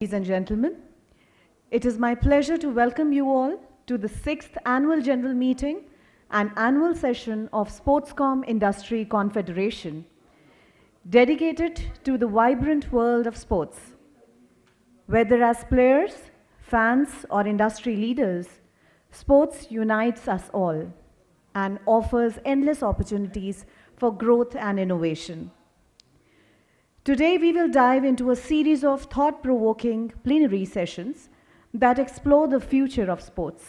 Ladies and gentlemen, it is my pleasure to welcome you all to the 6th Annual General Meeting and Annual Session of Sportscom Industry Confederation, dedicated to the vibrant world of sports. Whether as players, fans, or industry leaders, sports unites us all and offers endless opportunities for growth and innovation. Today, we will dive into a series of thought-provoking plenary sessions that explore the future of sports.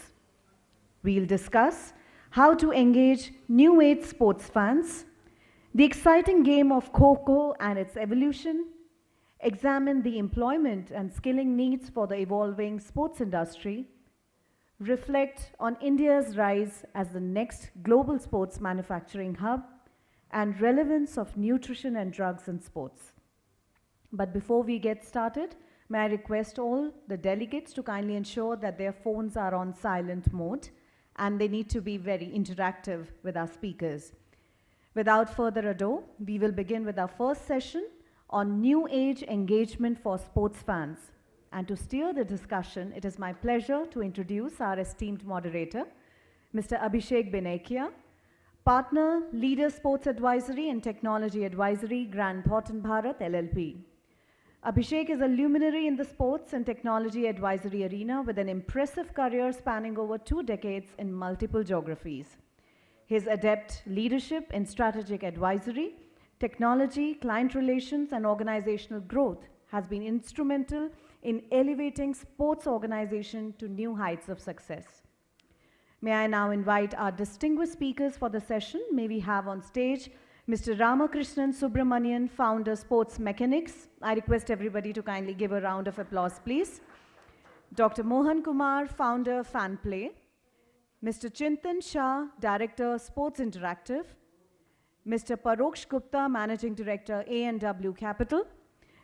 We'll discuss how to engage new age sports fans, the exciting game of Kho-Kho and its evolution, examine the employment and skilling needs for the evolving sports industry, reflect on India's rise as the next global sports manufacturing hub, and relevance of nutrition and drugs in sports. But before we get started, may I request all the delegates to kindly ensure that their phones are on silent mode and they need to be very interactive with our speakers. Without further ado, we will begin with our first session on new age engagement for sports fans. And to steer the discussion, it is my pleasure to introduce our esteemed moderator, Mr. Abhishek Benekia, Partner, Leader Sports Advisory and Technology Advisory, Grant Thornton Bharat, LLP. Abhishek is a luminary in the sports and technology advisory arena with an impressive career spanning over 2 decades in multiple geographies. His adept leadership in strategic advisory, technology, client relations, and organizational growth has been instrumental in elevating sports organization to new heights of success. May I now invite our distinguished speakers for the session. May we have on stage Mr. Ramakrishnan Subramanian, founder, Sports Mechanics. I request everybody to kindly give a round of applause, please. Dr. Mohan Kumar, founder, Fan Play. Mr. Chintan Shah, director, Sports Interactive. Mr. Paroksh Gupta, managing director, A&W Capital.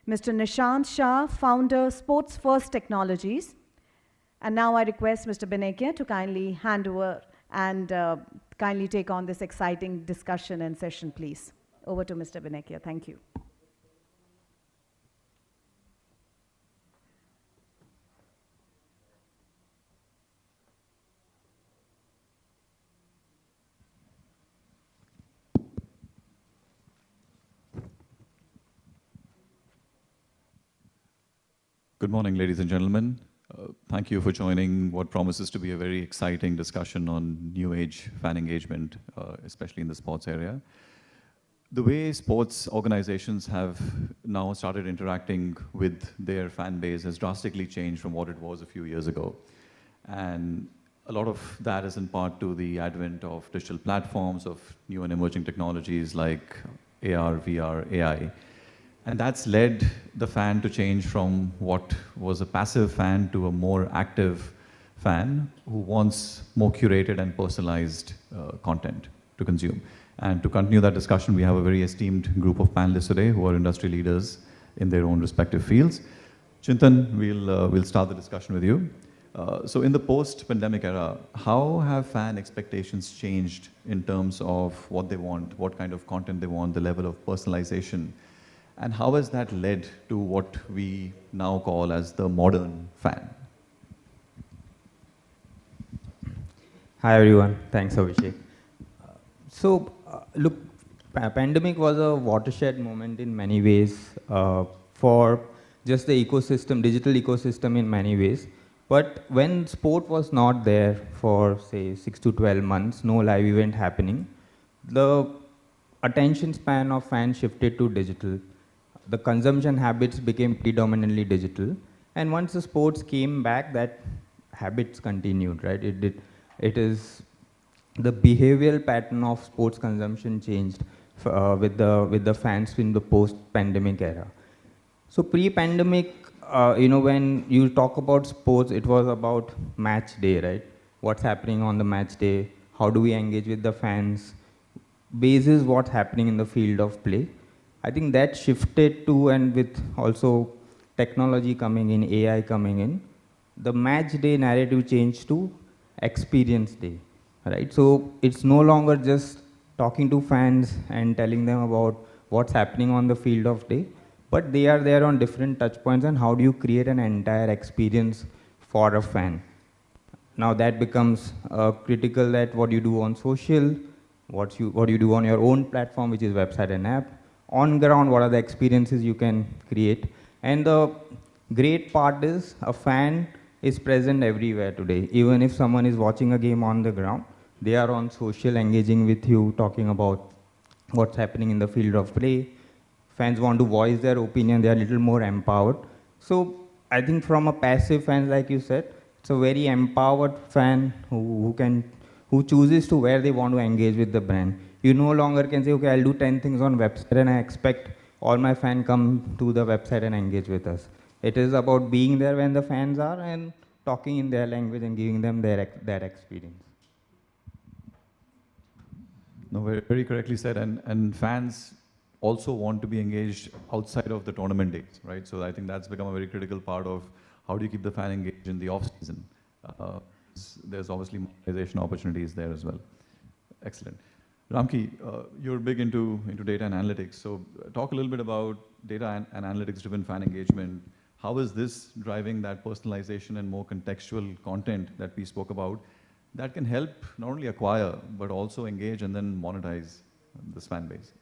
Mr. Nishant Shah, founder, Sports First Technologies. And now I request Mr. Benekia to kindly hand over and kindly take on this exciting discussion and session, please. Over to Mr. Benekia. Thank you. Good morning, ladies and gentlemen. Thank you for joining what promises to be a very exciting discussion on new age fan engagement, especially in the sports area. The way sports organizations have now started interacting with their fan base has drastically changed from what it was a few years ago. And a lot of that is in part to the advent of digital platforms, of new and emerging technologies like AR, VR, AI. And that's led the fan to change from what was a passive fan to a more active fan who wants more curated and personalized content to consume. And to continue that discussion, we have a very esteemed group of panelists today who are industry leaders in their own respective fields. Chintan, we'll start the discussion with you. So in the post-pandemic era, how have fan expectations changed in terms of what they want, what kind of content they want, the level of personalization? And how has that led to what we now call as the modern fan? Hi everyone, thanks Abhishek. Look, pandemic was a watershed moment in many ways for just the ecosystem, digital ecosystem in many ways. But when sport was not there for say 6 to 12 months, no live event happening, the attention span of fans shifted to digital. The consumption habits became predominantly digital, and once the sports came back, that habits continued, right? It is the behavioral pattern of sports consumption changed with the fans in the post-pandemic era. So pre-pandemic, when you talk about sports, it was about match day, right? What's happening on the match day? How do we engage with the fans? Basis what's happening in the field of play. I think that shifted to, and with also technology coming in, AI coming in, the match day narrative changed to experience day, right? So it's no longer just talking to fans and telling them about what's happening on the field of day, but they are there on different touch points, and how do you create an entire experience for a fan? Now that becomes critical, that what you do on social, what you do on your own platform, which is website and app. On ground, what are the experiences you can create? And the great part is a fan is present everywhere today. Even if someone is watching a game on the ground, they are on social, engaging with you, talking about what's happening in the field of play. Fans want to voice their opinion, they are a little more empowered. So I think from a passive fan, like you said, it's a very empowered fan who chooses to where they want to engage with the brand. You no longer can say, okay, I'll do 10 things on website and I expect all my fans come to the website and engage with us. It is about being there when the fans are and talking in their language and giving them that experience. No, very, very correctly said. And fans also want to be engaged outside of the tournament days, right? So I think that's become a very critical part of how do you keep the fan engaged in the off season. There's obviously monetization opportunities there as well. Excellent. Ramki, you're big into data and analytics. So talk a little bit about data and analytics-driven fan engagement. How is this driving that personalization and more contextual content that we spoke about that can help not only acquire, but also engage and then monetize this fan base?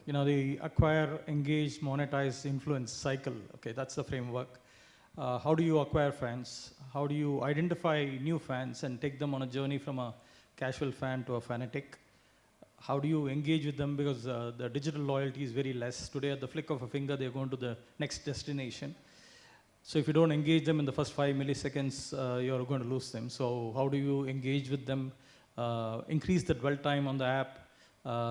The acquire, engage, monetize, influence cycle, okay, that's the framework. How do you acquire fans? How do you identify new fans and take them on a journey from a casual fan to a fanatic? How do you engage with them? Because the digital loyalty is very less. Today, at the flick of a finger, they're going to the next destination. So if you don't engage them in the first 5 milliseconds, you're going to lose them. So how do you engage with them? Increase the dwell time on the app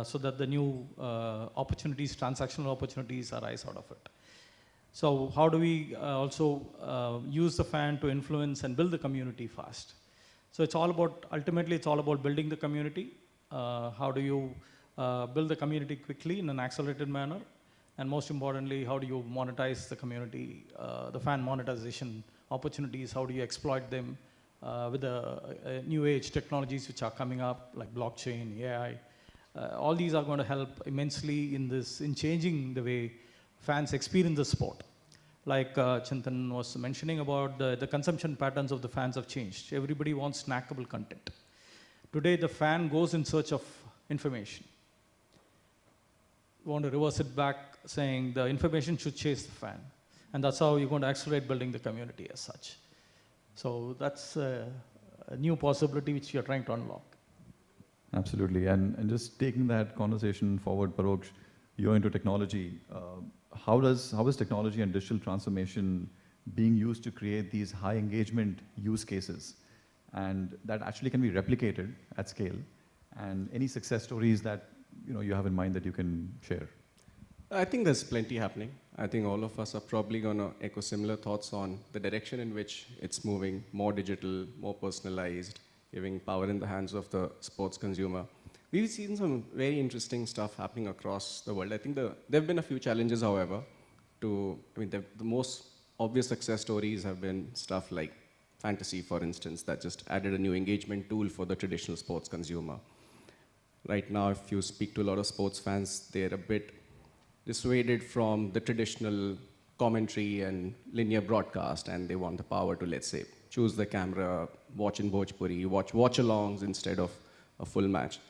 so that the new opportunities, transactional opportunities arise out of it. So how do we also use the fan to influence and build the community fast? So it's all about, ultimately it's all about building the community. How do you build the community quickly in an accelerated manner? And most importantly, how do you monetize the community, the fan monetization opportunities? How do you exploit them with the new age technologies which are coming up, like blockchain, AI? All these are going to help immensely in changing the way fans experience the sport. Like Chintan was mentioning about the consumption patterns of the fans have changed. Everybody wants snackable content. Today, the fan goes in search of information. We want to reverse it back, saying the information should chase the fan. And that's how you're going to accelerate building the community as such. So that's a new possibility which you're trying to unlock. Absolutely. And just taking that conversation forward, Paroksh, you're into technology. How is technology and digital transformation being used to create these high engagement use cases and that actually can be replicated at scale? And any success stories that you have in mind that you can share? I think there's plenty happening. I think all of us are probably going to echo similar thoughts on the direction in which it's moving, more digital, more personalized, giving power in the hands of the sports consumer. We've seen some very interesting stuff happening across the world. I think there have been a few challenges, however. The most obvious success stories have been stuff like fantasy, for instance, that just added a new engagement tool for the traditional sports consumer. Right now, if you speak to a lot of sports fans, they're a bit dissuaded from the traditional commentary and linear broadcast, and they want the power to, let's say, choose the camera, watch in Bhojpuri, watch-alongs instead of a full match.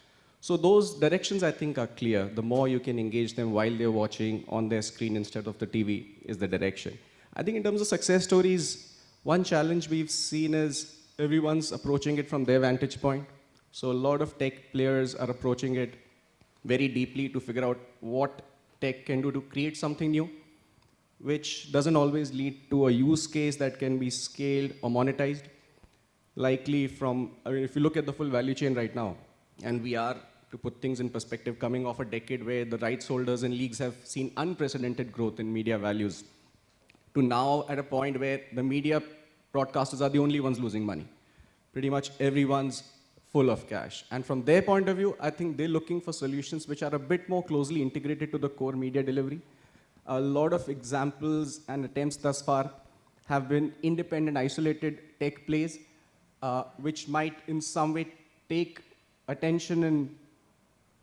So those directions, I think, are clear. The more you can engage them while they're watching on their screen instead of the TV is the direction. I think in terms of success stories, one challenge we've seen is everyone's approaching it from their vantage point. So a lot of tech players are approaching it very deeply to figure out what tech can do to create something new, which doesn't always lead to a use case that can be scaled or monetized. Likely if you look at the full value chain right now, and we are, to put things in perspective, coming off a decade where the rights holders and leagues have seen unprecedented growth in media values, to now at a point where the media broadcasters are the only ones losing money. Pretty much everyone's full of cash. And from their point of view, I think they're looking for solutions which are a bit more closely integrated to the core media delivery. A lot of examples and attempts thus far have been independent, isolated tech plays, which might in some way take attention and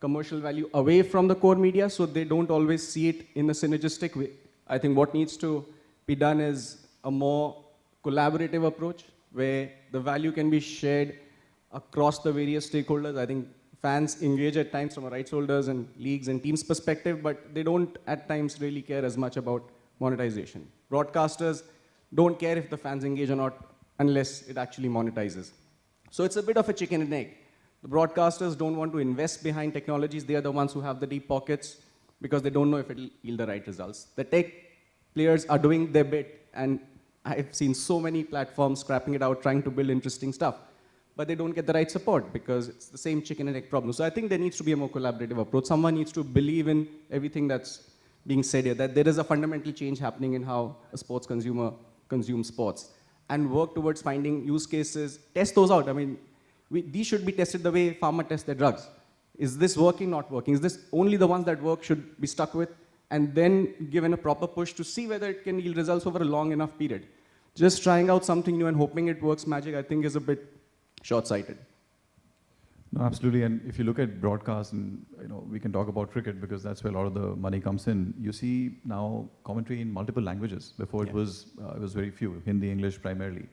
commercial value away from the core media, so they don't always see it in a synergistic way. I think what needs to be done is a more collaborative approach where the value can be shared across the various stakeholders. I think fans engage at times from a rights holders and leagues and teams perspective, but they don't at times really care as much about monetization. Broadcasters don't care if the fans engage or not unless it actually monetizes. So it's a bit of a chicken and egg. The broadcasters don't want to invest behind technologies. They are the ones who have the deep pockets because they don't know if it will yield the right results. The tech players are doing their bit, and I've seen so many platforms scrapping it out, trying to build interesting stuff, but they don't get the right support because it's the same chicken and egg problem. So I think there needs to be a more collaborative approach. Someone needs to believe in everything that's being said here, that there is a fundamental change happening in how a sports consumer consumes sports, and work towards finding use cases, test those out. I mean, these should be tested the way pharma tests their drugs. Is this working, not working? Is this only the ones that work should be stuck with, and then given a proper push to see whether it can yield results over a long enough period? Just trying out something new and hoping it works magic, I think, is a bit short-sighted. No, absolutely. And if you look at broadcast, and we can talk about cricket because that's where a lot of the money comes in. You see now commentary in multiple languages. Before it was very few, Hindi, English primarily.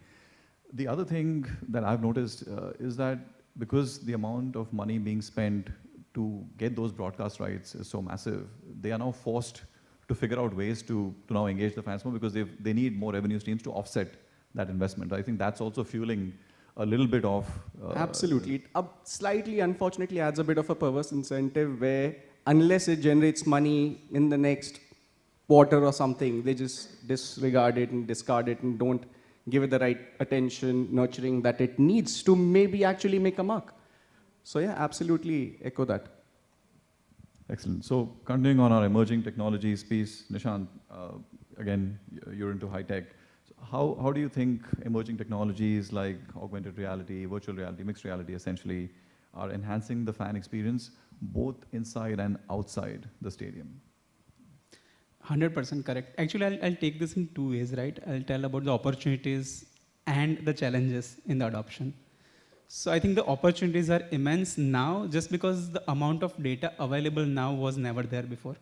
The other thing that I've noticed is that because the amount of money being spent to get those broadcast rights is so massive, they are now forced to figure out ways to now engage the fans more because they need more revenue streams to offset that investment. I think that's also fueling a little bit of... Absolutely. It slightly, unfortunately, adds a bit of a perverse incentive where unless it generates money in the next quarter or something, they just disregard it and discard it and don't give it the right attention, nurturing that it needs to maybe actually make a mark. So yeah, absolutely echo that. Excellent. So continuing on our emerging technologies piece, Nishant, again, you're into high tech. So how do you think emerging technologies like augmented reality, virtual reality, mixed reality essentially are enhancing the fan experience both inside and outside the stadium? 100% correct. Actually, I'll take this in two ways, right? I'll tell about the opportunities and the challenges in the adoption. So I think the opportunities are immense now just because the amount of data available now was never there before.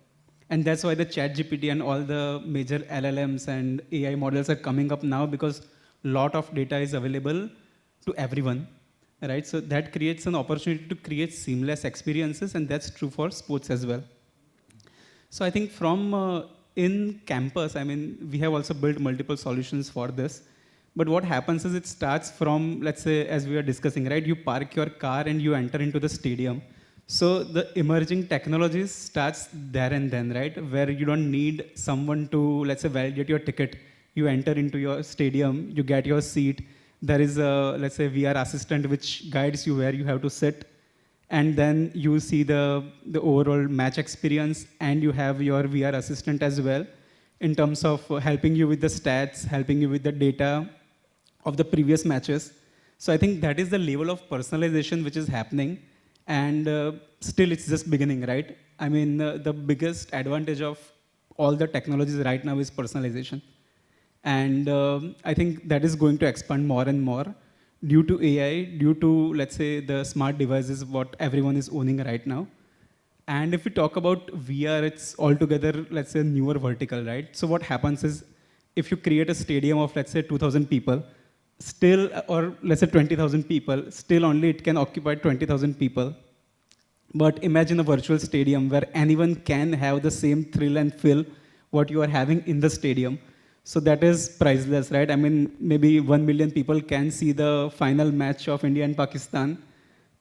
And that's why the ChatGPT and all the major LLMs and AI models are coming up now because a lot of data is available to everyone, right? So that creates an opportunity to create seamless experiences, and that's true for sports as well. So I think from in campus, I mean, we have also built multiple solutions for this. But what happens is it starts from, let's say, as we are discussing, right? You park your car and you enter into the stadium. So the emerging technologies starts there and then, right? Where you don't need someone to, let's say, validate your ticket. You enter into your stadium, you get your seat. There is a, let's say, VR assistant which guides you where you have to sit. And then you see the overall match experience, and you have your VR assistant as well in terms of helping you with the stats, helping you with the data of the previous matches. So I think that is the level of personalization which is happening, and still it's just beginning, right? I mean, the biggest advantage of all the technologies right now is personalization. And I think that is going to expand more and more due to AI, due to, let's say, the smart devices, what everyone is owning right now. And if we talk about VR, it's altogether, let's say, newer vertical, right? So what happens is, if you create a stadium of, let's say, 2,000 people, still, or let's say 20,000 people, still only it can occupy 20,000 people. But imagine a virtual stadium where anyone can have the same thrill and feel what you are having in the stadium. So that is priceless, right? I mean, maybe 1 million people can see the final match of India and Pakistan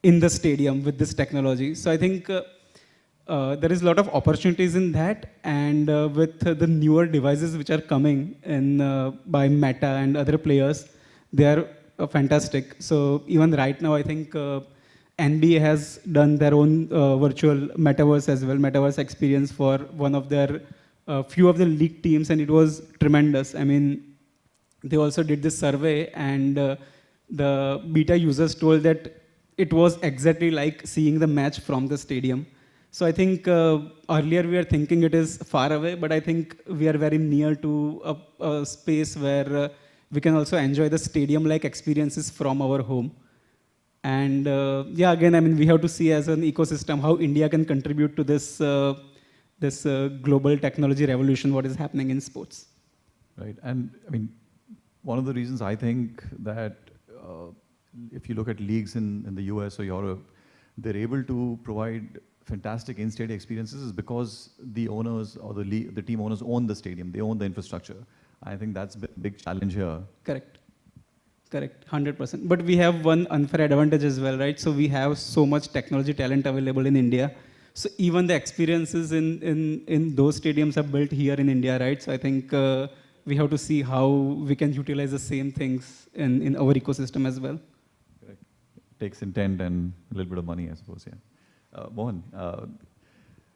in the stadium with this technology. So I think there is a lot of opportunities in that, and with the newer devices which are coming in by Meta and other players, they are fantastic. So even right now, I think NBA has done their own virtual metaverse as well, metaverse experience for one of their few of the league teams, and it was tremendous. I mean, they also did this survey, and the beta users told that it was exactly like seeing the match from the stadium. So I think earlier we were thinking it is far away, but I think we are very near to a space where we can also enjoy the stadium-like experiences from our home. And yeah, again, I mean, we have to see as an ecosystem how India can contribute to this global technology revolution, what is happening in sports. Right, and I mean, one of the reasons I think that if you look at leagues in the US or Europe, they're able to provide fantastic in-stadium experiences is because the owners or the team owners own the stadium, they own the infrastructure. I think that's a big challenge here. Correct. Correct, 100%. But we have one unfair advantage as well, right? So we have so much technology talent available in India. So even the experiences in those stadiums are built here in India, right? So I think we have to see how we can utilize the same things in our ecosystem as well. Correct. Takes intent and a little bit of money, I suppose, yeah. Mohan,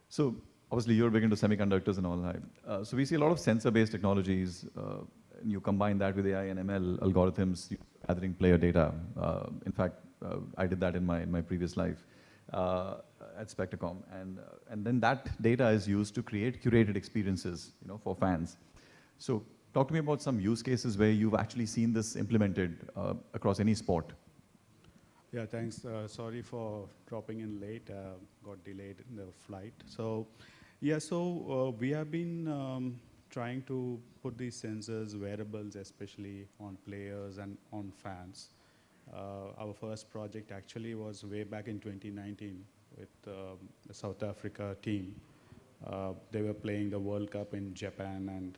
so obviously you're big into semiconductors and all that. So we see a lot of sensor-based technologies. And you combine that with AI and ML algorithms, gathering player data. In fact, I did that in my previous life at Sportscom, and then that data is used to create curated experiences, for fans. So talk to me about some use cases where you've actually seen this implemented across any sport. Yeah, thanks. Sorry for dropping in late. Got delayed in the flight. So, yeah, so we have been trying to put these sensors, wearables especially, on players and on fans. Our first project actually was way back in 2019 with the South Africa team. They were playing the World Cup in Japan, and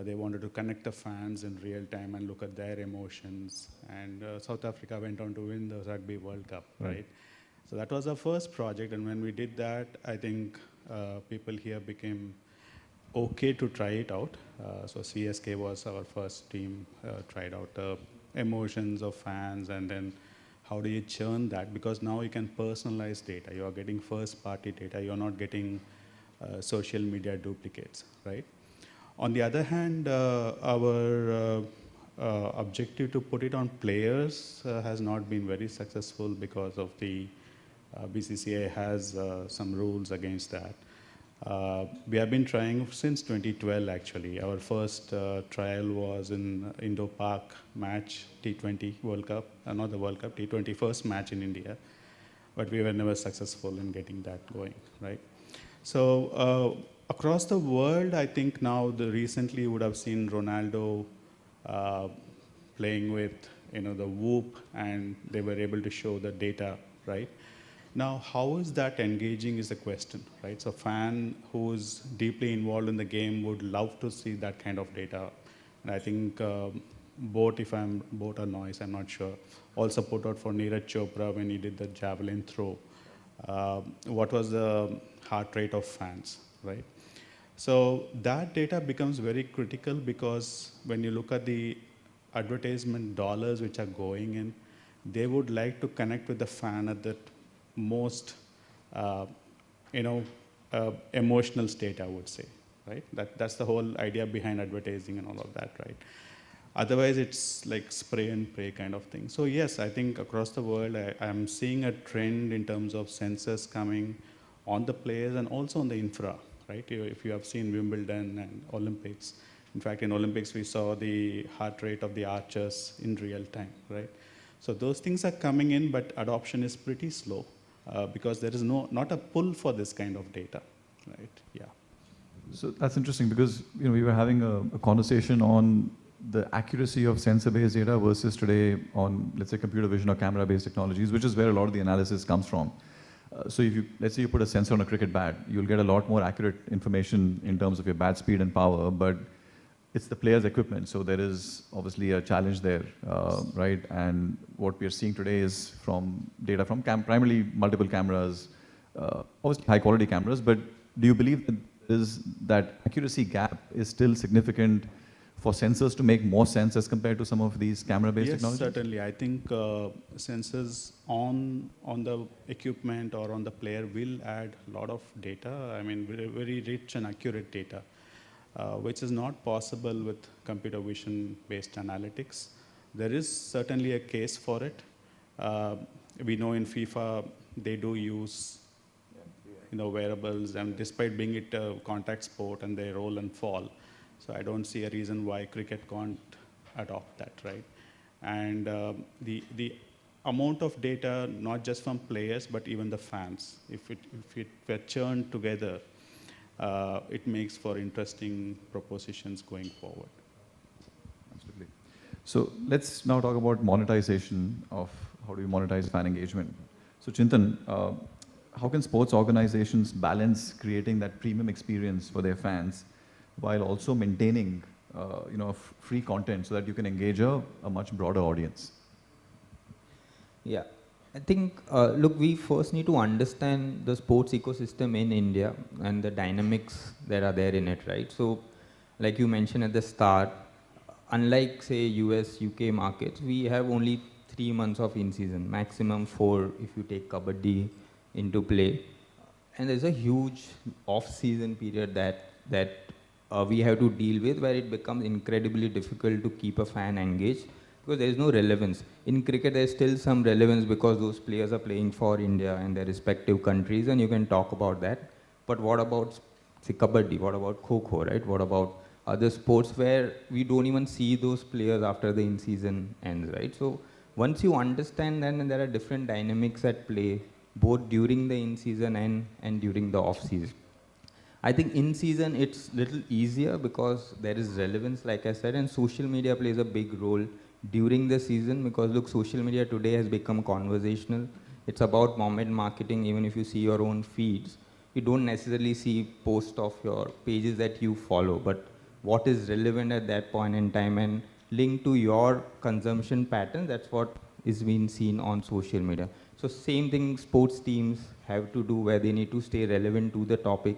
they wanted to connect the fans in real time and look at their emotions. And South Africa went on to win the Rugby World Cup, right? So that was our first project, and when we did that, I think people here became okay to try it out. So CSK was our first team, tried out the emotions of fans, and then how do you churn that? Because now you can personalize data. You are getting first party data. You're not getting social media duplicates, right? On the other hand, our objective to put it on players has not been very successful because of the BCCI has some rules against that. We have been trying since 2012 actually. Our first trial was in Indo-Pak match, T20 World Cup, not the World Cup, T20 first match in India, but we were never successful in getting that going, right? So across the world, I think now recently you would have seen Ronaldo playing with the Whoop, and they were able to show the data, right? Now, how is that engaging is the question, right? So a fan who's deeply involved in the game would love to see that kind of data. And I think Boat or Noise, I'm not sure, also put out for Neeraj Chopra when he did the javelin throw. What was the heart rate of fans, right? So that data becomes very critical because when you look at the advertisement dollars which are going in, they would like to connect with the fan at that most, emotional state, I would say, right? That's the whole idea behind advertising and all of that, right? Otherwise, it's like spray and pray kind of thing. So yes, I think across the world, I'm seeing a trend in terms of sensors coming on the players and also on the infra, right? If you have seen Wimbledon and Olympics, in fact, in Olympics, we saw the heart rate of the archers in real time, right? So those things are coming in, but adoption is pretty slow because there is not a pull for this kind of data, right? Yeah. So that's interesting because we were having a conversation on the accuracy of sensor-based data versus today on, let's say, computer vision or camera-based technologies, which is where a lot of the analysis comes from. So if let's say you put a sensor on a cricket bat, you'll get a lot more accurate information in terms of your bat speed and power, but it's the player's equipment. So there is obviously a challenge there, right? And what we are seeing today is from data from primarily multiple cameras, obviously high quality cameras, but do you believe that accuracy gap is still significant for sensors to make more sense as compared to some of these camera-based technologies? Yes, certainly. I think sensors on the equipment or on the player will add a lot of data. I mean, very, very rich and accurate data, which is not possible with computer vision-based analytics. There is certainly a case for it. We know in FIFA, they do use wearables, and despite being it a contact sport and they roll and fall. So I don't see a reason why cricket can't adopt that, right? And the amount of data, not just from players, but even the fans. If it were churned together, it makes for interesting propositions going forward. Absolutely. So let's now talk about monetization of how do you monetize fan engagement. So Chintan, how can sports organizations balance creating that premium experience for their fans while also maintaining free content so that you can engage a much broader audience? Yeah, I think, look, we first need to understand the sports ecosystem in India and the dynamics that are there in it, right? So, like you mentioned at the start, unlike, say, US, UK markets, we have only 3 months of in-season, maximum 4 if you take Kabaddi into play. And there's a huge off-season period that we have to deal with, where it becomes incredibly difficult to keep a fan engaged because there is no relevance. In cricket, there's still some relevance because those players are playing for India and their respective countries, and you can talk about that. But what about, say, Kabaddi? What about Kho-Kho, right? What about other sports where we don't even see those players after the in-season ends, right? So once you understand that, and there are different dynamics at play, both during the in-season and during the off-season. I think in-season it's little easier because there is relevance, like I said, and social media plays a big role during the season because, look, social media today has become conversational. It's about moment marketing. Even if you see your own feeds, you don't necessarily see posts of your pages that you follow, but what is relevant at that point in time and linked to your consumption pattern, that's what is being seen on social media. So same thing sports teams have to do, where they need to stay relevant to the topic,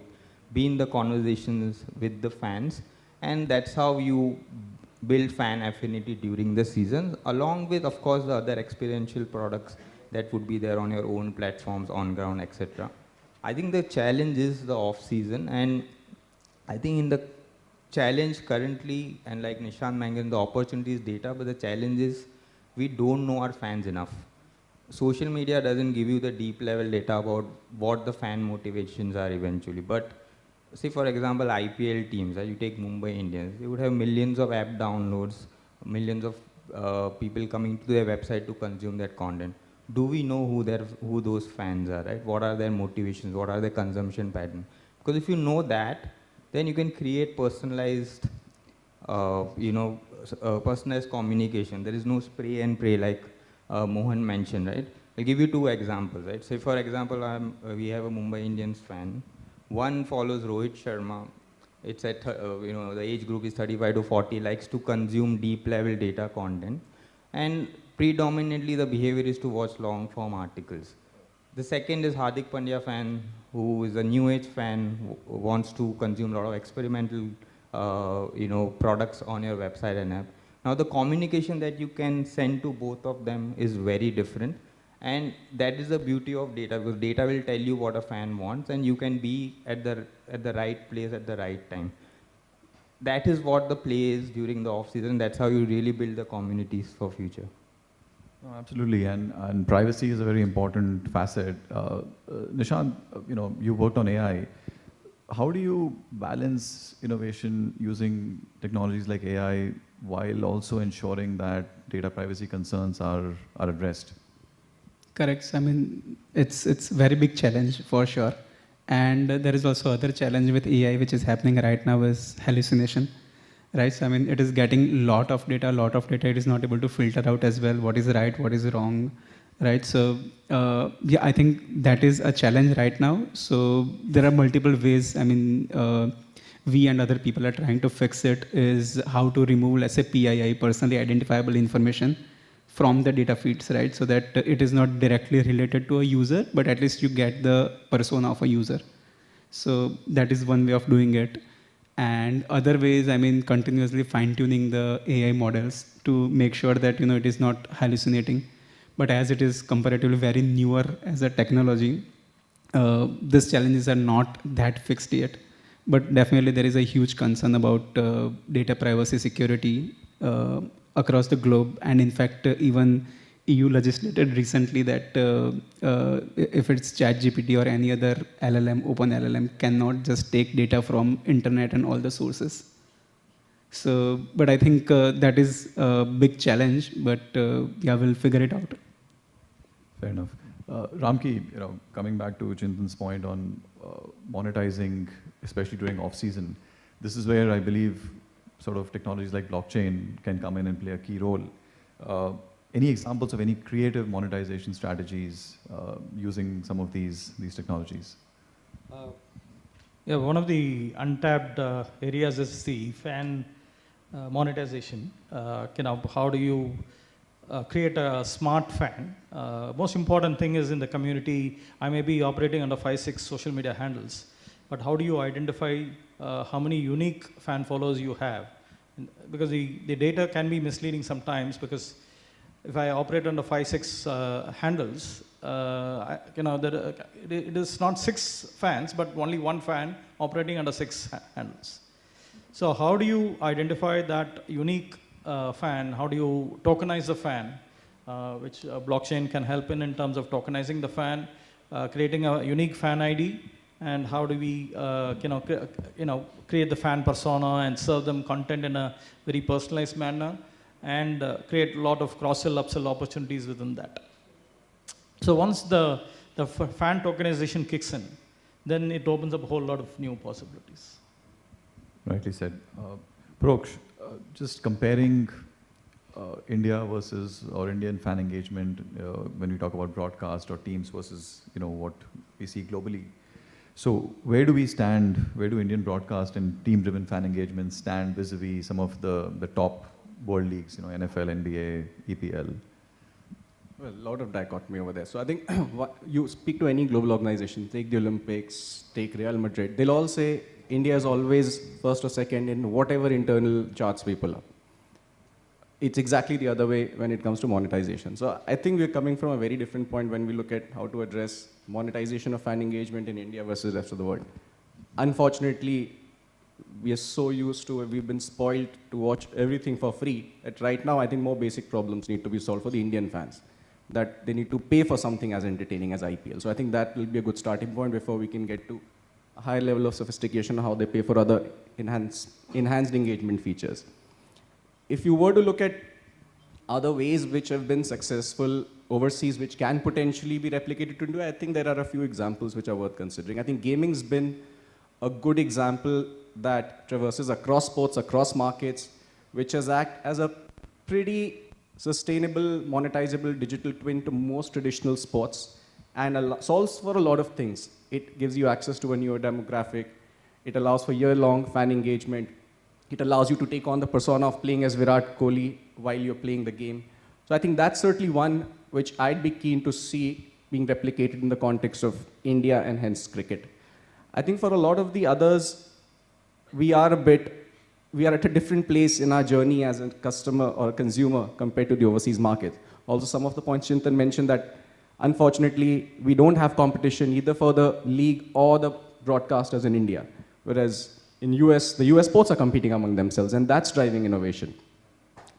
be in the conversations with the fans, and that's how you build fan affinity during the season, along with, of course, the other experiential products that would be there on your own platforms, on ground, etc. I think the challenge is the off season, and I think in the challenge currently, and like Nishant mentioned, the opportunity is data, but the challenge is we don't know our fans enough. Social media doesn't give you the deep level data about what the fan motivations are eventually. But say, for example, IPL teams, you take Mumbai Indians, they would have millions of app downloads, millions of people coming to their website to consume that content. Do we know who those fans are, right? What are their motivations? What are their consumption patterns? Because if you know that, then you can create personalized, personalized communication. There is no spray and pray like Mohan mentioned, right? I'll give you 2 examples, right? Say, for example, we have a Mumbai Indians fan. One follows Rohit Sharma. It's at, the age group is 35 to 40, likes to consume deep level data content. And predominantly the behavior is to watch long form articles. The second is Hardik Pandya fan, who is a new age fan, who wants to consume a lot of experimental, products on your website and app. Now the communication that you can send to both of them is very different. And that is the beauty of data, because data will tell you what a fan wants, and you can be at the right place at the right time. That is what the play is during the off season. That's how you really build the communities for future. No, absolutely, and privacy is a very important facet. Nishant, you worked on AI. How do you balance innovation using technologies like AI while also ensuring that data privacy concerns are addressed? Correct. I mean, it's very big challenge for sure. And there is also other challenge with AI, which is happening right now, is hallucination, right? So I mean, it is getting lot of data. It is not able to filter out as well what is right, what is wrong, right? So yeah, I think that is a challenge right now. So there are multiple ways. I mean, we and other people are trying to fix it. Is how to remove, let's say, PII, personally identifiable information, from the data feeds, right? So that it is not directly related to a user, but at least you get the persona of a user. So that is one way of doing it. And other ways, I mean, continuously fine-tuning the AI models to make sure that, it is not hallucinating. But as it is comparatively very newer as a technology, these challenges are not that fixed yet. But definitely there is a huge concern about data privacy security across the globe, and in fact, even EU legislated recently that if it's ChatGPT or any other LLM, open LLM, cannot just take data from internet and all the sources. So, but I think that is a big challenge, but yeah, we'll figure it out. Fair enough. Ramki, coming back to Chintan's point on monetizing, especially during off-season, this is where I believe sort of technologies like blockchain can come in and play a key role. Any examples of any creative monetization strategies using some of these technologies? Yeah, one of the untapped areas is the fan monetization. How do you create a smart fan? Most important thing is in the community, I may be operating under 5-6 social media handles, but how do you identify how many unique fan followers you have? Because the data can be misleading sometimes, because if I operate under 5-6 handles, it is not 6 fans, but only 1 fan operating under 6 handles. So how do you identify that unique fan? How do you tokenize the fan, which blockchain can help in terms of tokenizing the fan, creating a unique fan ID, and how do we create the fan persona and serve them content in a very personalized manner, and create a lot of cross-sell, upsell opportunities within that. So once the fan tokenization kicks in, then it opens up a whole lot of new possibilities. Rightly said. Proksh, just comparing India versus or Indian fan engagement when we talk about broadcast or teams versus what we see globally. So where do we stand? Where do Indian broadcast and team-driven fan engagement stand vis-a-vis some of the top world leagues, NFL, NBA, EPL? Well, a lot of dichotomy over there. So I think you speak to any global organization, take the Olympics, take Real Madrid, they'll all say India is always first or second in whatever internal charts we pull up. It's exactly the other way when it comes to monetization. So I think we're coming from a very different point when we look at how to address monetization of fan engagement in India versus the rest of the world. Unfortunately, we are so used to, we've been spoiled to watch everything for free, that right now I think more basic problems need to be solved for the Indian fans, that they need to pay for something as entertaining as IPL. So I think that will be a good starting point before we can get to a higher level of sophistication of how they pay for other enhanced engagement features. If you were to look at other ways which have been successful overseas, which can potentially be replicated to India, I think there are a few examples which are worth considering. I think gaming's been a good example that traverses across sports, across markets, which has acted as a pretty sustainable, monetizable digital twin to most traditional sports, and solves for a lot of things. It gives you access to a newer demographic. It allows for year-long fan engagement. It allows you to take on the persona of playing as Virat Kohli while you're playing the game. So I think that's certainly one which I'd be keen to see being replicated in the context of India and hence cricket. I think for a lot of the others, we are at a different place in our journey as a customer or a consumer compared to the overseas market. Also, some of the points Chintan mentioned that unfortunately, we don't have competition either for the league or the broadcasters in India. Whereas in US, the US sports are competing among themselves, and that's driving innovation.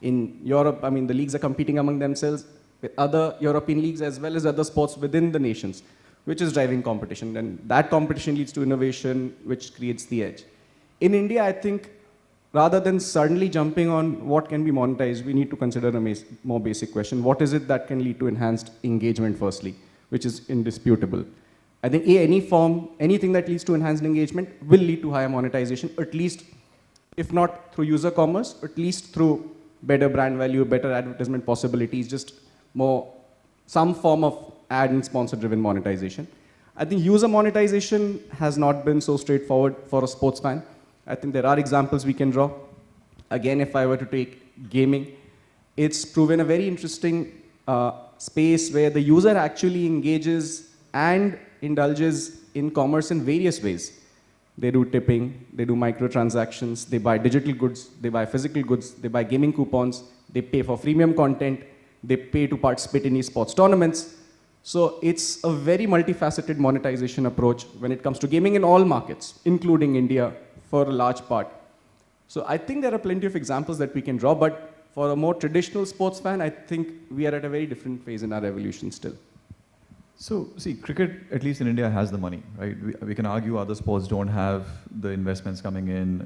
In Europe, the leagues are competing among themselves with other European leagues as well as other sports within the nations, which is driving competition. And that competition leads to innovation, which creates the edge. In India, I think, rather than suddenly jumping on what can be monetized, we need to consider a more basic question. What is it that can lead to enhanced engagement, firstly, which is indisputable? I think anything that leads to enhanced engagement will lead to higher monetization, at least, if not through user commerce, at least through better brand value, better advertisement possibilities, just some form of ad and sponsor-driven monetization. I think user monetization has not been so straightforward for a sports fan. I think there are examples we can draw. Again, if I were to take gaming, it's proven a very interesting space where the user actually engages and indulges in commerce in various ways. They do tipping, they do microtransactions, they buy digital goods, they buy physical goods, they buy gaming coupons, they pay for freemium content, they pay to participate in esports tournaments. So it's a very multifaceted monetization approach when it comes to gaming in all markets, including India, for a large part. So I think there are plenty of examples that we can draw, but for a more traditional sports fan, I think we are at a very different phase in our evolution still. So, see, cricket, at least in India, has the money, right? We can argue other sports don't have the investments coming in,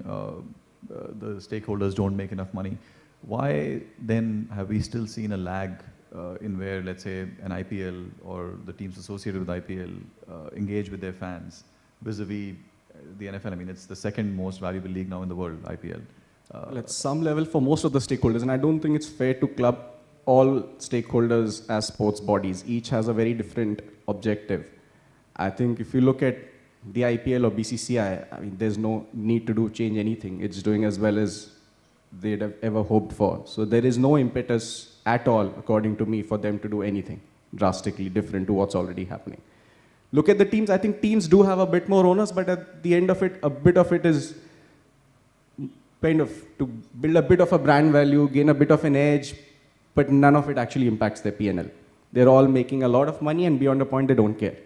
the stakeholders don't make enough money. Why then have we still seen a lag in where, let's say, an IPL or the teams associated with IPL engage with their fans vis-a-vis the NFL. I mean, it's the second most valuable league now in the world, IPL. Well, at some level for most of the stakeholders, and I don't think it's fair to club all stakeholders as sports bodies. Each has a very different objective. I think if you look at the IPL or BCCI, I mean, there's no need to change anything. It's doing as well as they'd have ever hoped for. So there is no impetus at all, according to me, for them to do anything drastically different to what's already happening. Look at the teams. I think teams do have a bit more onus, but at the end of it, a bit of it is kind of to build a bit of a brand value, gain a bit of an edge, but none of it actually impacts their P&L. They're all making a lot of money, and beyond a point, they don't care.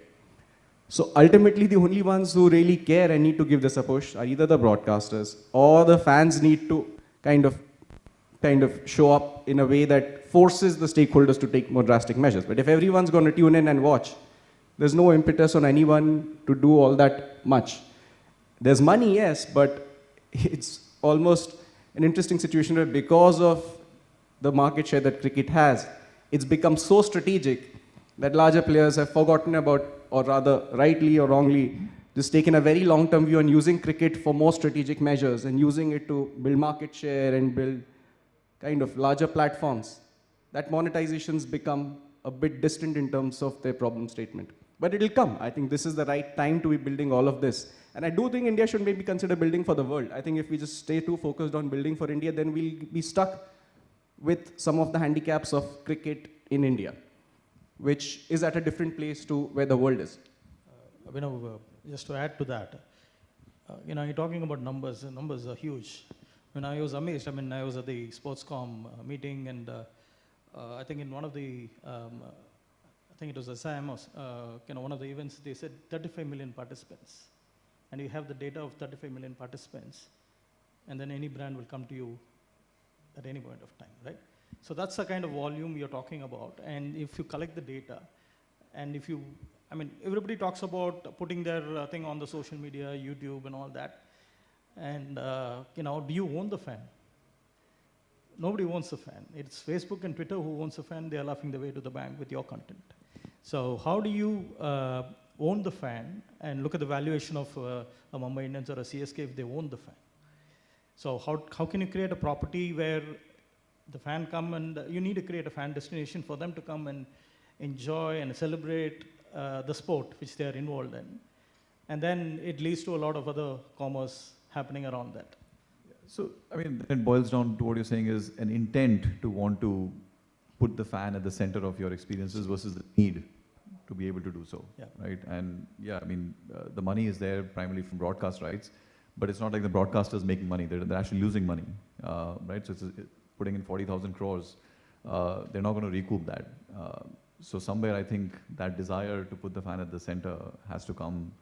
So ultimately, the only ones who really care and need to give this a push are either the broadcasters or the fans need to kind of show up in a way that forces the stakeholders to take more drastic measures. But if everyone's going to tune in and watch, there's no impetus on anyone to do all that much. There's money, yes, but it's almost an interesting situation where because of the market share that cricket has, it's become so strategic that larger players have forgotten about, or rather rightly or wrongly, just taken a very long-term view on using cricket for more strategic measures and using it to build market share and build kind of larger platforms. That monetization's become a bit distant in terms of their problem statement. But it'll come. I think this is the right time to be building all of this. And I do think India should maybe consider building for the world. I think if we just stay too focused on building for India, then we'll be stuck with some of the handicaps of cricket in India, which is at a different place to where the world is. Just to add to that, you're talking about numbers. The numbers are huge. When I was amazed, I was at the Sportscom meeting, and I think in one of the, I think it was SIM, one of the events, they said 35 million participants. And you have the data of 35 million participants, and then any brand will come to you at any point of time, right? So that's the kind of volume you're talking about. And if you collect the data, and if you, everybody talks about putting their thing on the social media, YouTube and all that. And, do you own the fan? Nobody owns the fan. It's Facebook and Twitter who owns the fan. They are laughing their way to the bank with your content. So how do you own the fan and look at the valuation of a Mumbai Indians or a CSK if they own the fan? So how can you create a property where the fan come, and you need to create a fan destination for them to come and enjoy and celebrate the sport which they are involved in. And then it leads to a lot of other commerce happening around that. So, it boils down to what you're saying is an intent to want to put the fan at the center of your experiences versus the need to be able to do so, right? And the money is there primarily from broadcast rights, but it's not like the broadcasters making money. They're actually losing money, right? So it's putting in 40,000 crores. They're not going to recoup that. So somewhere I think that desire to put the fan at the center has to come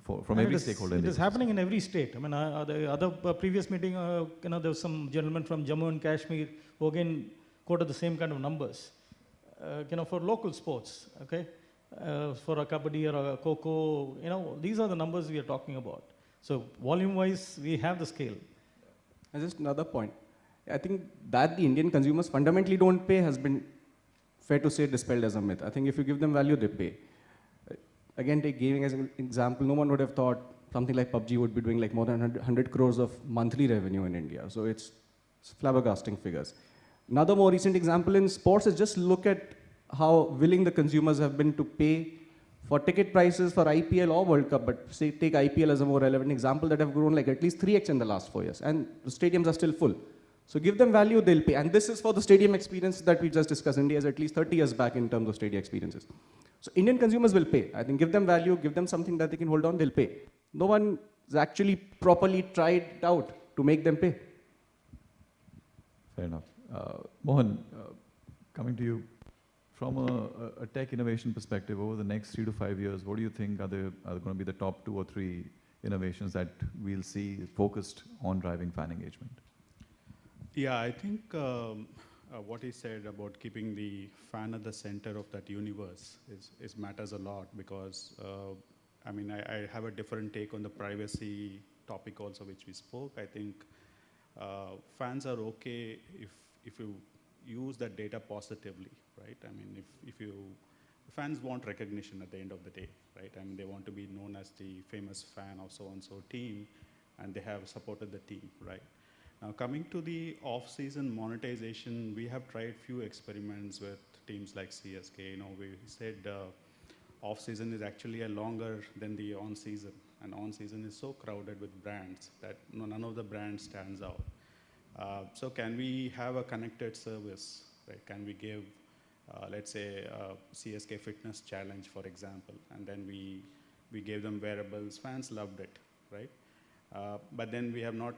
from every stakeholder. It is happening in every state. The other previous meeting, there was some gentleman from Jammu and Kashmir who again quoted the same kind of numbers, for local sports, okay? For a kabaddi or a kho-kho, these are the numbers we are talking about. So volume-wise, we have the scale. And just another point. I think that the Indian consumers fundamentally don't pay has been, fair to say, dispelled as a myth. I think if you give them value, they pay. Again, take gaming as an example. No one would have thought something like PUBG would be doing like more than 100 crores of monthly revenue in India. So it's flabbergasting figures. Another more recent example in sports is just look at how willing the consumers have been to pay for ticket prices for IPL or World Cup, but say take IPL as a more relevant example, that have grown like at least 3x in the last 4 years, and the stadiums are still full. So give them value, they'll pay. And this is for the stadium experience that we just discussed. India is at least 30 years back in terms of stadium experiences. So Indian consumers will pay. I think give them value, give them something that they can hold on, they'll pay. No one has actually properly tried it out to make them pay. Fair enough. Mohan, coming to you, from a tech innovation perspective, over the next 3 to 5 years, what do you think are going to be the top 2 or 3 innovations that we'll see focused on driving fan engagement? Yeah, I think what he said about keeping the fan at the center of that universe is matters a lot, because I have a different take on the privacy topic also, which we spoke. I think fans are okay if you use that data positively, right? I mean, if you, fans want recognition at the end of the day, right? I mean, they want to be known as the famous fan of so-and-so team, and they have supported the team, right? Now, coming to the off-season monetization, we have tried few experiments with teams like CSK. You know, we said off-season is actually a longer than the on-season, and on-season is so crowded with brands that none of the brands stands out. So can we have a connected service, right? Can we give, let's say, CSK Fitness Challenge, for example, and then we gave them wearables. Fans loved it, right? But then we have not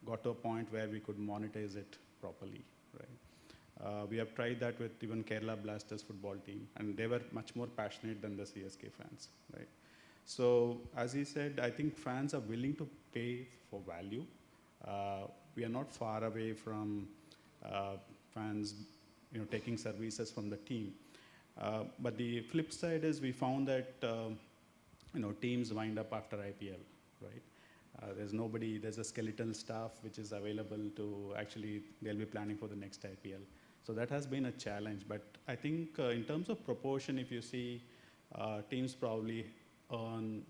got to a point where we could monetize it properly, right? We have tried that with even Kerala Blasters football team, and they were much more passionate than the CSK fans, right? So as he said, I think fans are willing to pay for value. We are not far away from fans, you know, taking services from the team. But the flip side is we found that you know, teams wind up after IPL, right? There's a skeletal staff which is available to actually, they'll be planning for the next IPL. So that has been a challenge. But I think in terms of proportion, if you see, teams probably earn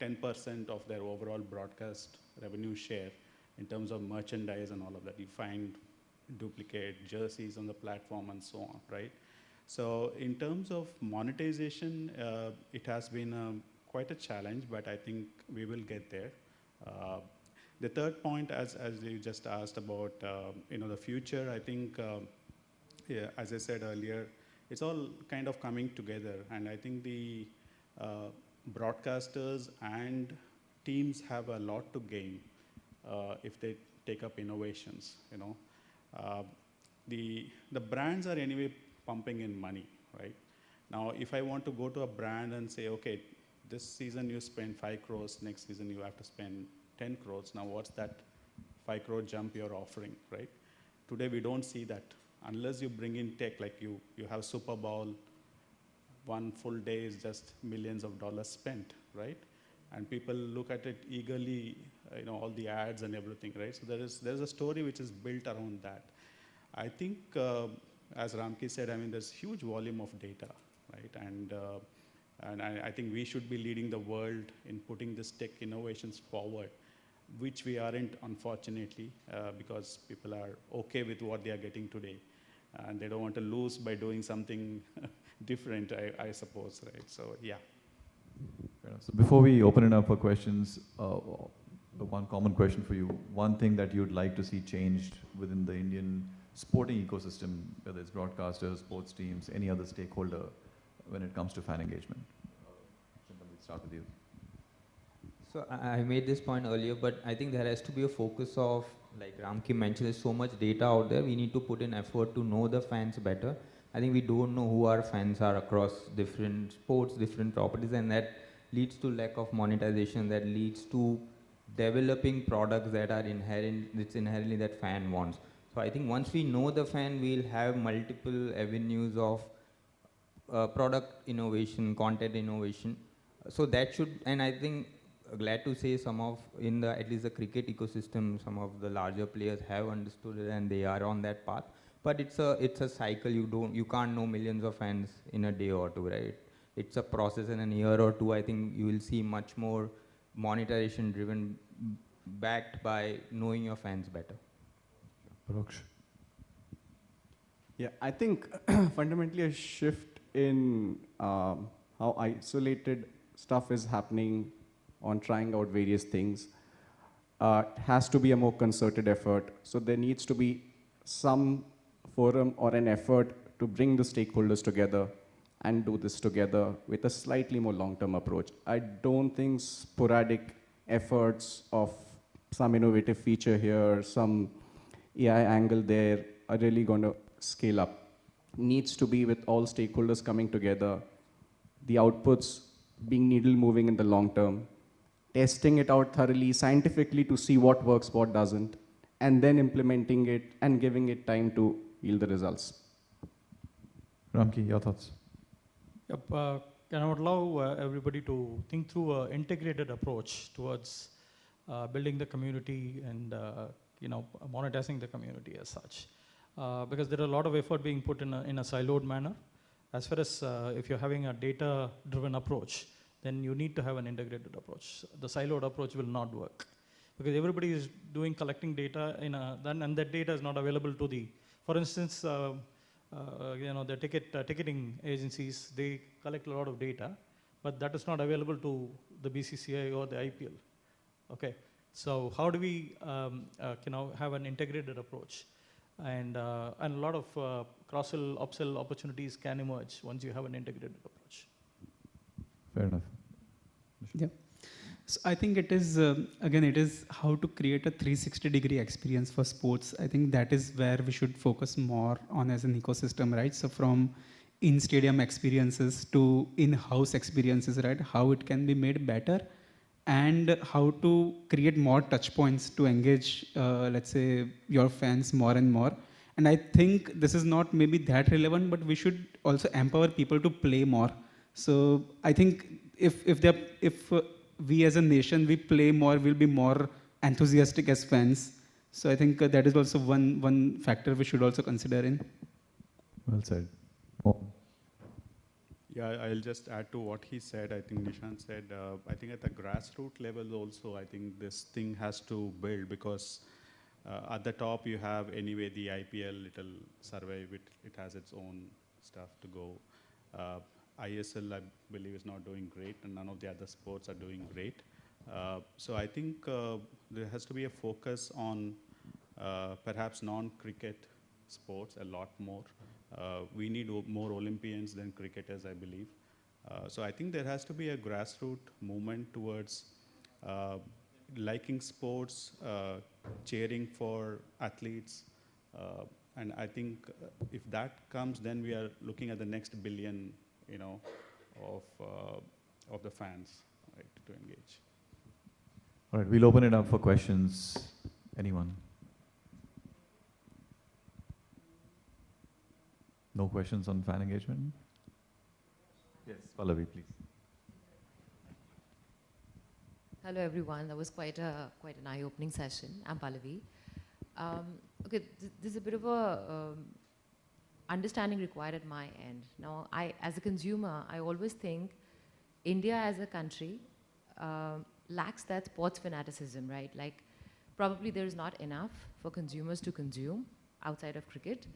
10% of their overall broadcast revenue share in terms of merchandise and all of that. You find duplicate jerseys on the platform and so on, right? So in terms of monetization, it has been quite a challenge, but I think we will get there. The third point, as you just asked about, you know, the future, I think, yeah, as I said earlier, it's all kind of coming together, and I think the broadcasters and teams have a lot to gain if they take up innovations. You know, the brands are anyway pumping in money, right? Now, if I want to go to a brand and say, okay, this season you spend 5 crores, next season you have to spend 10 crores. Now, what's that 5 crore jump you're offering, right? Today, we don't see that. Unless you bring in tech, like you have Super Bowl, one full day is just millions of dollars spent, right? And people look at it eagerly, you know, all the ads and everything, right? So there's a story which is built around that. I think, as Ramki said, I mean, there's huge volume of data, right? And I think we should be leading the world in putting this tech innovations forward, which we aren't, unfortunately, because people are okay with what they are getting today. And they don't want to lose by doing something different, I suppose, right? So, yeah. So before we open it up for questions, one common question for you. One thing that you'd like to see changed within the Indian sporting ecosystem, whether it's broadcasters, sports teams, any other stakeholder, when it comes to fan engagement? We'll start with you. So I made this point earlier, but I think there has to be a focus of, like Ramki mentioned, there's so much data out there. We need to put in effort to know the fans better. I think we don't know who our fans are across different sports, different properties, and that leads to lack of monetization, that leads to developing products that are inherently that fan wants. So I think once we know the fan, we'll have multiple avenues of product innovation, content innovation. So that should, and I think glad to say some of, in the, at least the cricket ecosystem, some of the larger players have understood it and they are on that path. But it's a cycle. You can't know millions of fans in a day or two, right? It's a process. In a year or two, I think you will see much more monetization driven, backed by knowing your fans better. Paroksh. Yeah, I think fundamentally a shift in how isolated stuff is happening on trying out various things has to be a more concerted effort. So there needs to be some forum or an effort to bring the stakeholders together and do this together with a slightly more long-term approach. I don't think sporadic efforts of some innovative feature here, some AI angle there are really going to scale up. Needs to be with all stakeholders coming together, the outputs being needle moving in the long term, testing it out thoroughly, scientifically to see what works, what doesn't, and then implementing it and giving it time to yield the results. Ramki, your thoughts? Yep, I would love everybody to think through an integrated approach towards building the community and you know, monetizing the community as such. because there are a lot of effort being put in a siloed manner. As far as if you're having a data-driven approach, then you need to have an integrated approach. The siloed approach will not work because everybody is collecting data and that data is not available to the, for instance, the ticketing agencies, they collect a lot of data, but that is not available to the BCCI or the IPL. Okay, so how do we have an integrated approach? And a lot of cross-sell, upsell opportunities can emerge once you have an integrated approach. Fair enough. Yeah. So I think it is, again, it is how to create a 360-degree experience for sports. I think that is where we should focus more on as an ecosystem, right? So from in-stadium experiences to in-house experiences, right? How it can be made better and how to create more touch points to engage, let's say, your fans more and more. And I think this is not maybe that relevant, but we should also empower people to play more. So I think if we as a nation, we play more, we'll be more enthusiastic as fans. So I think that is also one factor we should also consider in. Well said. Oh. Yeah, I'll just add to what he said. I think Nishant said, I think at the grassroots level also, I think this thing has to build because at the top you have anyway the IPL, it'll survive, it has its own stuff to go. ISL, I believe, is not doing great, and none of the other sports are doing great. So I think there has to be a focus on perhaps non-cricket sports a lot more. We need more Olympians than cricketers, I believe. So I think there has to be a grassroots movement towards liking sports, cheering for athletes, and I think if that comes, then we are looking at the next billion, of the fans, right, to engage. All right, we'll open it up for questions. Anyone? No questions on fan engagement? Yes, Pallavi, please. Hello, everyone. That was quite an eye-opening session. I'm Pallavi. Okay, there's a bit of a understanding required at my end. Now, as a consumer, I always think India as a country lacks that sports fanaticism, right? Like, probably there's not enough for consumers to consume outside of cricket,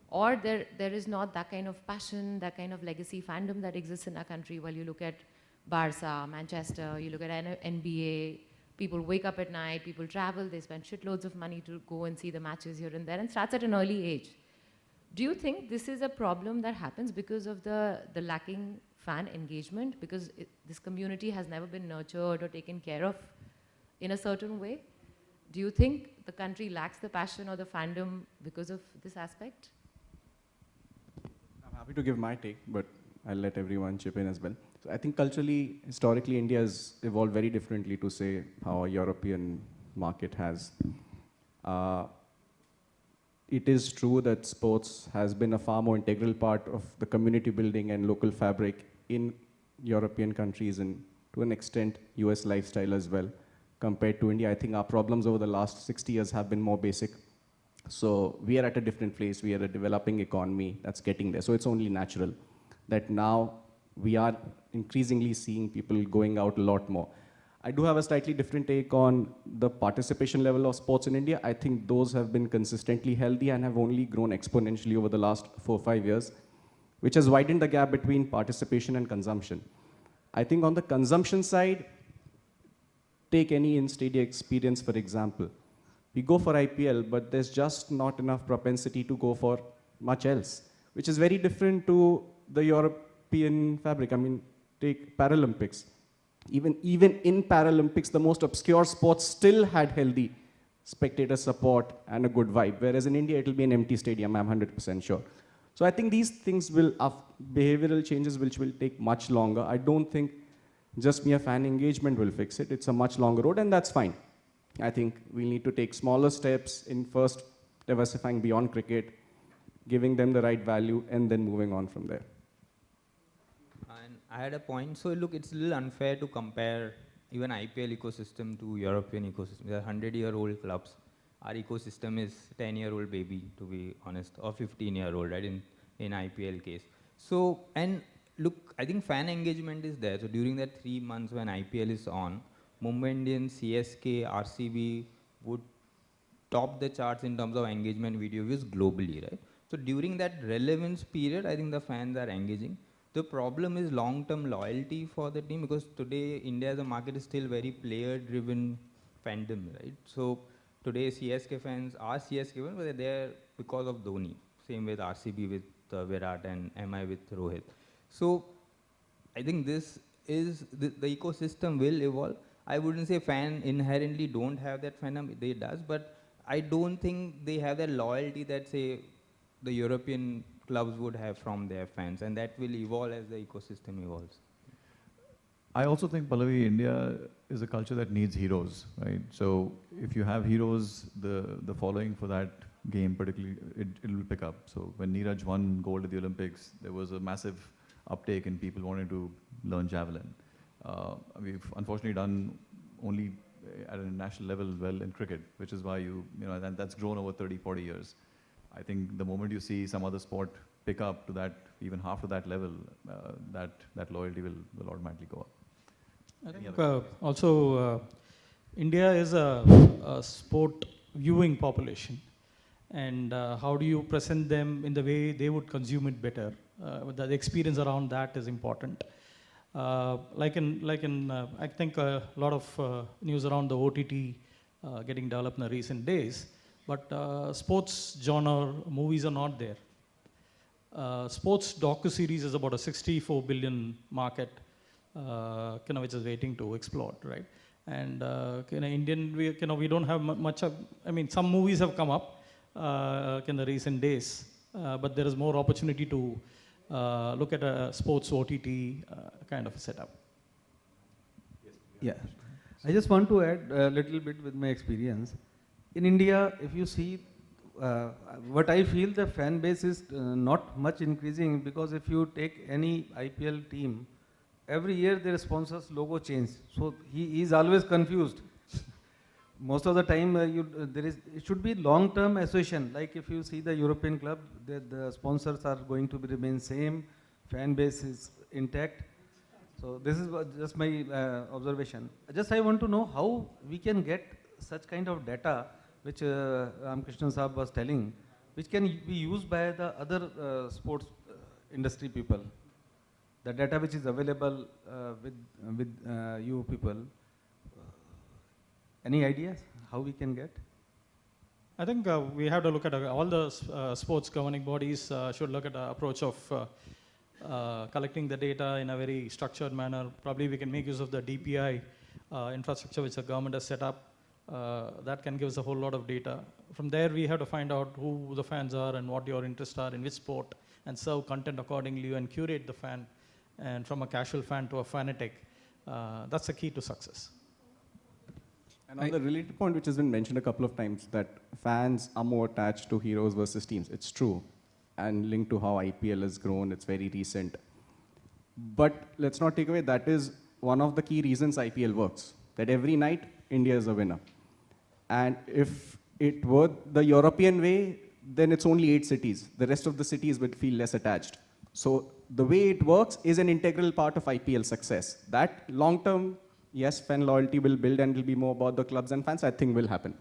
or there is not that kind of passion, that kind of legacy fandom that exists in our country. While you look at Barca, Manchester, you look at NBA, people wake up at night, people travel, they spend shitloads of money to go and see the matches here and there, and starts at an early age. Do you think this is a problem that happens because of the lacking fan engagement? Because this community has never been nurtured or taken care of in a certain way? Do you think the country lacks the passion or the fandom because of this aspect? I'm happy to give my take, but I'll let everyone chip in as well. So I think culturally, historically, India has evolved very differently to say how a European market has. It is true that sports has been a far more integral part of the community building and local fabric in European countries and to an extent US lifestyle as well. Compared to India, I think our problems over the last 60 years have been more basic. So we are at a different place. We are a developing economy that's getting there. So it's only natural that now we are increasingly seeing people going out a lot more. I do have a slightly different take on the participation level of sports in India. I think those have been consistently healthy and have only grown exponentially over the last 4 or 5 years, which has widened the gap between participation and consumption. I think on the consumption side, take any in-stadium experience, for example. We go for IPL, but there's just not enough propensity to go for much else, which is very different to the European fabric. I mean, take Paralympics. Even in Paralympics, the most obscure sports still had healthy spectator support and a good vibe, whereas in India, it'll be an empty stadium, I'm 100% sure. So I think these things will, behavioral changes which will take much longer. I don't think just mere fan engagement will fix it. It's a much longer road, and that's fine. I think we need to take smaller steps in first diversifying beyond cricket, giving them the right value, and then moving on from there. And I had a point. So look, it's a little unfair to compare even IPL ecosystem to European ecosystem. They are 100-year-old clubs. our ecosystem is 10-year-old baby, to be honest, or 15-year-old, right, in IPL case. So, and look, I think fan engagement is there. So during that 3 months when IPL is on, Mumbai Indians, CSK, RCB would top the charts in terms of engagement video views globally, right? So during that relevance period, I think the fans are engaging. The problem is long-term loyalty for the team, because today India as a market is still very player-driven fandom, right? So today CSK fans are CSK fans, but they're there because of Dhoni. Same with RCB with Virat and MI with Rohit. So I think this is, the ecosystem will evolve. I wouldn't say fan inherently don't have that fandom, they does, but I don't think they have that loyalty that, say, the European clubs would have from their fans, and that will evolve as the ecosystem evolves. I also think, Pallavi, India is a culture that needs heroes, right? So if you have heroes, the following for that game particularly, it will pick up. So when Neeraj won gold at the Olympics, there was a massive uptake in people wanting to learn javelin. We've unfortunately done only at a national level well in cricket, which is why and that's grown over 30, 40 years. I think the moment you see some other sport pick up to that, even half of that level, that loyalty will automatically go up. I think also India is a sport viewing population, and how do you present them in the way they would consume it better? The experience around that is important. I think a lot of news around the OTT getting developed in the recent days, but sports genre movies are not there. Sports docu-series is about a 64 billion market, which is waiting to explode, right? And we don't have much of, some movies have come up in the recent days, but there is more opportunity to look at a sports OTT kind of a setup. Yeah, I just want to add a little bit with my experience. In India, if you see, what I feel, the fan base is not much increasing, because if you take any IPL team, every year their sponsor's logo change. So he is always confused. Most of the time, it should be long-term association. Like if you see the European club, the sponsors are going to remain same, fan base is intact. So this is just my observation. I want to know how we can get such kind of data, which Krishnan Saab was telling, which can be used by the other sports industry people. The data which is available with you people. Any ideas how we can get? I think we have to look at all the sports governing bodies should look at the approach of collecting the data in a very structured manner. Probably we can make use of the DPI infrastructure which the government has set up. That can give us a whole lot of data. From there we have to find out who the fans are and what your interests are in which sport, and serve content accordingly and curate the fan, and from a casual fan to a fanatic. That's the key to success. And on the related point, which has been mentioned a couple of times, that fans are more attached to heroes versus teams. It's true. And linked to how IPL has grown, it's very recent. But let's not take away, that is one of the key reasons IPL works. That every night, India is a winner. And if it were the European way, then it's only 8 cities. The rest of the cities would feel less attached. So the way it works is an integral part of IPL success. That long-term, yes, fan loyalty will build and will be more about the clubs and fans, I think will happen.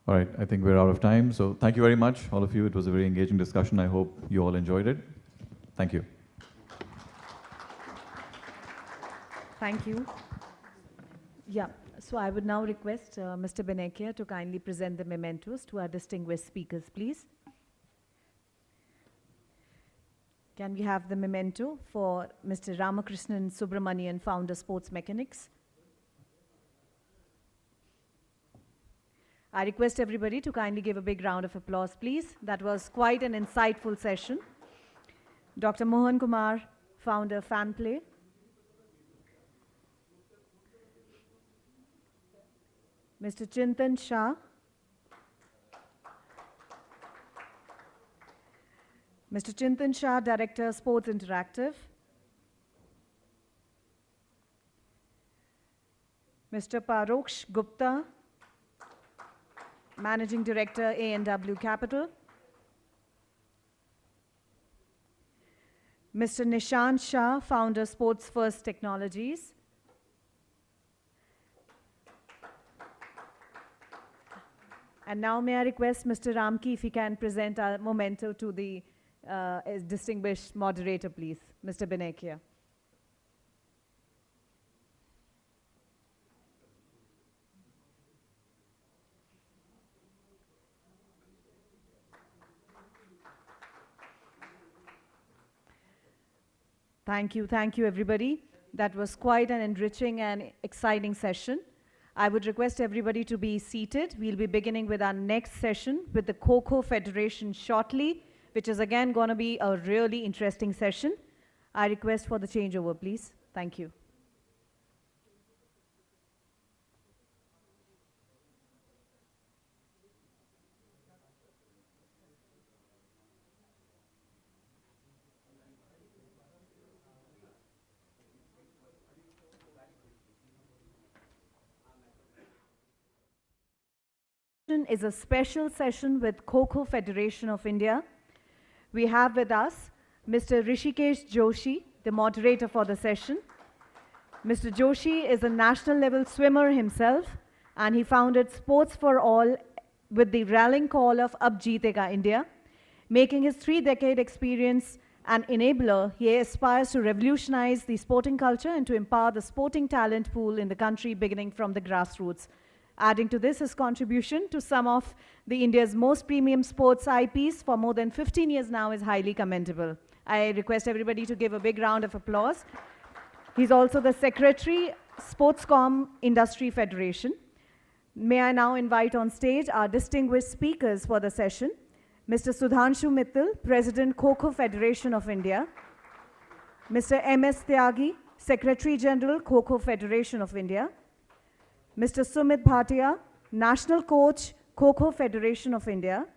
All right, I think we're out of time. So thank you very much, all of you. It was a very engaging discussion. I hope you all enjoyed it. Thank you. Thank you. Yeah, so I would now request Mr. Benekia to kindly present the mementos to our distinguished speakers, please. Can we have the memento for Mr. Ramakrishnan Subramanian, founder, Sports Mechanics? I request everybody to kindly give a big round of applause, please. That was quite an insightful session. Dr. Mohan Kumar, founder, FanPlay. Mr. Chintan Shah. Mr. Chintan Shah, Director, Sports Interactive. Mr. Paroksh Gupta. Managing Director, A&W Capital. Mr. Nishant Shah, Founder, Sports First Technologies. And now may I request Mr. Ramki if he can present our memento to the distinguished moderator, please. Mr. Benekia. Thank you everybody. That was quite an enriching and exciting session. I would request everybody to be seated. We'll be beginning with our next session with the Kho Federation shortly, which is again going to be a really interesting session. I request for the changeover, please. Thank you. Is a special session with Kho Federation of India. We have with us Mr. Rishikesh Joshi, the moderator for the session. Mr. Joshi is a national level swimmer himself, and he founded Sports for All with the rallying call of Ab Jeetega India. Making his 3-decade experience an enabler, he aspires to revolutionize the sporting culture and to empower the sporting talent pool in the country, beginning from the grassroots. Adding to this, his contribution to some of the India's most premium sports IPs for more than 15 years now is highly commendable. I request everybody to give a big round of applause. He's also the Secretary, Sportscom Industry Federation. May I now invite on stage our distinguished speakers for the session. Mr. Sudhanshu Mittal, President, Kho Federation of India. Mr. M.S. Tyagi, Secretary General, Kho Federation of India. Mr. Sumit Bhatia, National Coach, Kho Federation of India.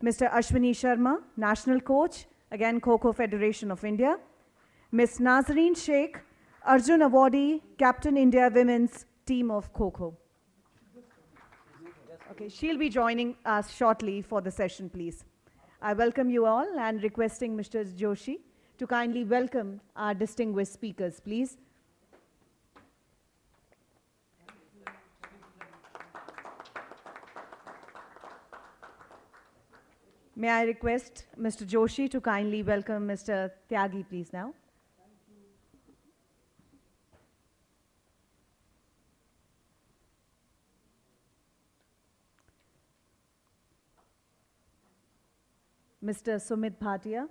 Mr. Ashwini Sharma, National Coach, again Kho Federation of India. Ms. Nazreen Sheikh, Arjun Awardee, Captain India Women's Team of Kho. Okay, she'll be joining us shortly for the session, please. I welcome you all and requesting Mr. Joshi to kindly welcome our distinguished speakers, please. May I request Mr. Joshi to kindly welcome Mr. Tyagi, please, now. Mr. Sumit Bhatia.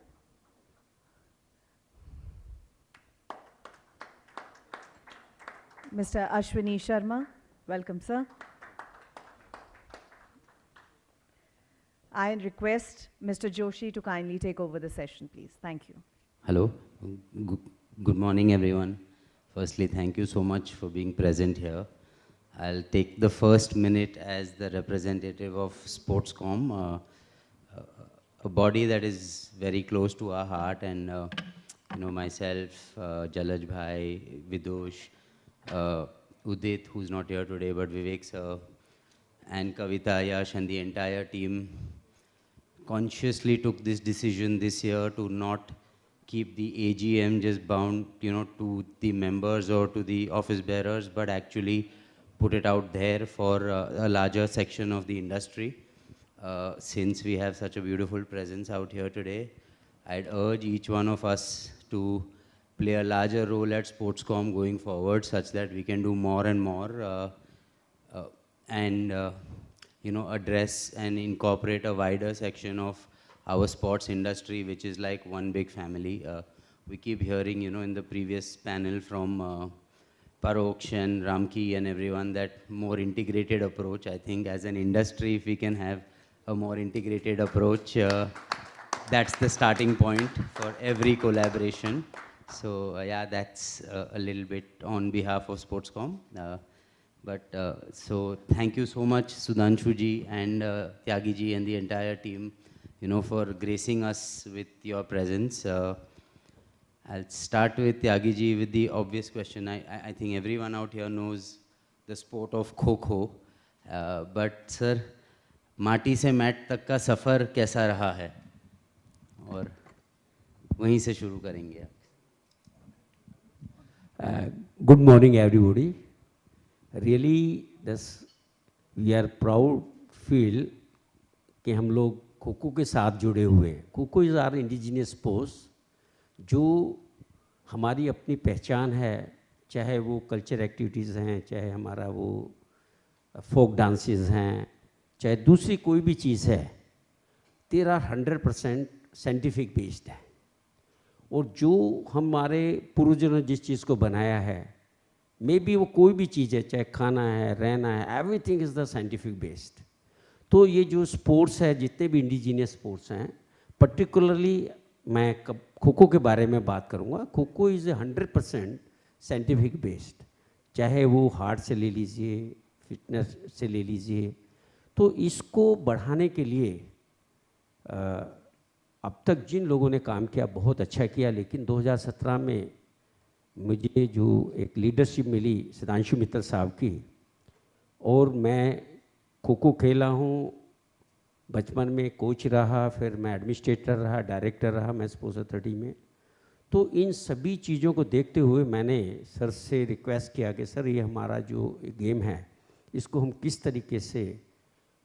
Mr. Ashwini Sharma. Welcome, sir. I request Mr. Joshi to kindly take over the session, please. Thank you. Hello. Good morning, everyone. Firstly, thank you so much for being present here. I'll take the first minute as the representative of Sportscom, a body that is very close to our heart, and myself, Jalaj Bhai, Vidush, Udit, who's not here today, but Vivek sir, and Kavita, Yash, and the entire team consciously took this decision this year to not keep the AGM just bound, to the members or to the office bearers, but actually put it out there for a larger section of the industry. Since we have such a beautiful presence out here today, I'd urge each one of us to play a larger role at Sportscom going forward, such that we can do more and more and address and incorporate a wider section of our sports industry, which is like one big family. We keep hearing, in the previous panel from Paroksh and Ramki and everyone, that more integrated approach. I think as an industry, if we can have a more integrated approach, that's the starting point for every collaboration. So yeah, that's a little bit on behalf of Sportscom. So thank you so much, Sudhanshu ji and Tyagi ji and the entire team, for gracing us with your presence. I'll start with Tyagi ji with the obvious question. I think everyone out here knows the sport of Kho. But sir, माटी से mat तक का सफ़र कैसा रहा है, और वहीं से शुरू करेंगे आप। Good morning, everybody. Really, we are proud feel कि हम लोग खो-खो के साथ जुड़े हुए हैं. Kho kho is our indigenous sports, जो हमारी अपनी पहचान है, चाहे वो कल्चर एक्टिविटीज़ हैं, चाहे हमारा वो फोक डांसेस हैं, चाहे दूसरी कोई भी चीज़ है, तेरा 100% साइंटिफिक बेस्ड है. और जो हमारे पूर्वजों ने जिस चीज़ को बनाया है, मे बी वो कोई भी चीज़ है, चाहे खाना है, रहना है, everything is the scientific based. तो ये जो स्पोर्ट्स है, जितने भी इंडिजीनियस स्पोर्ट्स हैं, पर्टिकुलरली मैं खो-खो के बारे में बात करूँगा. खो-खो इज़ 100% साइंटिफिक बेस्ड, चाहे वो हार्ट से ले लीजिए, फिटनेस से ले लीजिए. तो इसको बढ़ाने के लिए अब तक जिन लोगों ने काम किया बहुत अच्छा किया, लेकिन 2017 में मुझे जो एक लीडरशिप मिली सिद्धांशु मित्तल साहब की, और मैं खो-खो खेला हूँ, बचपन में कोच रहा, फिर मैं एडमिनिस्ट्रेटर रहा, डायरेक्टर रहा मैं स्पोर्ट्स अथॉरिटी में. तो इन सभी चीज़ों को देखते हुए मैंने सर से रिक्वेस्ट किया कि सर ये हमारा जो गेम है, इसको हम किस तरीके से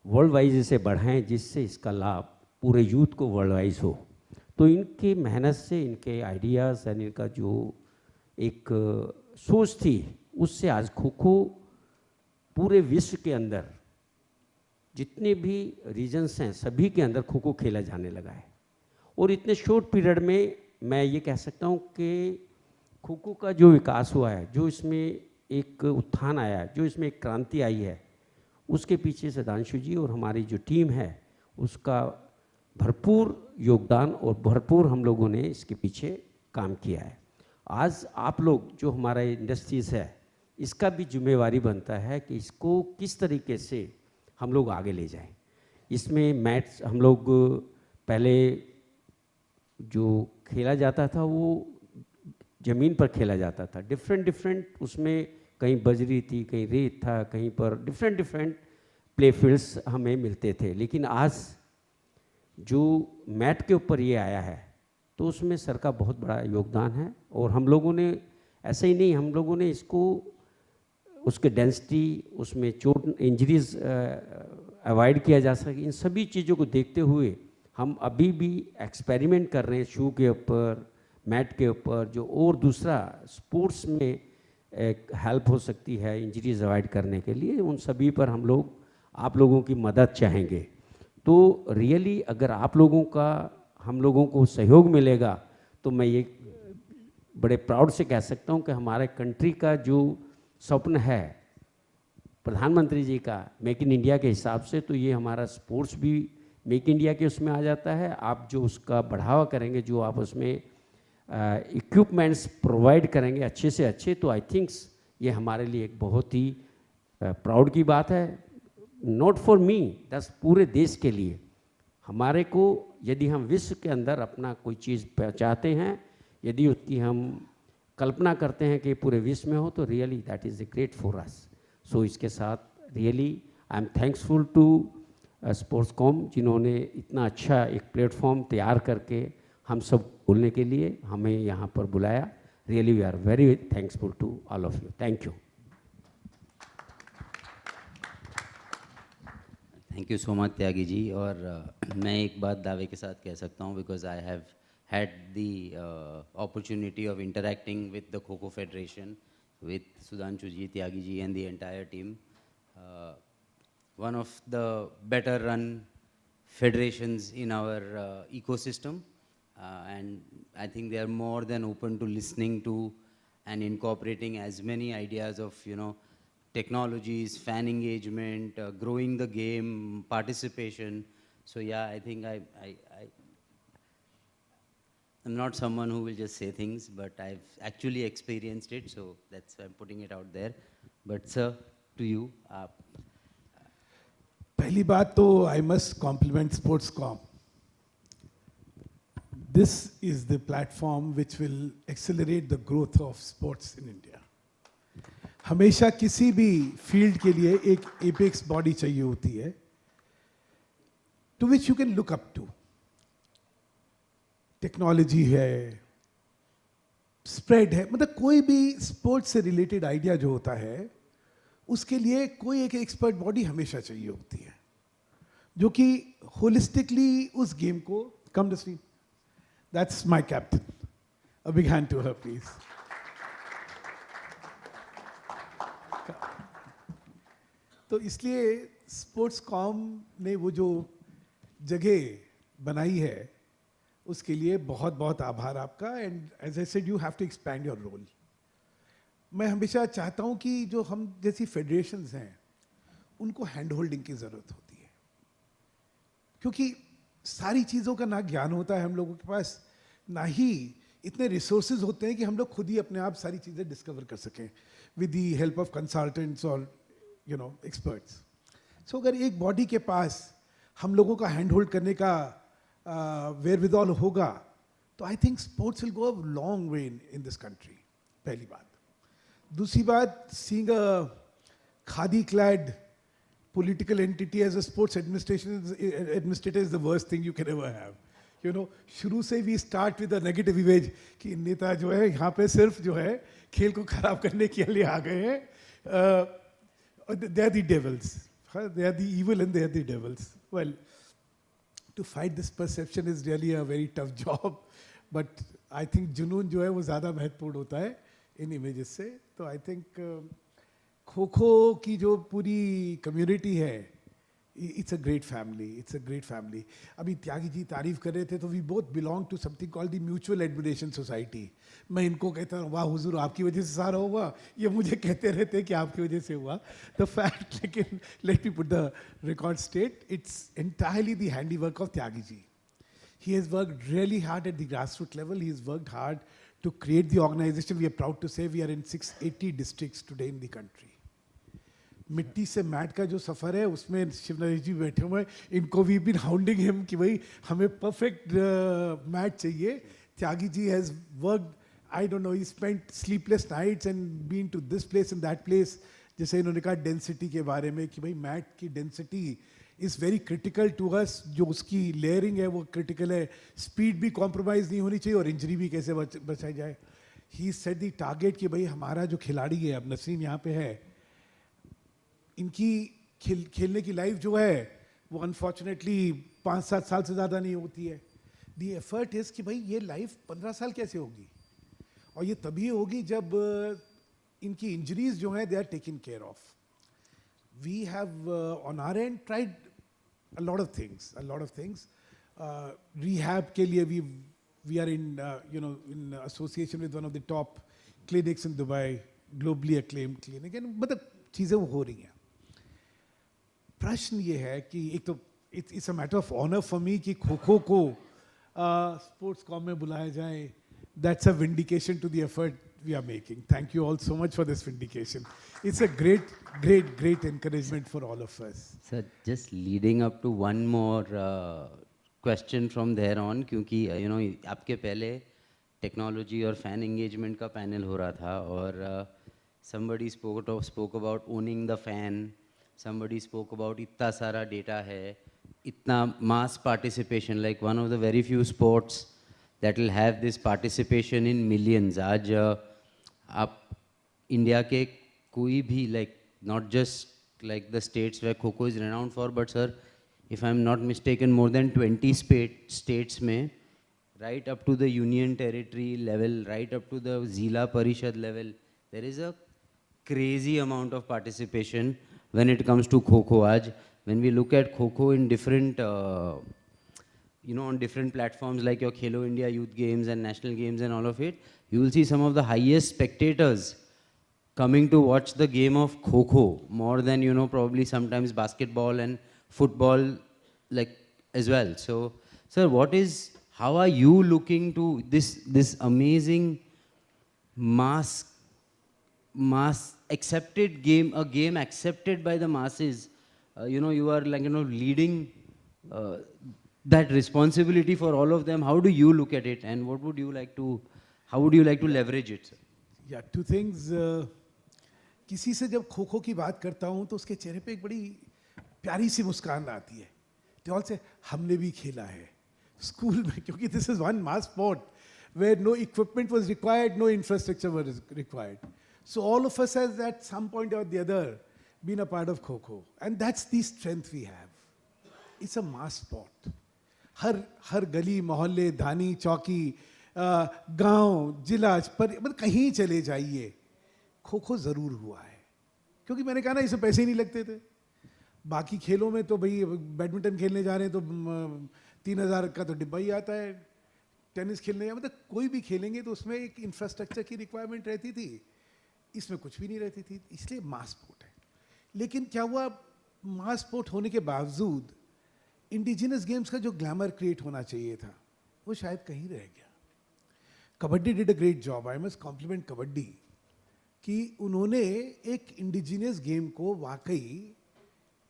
वर्ल्ड वाइज इसे बढ़ाएं जिससे इसका लाभ पूरे यूथ को वर्ल्ड वाइज हो. तो इनकी मेहनत से, इनके आइडियाज़ एंड इनका जो एक सोच थी, उससे आज खो-खो पूरे विश्व के अंदर जितने भी रीजन्स हैं सभी के अंदर खो-खो खेला जाने लगा है. और इतने शॉर्ट पीरियड में मैं ये कह सकता हूँ कि खो-खो का जो विकास हुआ है, जो इसमें एक उत्थान आया है, जो इसमें एक क्रांति आई है, उसके पीछे सिद्धांशु जी और हमारी जो टीम है उसका भरपूर योगदान और भरपूर हम लोगों ने इसके पीछे काम किया है. आज आप लोग जो हमारा इंडस्ट्रीज़ है, इसका भी जिम्मेवारी बनता है कि इसको किस तरीके से हम लोग आगे ले जाएं. इसमें मैट्स हम लोग पहले जो खेला जाता था वो ज़मीन पर खेला जाता था, डिफरेंट उसमें कहीं बजरी थी, कहीं रेत था, कहीं पर डिफरेंट प्ले फील्ड्स हमें मिलते थे. लेकिन आज जो मैट के ऊपर ये आया है, तो उसमें सर का बहुत बड़ा योगदान है. और हम लोगों ने ऐसा ही नहीं, हम लोगों ने इसको उसके डेंसिटी, उसमें चोट इंजरीज अवॉइड किया जा सके, इन सभी चीज़ों को देखते हुए हम अभी भी एक्सपेरिमेंट कर रहे हैं शू के ऊपर, मैट के ऊपर, जो और दूसरा स्पोर्ट्स में एक हेल्प हो सकती है इंजरीज अवॉइड करने के लिए. उन सभी पर हम लोग आप लोगों की मदद चाहेंगे. तो रियली अगर आप लोगों का हम लोगों को सहयोग मिलेगा, तो मैं ये बड़े प्राउड से कह सकता हूँ कि हमारे कंट्री का जो स्वप्न है प्रधानमंत्री जी का मेक इन इंडिया के हिसाब से, तो ये हमारा स्पोर्ट्स भी मेक इंडिया के उसमें आ जाता है. आप जो उसका बढ़ावा करेंगे, जो आप उसमें इक्विपमेंट्स प्रोवाइड करेंगे अच्छे से अच्छे, तो आई थिंक्स ये हमारे लिए एक बहुत ही प्राउड की बात है. नॉट फॉर मी, दस पूरे देश के लिए. हमारे को यदि हम विश्व के अंदर अपना कोई चीज़ चाहते हैं, यदि उसकी हम कल्पना करते हैं कि पूरे विश्व में हो, तो really that is a great for us. So इसके साथ really I am thankful to Sportscom, जिन्होंने इतना अच्छा एक प्लेटफॉर्म तैयार करके हम सब बोलने के लिए हमें यहाँ पर बुलाया. Really we are very thankful to all of you. Thank you. Thank you so much Tyagi ji. और मैं एक बात दावे के साथ कह सकता हूँ, because I have had the opportunity of interacting with the Kho-Kho Federation, with Sudhanshu ji, Tyagi ji and the entire team. One of the better run federations in our ecosystem, and I think they are more than open to listening to and incorporating as many ideas of, you know, technologies, fan engagement, growing the game, participation. So yeah, I think I'm not someone who will just say things, but I've actually experienced it, so that's why I'm putting it out there. But sir, to you. पहली बात तो I must compliment Sportscom. This is the platform which will accelerate the growth of sports in India. हमेशा किसी भी field के लिए एक apex body चाहिए होती है. to which you can look up to. Technology है, स्प्रेड है, मतलब कोई भी स्पोर्ट्स से रिलेटेड आइडिया जो होता है उसके लिए कोई एक एक्सपर्ट बॉडी हमेशा चाहिए होती है जो कि होलिस्टिकली उस गेम को कम डस्टिंग. That's my captain. A big hand to her please. तो इसलिए स्पोर्ट्सकॉम ने वो जो जगह बनाई है उसके लिए बहुत बहुत आभार आपका. And as I said, you have to expand your role. मैं हमेशा चाहता हूं कि जो हम जैसी फेडरेशंस हैं उनको हैंड होल्डिंग की ज़रूरत होती है, क्योंकि सारी चीज़ों का ना ज्ञान होता है हम लोगों के पास, ना ही इतने रिसोर्सेज होते हैं कि हम लोग खुद ही अपने आप सारी चीज़ें डिस्कवर कर सकें with the help of consultants और एक्सपर्ट्स. सो अगर एक बॉडी के पास हम लोगों का हैंड होल्ड करने का wherewithal होगा तो I think sports will go a long way in this country. पहली बात. दूसरी बात, seeing a khadi clad political entity as a sports administrator is the worst thing you can ever have. शुरू से we start with a negative image कि नेता जो है यहाँ पे सिर्फ जो है खेल को खराब करने के लिए आ गए हैं. They are the devils. They are the evil and they are the devils. Well, to fight this perception is really a very tough job, but I think जुनून जो है वो ज़्यादा महत्वपूर्ण होता है इन इमेजेस से. तो I think खो खो की जो पूरी कम्युनिटी है, it's a great family, it's a great family. अभी त्यागी जी तारीफ कर रहे थे तो we both belong to something called the mutual admiration society. मैं इनको कहता हूँ वाह हुजूर आपकी वजह से सारा हुआ, ये मुझे कहते रहते हैं कि आपकी वजह से हुआ. द फैक्ट, लेकिन let me put the record straight, it's entirely the handiwork of Tyagi ji. He has worked really hard at the grassroots level. He has worked hard to create the organization. We are proud to say we are in 680 districts today in the country. मिट्टी से mat का जो सफ़र है उसमें शिवनरेश जी बैठे हुए हैं. इनको वी बीन हाउंडिंग हिम कि भाई हमें परफेक्ट मैट चाहिए. Tyagi ji has worked, I don't know, he spent sleepless nights and been to this place and that place. जैसे इन्होंने कहा डेंसिटी के बारे में कि भाई मैट की density is very critical to us. जो उसकी लेयरिंग है वो क्रिटिकल है. स्पीड भी कॉम्प्रोमाइज़ नहीं होनी चाहिए और इंजरी भी कैसे बचाई जाए. ही सेट दी टारगेट कि भाई हमारा जो खिलाड़ी है, अब नसीम यहाँ पे है, इनकी खेलने की लाइफ जो है वो अनफॉर्चुनेटली 5-7 साल से ज़्यादा नहीं होती है. दी एफर्ट इज़ कि भाई ये लाइफ 15 साल कैसे होगी, और ये तभी होगी जब इनकी इंजरीज जो हैं they are taken care of. We have on our end tried a lot of things. Rehab के लिए we are in in association with one of the top clinics in Dubai, globally acclaimed clinic, and मतलब चीज़ें वो हो रही हैं. प्रश्न ये है कि एक तो it's a matter of honor for me कि खो खो को स्पोर्ट्सकॉम में बुलाया जाए. That's a vindication to the effort we are making. Thank you all so much for this vindication. It's a great encouragement for all of us. Sir, just leading up to one more question from there on, क्योंकि आपके पहले technology और fan engagement का panel हो रहा था, और somebody spoke about owning the fan, somebody spoke about इतना सारा डेटा है, इतना mass participation, like one of the very few sports that will have this participation in millions. आज आप इंडिया के कोई भी, like not just like the states where Kho is renowned for, but sir, if I'm not mistaken, more than 20 states में, right up to the union territory level, right up to the Zila Parishad level, there is a crazy amount of participation when it comes to Kho. Aaj, when we look at Kho in different on different platforms like your Khelo India Youth Games and National Games and all of it, you will see some of the highest spectators coming to watch the game of Kho, more than, probably sometimes basketball and football like as well. So, sir, how are you looking to this amazing mass accepted game, a game accepted by the masses? You are like, leading that responsibility for all of them. How do you look at it, and how would you like to leverage it, sir? Yeah, two things. किसी से जब खो खो की बात करता हूँ तो उसके चेहरे पे एक बड़ी प्यारी सी मुस्कान आती है they all say हमने भी खेला है स्कूल में, क्योंकि this is one mass sport where no equipment was required, no infrastructure was required. So all of us has at some point or the other been a part of Kho-Kho, and that's the strength we have. It's a mass sport. हर गली मोहल्ले धानी चौकी गांव जिला पर मतलब कहीं चले जाइए खो खो जरूर हुआ है, क्योंकि मैंने कहा ना इसमें पैसे ही नहीं लगते थे. बाकी खेलों में तो भाई बैडमिंटन खेलने जा रहे हैं तो 3,000 का तो डिब्बा ही आता है, टेनिस खेलने जा मतलब कोई भी खेलेंगे तो उसमें एक इंफ्रास्ट्रक्चर की रिक्वायरमेंट रहती थी, इसमें कुछ भी नहीं रहती थी, इसलिए मास स्पोर्ट है. लेकिन क्या हुआ, मास स्पोर्ट होने के बावजूद इंडिजिनस गेम्स का जो ग्लैमर क्रिएट होना चाहिए था वो शायद कहीं रह गया. Kabaddi did a great job, I must compliment kabaddi, कि उन्होंने एक इंडिजिनियस गेम को वाकई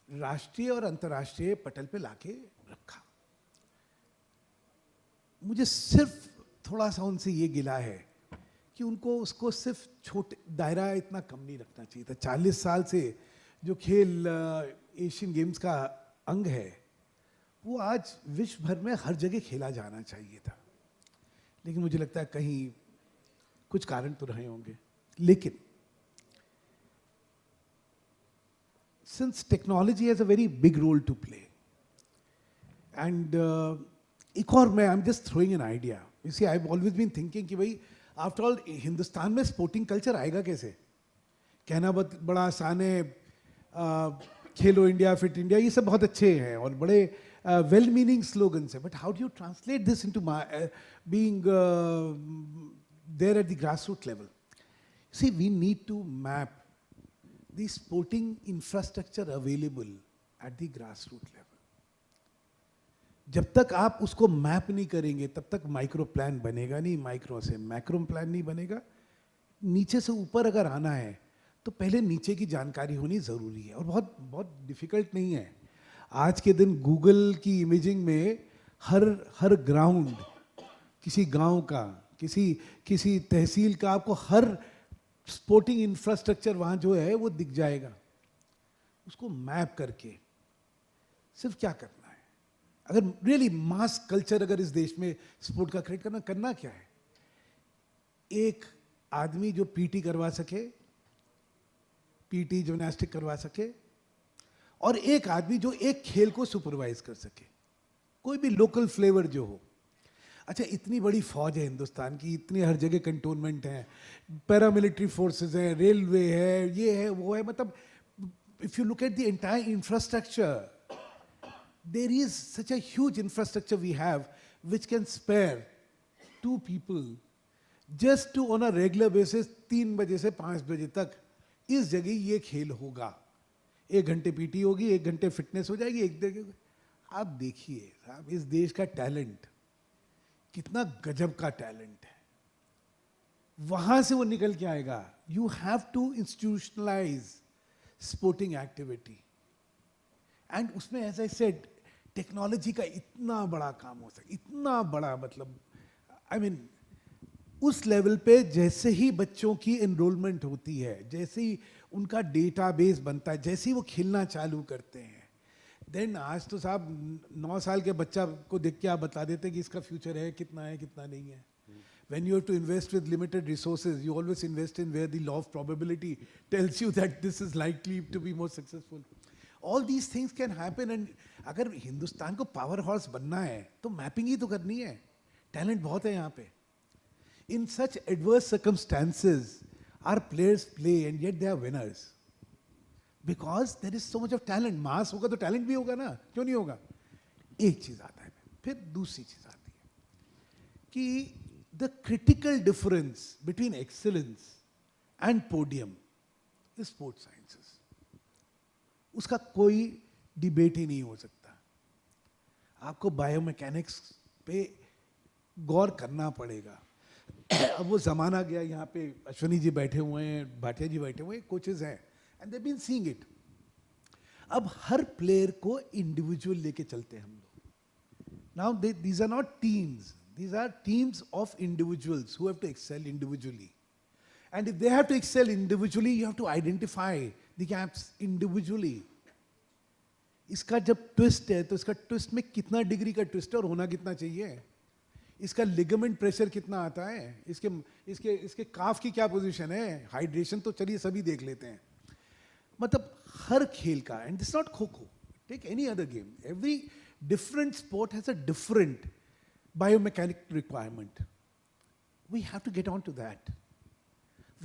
राष्ट्रीय और अंतर्राष्ट्रीय पटल पे लाके रखा. मुझे सिर्फ थोड़ा सा उनसे ये गिला है कि उनको उसको सिर्फ छोटे दायरा इतना कम नहीं रखना चाहिए था. 40 साल से जो खेल एशियन गेम्स का अंग है वो आज विश्व भर में हर जगह खेला जाना चाहिए था. लेकिन मुझे लगता है कहीं कुछ कारण तो रहे होंगे. लेकिन since technology has a very big role to play, and एक और मैं I'm just throwing an idea. You see, I've always been thinking कि भाई after all हिंदुस्तान में स्पोर्टिंग कल्चर आएगा कैसे? कहना बहुत बड़ा आसान है, खेलो इंडिया फिट इंडिया ये सब बहुत अच्छे हैं और बड़े वेल मीनिंग स्लोगन्स है, but how do you translate this into being there at the grassroot level? See we need to map the sporting infrastructure available at the grassroots level. जब तक आप उसको मैप नहीं करेंगे तब तक माइक्रो प्लान बनेगा नहीं, माइक्रो से मैक्रो प्लान नहीं बनेगा. नीचे से ऊपर अगर आना है तो पहले नीचे की जानकारी होनी ज़रूरी है और बहुत बहुत डिफिकल्ट नहीं है. आज के दिन गूगल की इमेजिंग में हर ग्राउंड किसी गांव का किसी तहसील का आपको हर स्पोर्टिंग इंफ्रास्ट्रक्चर वहाँ जो है वो दिख जाएगा. उसको मैप करके सिर्फ क्या करना है, अगर रियली मास कल्चर अगर इस देश में स्पोर्ट का क्रिएट करना क्या है? एक आदमी जो पीटी करवा सके, पीटी जिम्नास्टिक करवा सके, और एक आदमी जो एक खेल को सुपरवाइज कर सके, कोई भी लोकल फ्लेवर जो हो. अच्छा, इतनी बड़ी फौज है हिंदुस्तान की, इतनी हर जगह कंटोनमेंट है, पैरामिलिट्री फोर्सेस है, रेलवे है, ये है वो है, मतलब if you look at the entire infrastructure, there is such a huge infrastructure we have which can spare 2 people just two on a regular basis 3 बजे से 5 बजे तक इस जगह ये खेल होगा. 1 घंटे पीटी होगी, 1 घंटे फिटनेस हो जाएगी, 1 घंटे. आप देखिए साहब इस देश का टैलेंट कितना गजब का टैलेंट है, वहां से वो निकल के आएगा. You have to institutionalise sporting activity, and उसमें एज आई सेड टेक्नोलॉजी का इतना बड़ा काम हो सकता, इतना बड़ा, मतलब आई मीन उस लेवल पे जैसे ही बच्चों की एनरोलमेंट होती है, जैसे ही उनका डेटाबेस बनता है, जैसे ही वो खेलना चालू करते हैं, देन आज तो साहब 9 साल के बच्चा को देख के आप बता देते कि इसका फ्यूचर है कितना नहीं है. When you have to invest with limited resources, you always invest in where the law of probability tells you that this is likely to be more successful. All these things can happen, and अगर हिंदुस्तान को power horse बनना है तो mapping ही तो करनी है. Talent बहुत है यहाँ पे. In such adverse circumstances, our players play and yet they are winners. Because there is so much of talent. मास होगा तो टैलेंट भी होगा ना, क्यों नहीं होगा? एक चीज आता है, फिर दूसरी चीज आती है कि the critical difference between excellence and podium is sport sciences. उसका कोई डिबेट ही नहीं हो सकता. आपको बायोमैकेनिक्स पे गौर करना पड़ेगा. अब वो जमाना गया, यहाँ पे अश्वनी जी बैठे हुए हैं, भाटिया जी बैठे हुए हैं, कोचेज हैं, and they've been seeing it. अब हर प्लेयर को इंडिविजुअल लेके चलते हैं हम लोग. Now these are not teams. These are teams of individuals who have to excel individually. And if they have to excel individually, you have to identify the gaps individually. इसका जब twist है तो इसका ट्विस्ट में कितना degree का twist है और होना कितना चाहिए, इसका लिगामेंट प्रेशर कितना आता है, इसके इसके इसके काफ की क्या पोजीशन है, हाइड्रेशन तो चलिए सभी देख लेते हैं. मतलब हर खेल का, and this not kho kho, take any other game, every different sport has a different biomechanic requirement. We have to get on to that.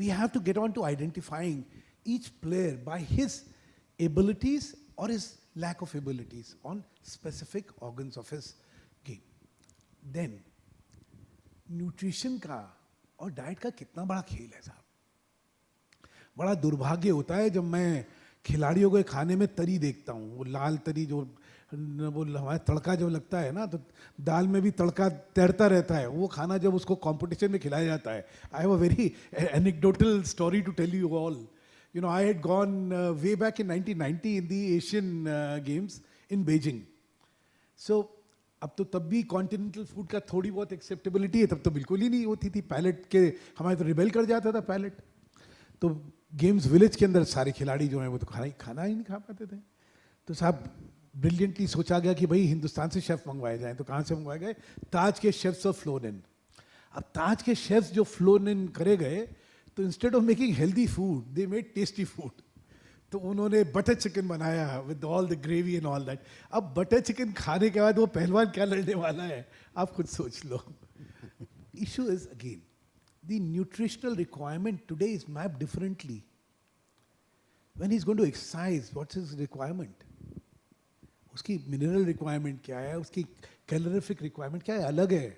We have to get on to identifying each player by his abilities or his lack of abilities on specific organs of his game. Then, nutrition का और diet का कितना बड़ा खेल है साहब. बड़ा दुर्भाग्य होता है जब मैं खिलाड़ियों के खाने में तरी देखता हूँ, वो लाल तरी जो वो हमारा तड़का जब लगता है ना तो दाल में भी तड़का तैरता रहता है, वो खाना जब उसको कंपटीशन में खिलाया जाता है. I have a very anecdotal story to tell you all. You know, I had gone way back in 1990 in the Asian Games in Beijing. So अब तो तब भी कॉन्टिनेंटल फूड का थोड़ी बहुत एक्सेप्टेबिलिटी है, तब तो बिल्कुल ही नहीं होती थी. पैलेट के हमारे तो रिबेल कर जाता था पैलेट. तो गेम्स विलेज के अंदर सारे खिलाड़ी जो हैं वो तो खाना ही नहीं खा पाते थे. तो साहब ब्रिलियंटली सोचा गया कि भाई हिंदुस्तान से शेफ मंगवाए जाएं. तो कहाँ से मंगवाए गए? ताज के शेफ्स ऑफ फ्लोन इन. अब ताज के शेफ्स जो फ्लोन इन करे गए तो instead of making healthy food they made tasty food. तो उन्होंने बटर चिकन बनाया with all the gravy and all that. अब बटर चिकन खाने के बाद वो पहलवान क्या लड़ने वाला है आप खुद सोच लो. Issue is again the nutritional requirement today is mapped differently. When he's going to exercise, what's his requirement? उसकी mineral requirement क्या है, उसकी calorific requirement क्या है, अलग है.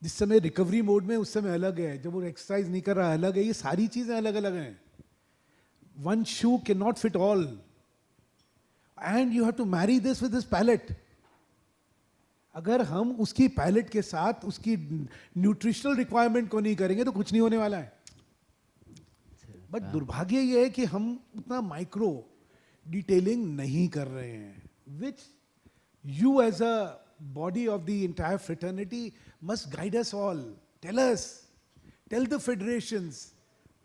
जिस समय recovery mode में उस समय अलग है, जब वो exercise नहीं कर रहा अलग है. ये सारी चीजें अलग अलग हैं. One shoe cannot fit all. And you have to marry this with his palate. अगर हम उसकी पैलेट के साथ उसकी न्यूट्रिशनल रिक्वायरमेंट को नहीं करेंगे तो कुछ नहीं होने वाला है. बट दुर्भाग्य ये है कि हम उतना माइक्रो डिटेलिंग नहीं कर रहे हैं, which you as a body of the entire fraternity must guide us all. Tell the federations,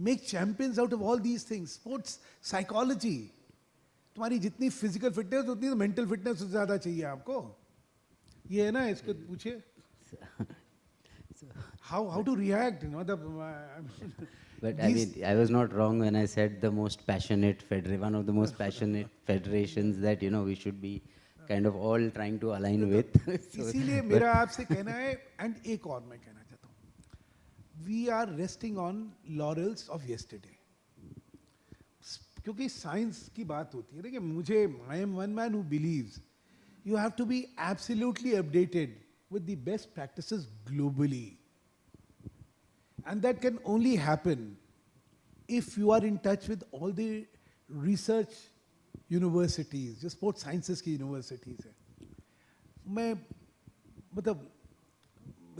make champions out of all these things. Sports psychology, तुम्हारी जितनी फिजिकल फिटनेस उतनी तो मेंटल फिटनेस ज्यादा चाहिए आपको. ये है ना, इसको पूछिए how to react, you know, but I mean, I was not wrong when I said the most passionate one of the most passionate federations that, you know, we should be kind of all trying to align with. इसीलिए मेरा आपसे कहना है, and एक और मैं कहना चाहता हूँ, we are resting on laurels of yesterday. क्योंकि साइंस की बात होती है. देखिए मुझे, I am one man who believes you have to be absolutely updated with the best practices globally. And that can only happen if you are in touch with all the research universities, जो sports sciences की universities है. मैं मतलब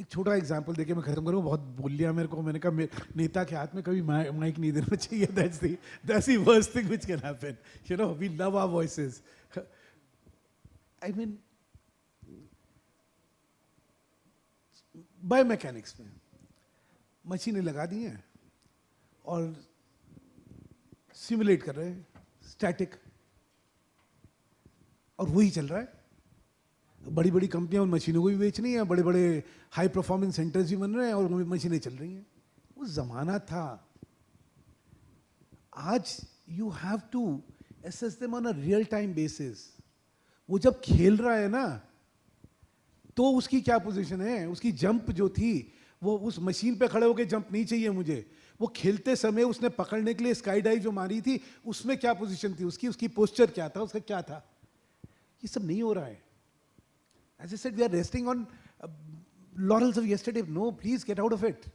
एक छोटा example देके मैं खत्म करूँ. बहुत बोल लिया मेरे को. मैंने कहा नेता के हाथ में कभी माइक नहीं देना चाहिए. That's the worst thing which can happen. You know, we love our voices. I mean, biomechanics में मशीनें लगा दी हैं और सिमुलेट कर रहे हैं स्टैटिक, और वही चल रहा है. बड़ी बड़ी कंपनियां उन मशीनों को भी बेच रही हैं, बड़े बड़े हाई परफॉर्मेंस सेंटर्स भी बन रहे हैं और वो मशीनें चल रही हैं. वो जमाना था. आज you have to assess them on a real time basis. वो जब खेल रहा है ना तो उसकी क्या पोजीशन है, उसकी जंप जो थी वो उस मशीन पे खड़े होकर जंप नहीं चाहिए मुझे. वो खेलते समय उसने पकड़ने के लिए स्काई डाइव जो मारी थी उसमें क्या पोजीशन थी उसकी पोस्चर क्या था, उसका क्या था. ये सब नहीं हो रहा है. As I said, we are resting on laurels of yesterday. No, please get out of it.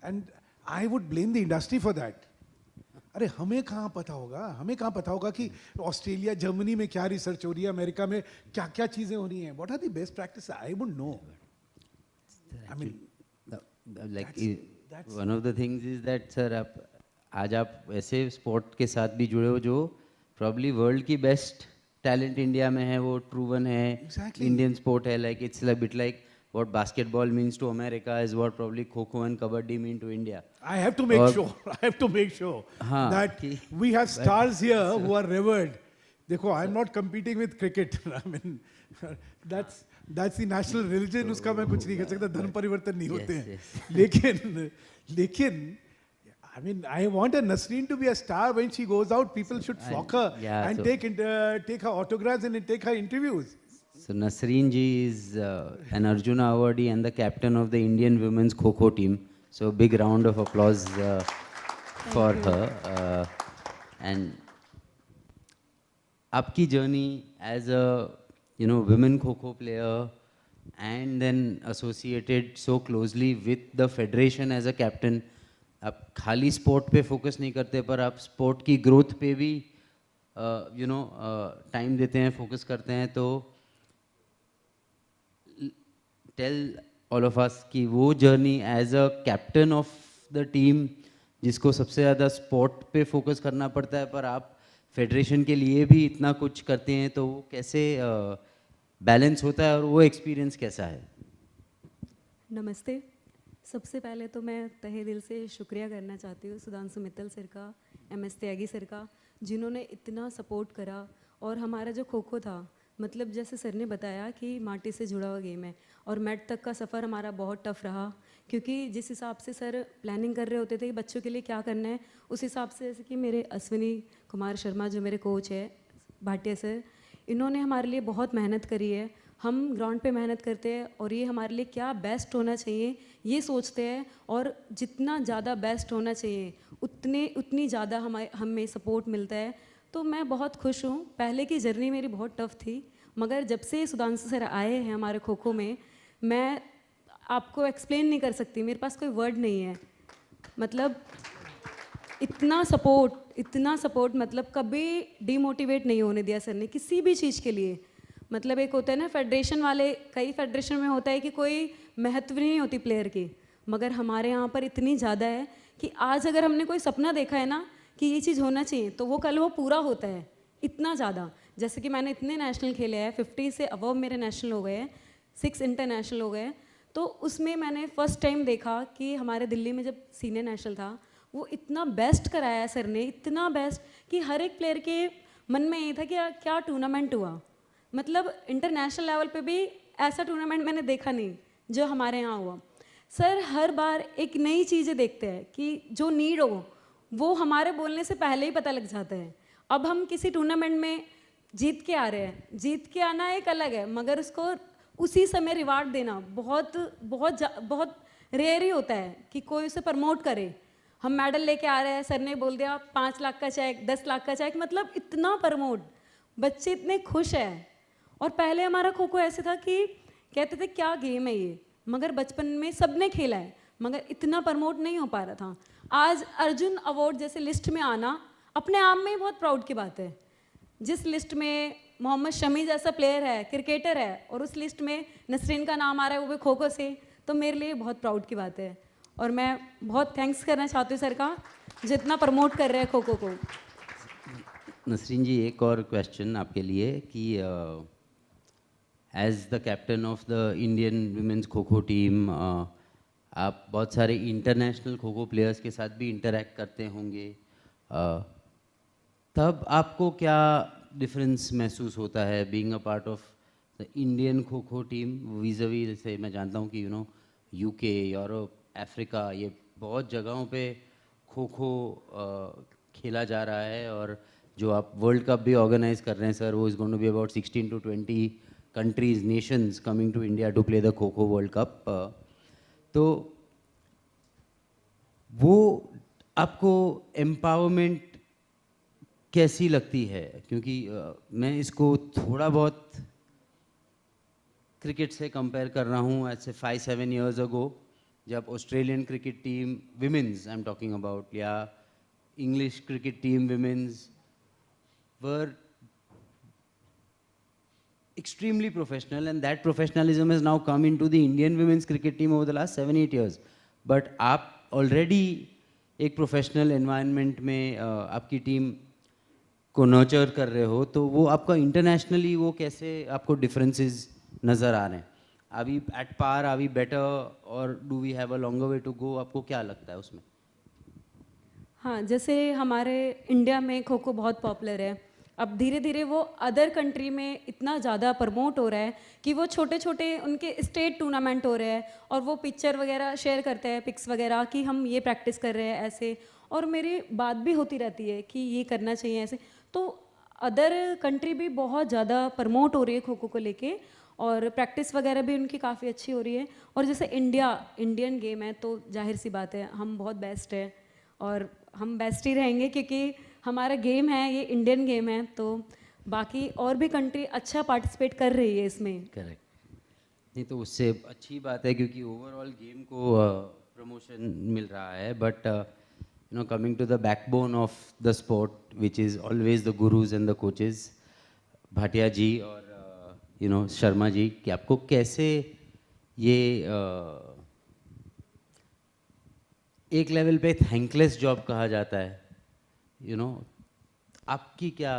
And I would blame the industry for that. अरे हमें कहाँ पता होगा कि ऑस्ट्रेलिया जर्मनी में क्या रिसर्च हो रही है, अमेरिका में क्या क्या चीजें हो रही हैं. What are the best practice? I would know. I mean like one of the things is that sir, आज आप ऐसे स्पोर्ट के साथ भी जुड़े हो जो probably वर्ल्ड की बेस्ट टैलेंट इंडिया में है, वो ट्रूवन है, इंडियन स्पोर्ट है. like it's a bit like what basketball means to America is what probably kho-kho and kabaddi mean to India. I have to make sure that we have stars here who are revered. देखो, I am not competing with cricket, I mean that's the national religion, उसका मैं कुछ नहीं कह सकता, धर्म परिवर्तन नहीं होते हैं, लेकिन I mean, I want a Nasreen to be a star. When she goes out, people should flock her and take her autographs and take her interviews. So Nasreen ji is an Arjuna awardee and the captain of the Indian women's Kho team. So big round of applause for her. And आपकी journey as a women Kho player and then associated so closely with the federation as a captain. आप खाली sport पे focus नहीं करते, पर आप sport की growth पे भी टाइम देते हैं, फोकस करते हैं. तो टेल ऑल ऑफ अस कि वो journey as a captain of the team, जिसको सबसे ज़्यादा स्पोर्ट पे फोकस करना पड़ता है, पर आप फेडरेशन के लिए भी इतना कुछ करते हैं, तो वो कैसे बैलेंस होता है और वो एक्सपीरियंस कैसा है? नमस्ते. सबसे पहले तो मैं तहे दिल से शुक्रिया करना चाहती हूँ सुधांशु मित्तल सर का, MS त्यागी सर का, जिन्होंने इतना सपोर्ट करा. और हमारा जो खो खो था, मतलब जैसे सर ने बताया कि माटी से जुड़ा हुआ गेम है, और मैट तक का सफ़र हमारा बहुत टफ रहा, क्योंकि जिस हिसाब से सर प्लानिंग कर रहे होते थे कि बच्चों के लिए क्या करना है, उस हिसाब से जैसे कि मेरे अश्विनी कुमार शर्मा जो मेरे कोच है, भाटिया सर, इन्होंने हमारे लिए बहुत मेहनत करी है. हम ग्राउंड पे मेहनत करते हैं और ये हमारे लिए क्या बेस्ट होना चाहिए ये सोचते हैं, और जितना ज़्यादा बेस्ट होना चाहिए उतनी ज़्यादा हमें सपोर्ट मिलता है. तो मैं बहुत खुश हूँ. पहले की जर्नी मेरी बहुत टफ थी, मगर जब से सुधांशु सर आए हैं हमारे खो खो में, मैं आपको एक्सप्लेन नहीं कर सकती, मेरे पास कोई वर्ड नहीं है. मतलब इतना सपोर्ट, मतलब कभी डीमोटिवेट नहीं होने दिया सर ने किसी भी चीज़ के लिए. मतलब एक होता है ना फेडरेशन वाले, कई फेडरेशन में होता है कि कोई महत्व नहीं होती प्लेयर की, मगर हमारे यहाँ पर इतनी ज़्यादा है कि आज अगर हमने कोई सपना देखा है ना कि ये चीज़ होना चाहिए, तो वो कल वो पूरा होता है. इतना ज़्यादा, जैसे कि मैंने इतने नेशनल खेले हैं, 50 से अबव मेरे नेशनल हो गए हैं, 6 इंटरनेशनल हो गए हैं. तो उसमें मैंने फर्स्ट टाइम देखा कि हमारे दिल्ली में जब सीनियर नेशनल था, वो इतना बेस्ट कराया सर ने, इतना बेस्ट कि हर एक प्लेयर के मन में ये था कि क्या टूर्नामेंट हुआ. मतलब इंटरनेशनल लेवल पे भी ऐसा टूर्नामेंट मैंने देखा नहीं जो हमारे यहाँ हुआ. सर हर बार एक नई चीज़ें देखते हैं कि जो नीड हो वो हमारे बोलने से पहले ही पता लग जाता है. अब हम किसी टूर्नामेंट में जीत के आ रहे हैं, जीत के आना एक अलग है, मगर उसको उसी समय रिवार्ड देना बहुत रेयर ही होता है कि कोई उसे प्रमोट करे. हम मेडल लेके आ रहे हैं, सर ने बोल दिया 5 लाख का चेक, 10 लाख का चेक, मतलब इतना प्रमोट, बच्चे इतने खुश हैं. और पहले हमारा खो खो ऐसे था कि कहते थे क्या गेम है ये, मगर बचपन में सबने खेला है, मगर इतना प्रमोट नहीं हो पा रहा था. आज अर्जुन अवार्ड जैसे लिस्ट में आना अपने आप में ही बहुत प्राउड की बात है. जिस लिस्ट में मोहम्मद शमी जैसा प्लेयर है, क्रिकेटर है, और उस लिस्ट में नसरीन का नाम आ रहा है, वो भी खो खो से, तो मेरे लिए बहुत प्राउड की बात है. और मैं बहुत थैंक्स करना चाहती हूँ सर का, जितना प्रमोट कर रहे हैं खो खो को. नसरीन जी, एक और क्वेश्चन आपके लिए कि as the captain of the Indian women's kho kho team, आप बहुत सारे इंटरनेशनल खो खो प्लेयर्स के साथ भी इंटरेक्ट करते होंगे, तब आपको क्या डिफरेंस महसूस होता है being a part of the Indian खो खो टीम वीज़ावी? जैसे मैं जानता हूँ कि UK, यूरोप, अफ्रीका, ये बहुत जगहों पे खो खो खेला जा रहा है, और जो आप वर्ल्ड कप भी ऑर्गेनाइज कर रहे हैं सर, वो is going to be about 16 to 20 countries, nations coming to India to play the Kho Kho World Cup. तो वो आपको एम्पावरमेंट कैसी लगती है? क्योंकि मैं इसको थोड़ा बहुत क्रिकेट से कंपेयर कर रहा हूँ. ऐसे 5-7 years ago जब Australian cricket team women's, I am talking about, या English cricket team women's were extremely professional, and that professionalism has now come into the Indian women's cricket team over the last 7-8 years. But आप already एक professional environment में आपकी team को nurture कर रहे हो, तो वो आपका internationally वो कैसे आपको differences नज़र आ रहे हैं? Are we at par, are we better, or do we have a longer way to go? आपको क्या लगता है उसमें? हाँ, जैसे हमारे इंडिया में खो खो बहुत पॉपुलर है, अब धीरे धीरे वो अदर कंट्री में इतना ज़्यादा प्रमोट हो रहा है कि वो छोटे छोटे उनके स्टेट टूर्नामेंट हो रहे हैं और वो पिक्चर वगैरह शेयर करते हैं, पिक्स वगैरह कि हम ये प्रैक्टिस कर रहे हैं ऐसे, और मेरी बात भी होती रहती है कि ये करना चाहिए ऐसे। तो अदर कंट्री भी बहुत ज़्यादा प्रमोट हो रही है खो खो को लेके, और प्रैक्टिस वगैरह भी उनकी काफ़ी अच्छी हो रही है। और जैसे इंडियन गेम है तो जाहिर सी बात है हम बहुत बेस्ट है और हम बेस्ट ही रहेंगे, क्योंकि हमारा गेम है, ये इंडियन गेम है। तो बाकी और भी कंट्री अच्छा पार्टिसिपेट कर रही है इसमें। करेक्ट, नहीं तो उससे अच्छी बात है क्योंकि ओवरऑल गेम को प्रमोशन मिल रहा है। But you know, coming to the backbone of the sport, which is always the gurus and the coaches, Bhatia ji और you know शर्मा जी, कि आपको कैसे ये एक लेवल पे थैंकलेस जॉब कहा जाता है, you know, आपकी क्या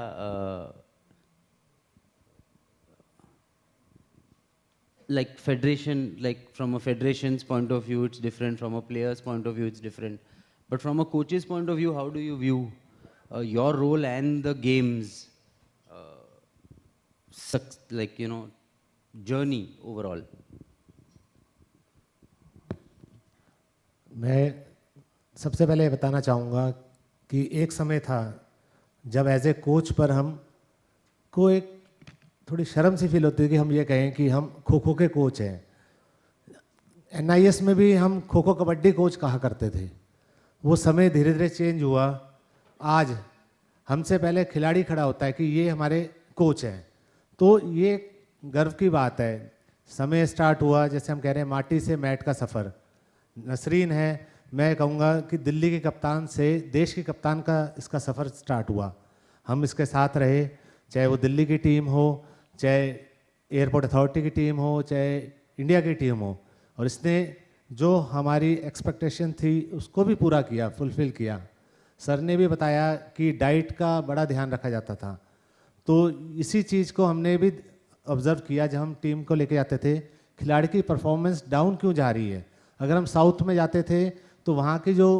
like federation, like from a federation's point of view it's different, from a player's point of view it's different, but from a coach's point of view, how do you view your role and the game's like you know journey overall? मैं सबसे पहले ये बताना चाहूँगा कि एक समय था जब एज ए कोच पर हम को एक थोड़ी शर्म सी फील होती है कि हम ये कहें कि हम खो खो के कोच हैं। NIS में भी हम खो खो कबड्डी कोच कहा करते थे। वो समय धीरे धीरे चेंज हुआ। आज हमसे पहले खिलाड़ी खड़ा होता है कि ये हमारे कोच हैं, तो ये गर्व की बात है। समय स्टार्ट हुआ, जैसे हम कह रहे हैं माटी से मैट का सफ़र। नसरीन है, मैं कहूँगा कि दिल्ली के कप्तान से देश के कप्तान का इसका सफ़र स्टार्ट हुआ। हम इसके साथ रहे, चाहे वो दिल्ली की टीम हो, चाहे एयरपोर्ट अथॉरिटी की टीम हो, चाहे इंडिया की टीम हो, और इसने जो हमारी एक्सपेक्टेशन थी उसको भी पूरा किया, फुलफ़िल किया। सर ने भी बताया कि डाइट का बड़ा ध्यान रखा जाता था, तो इसी चीज़ को हमने भी ऑब्ज़र्व किया जब हम टीम को लेके जाते थे। खिलाड़ी की परफॉर्मेंस डाउन क्यों जा रही है? अगर हम साउथ में जाते थे तो वहाँ की जो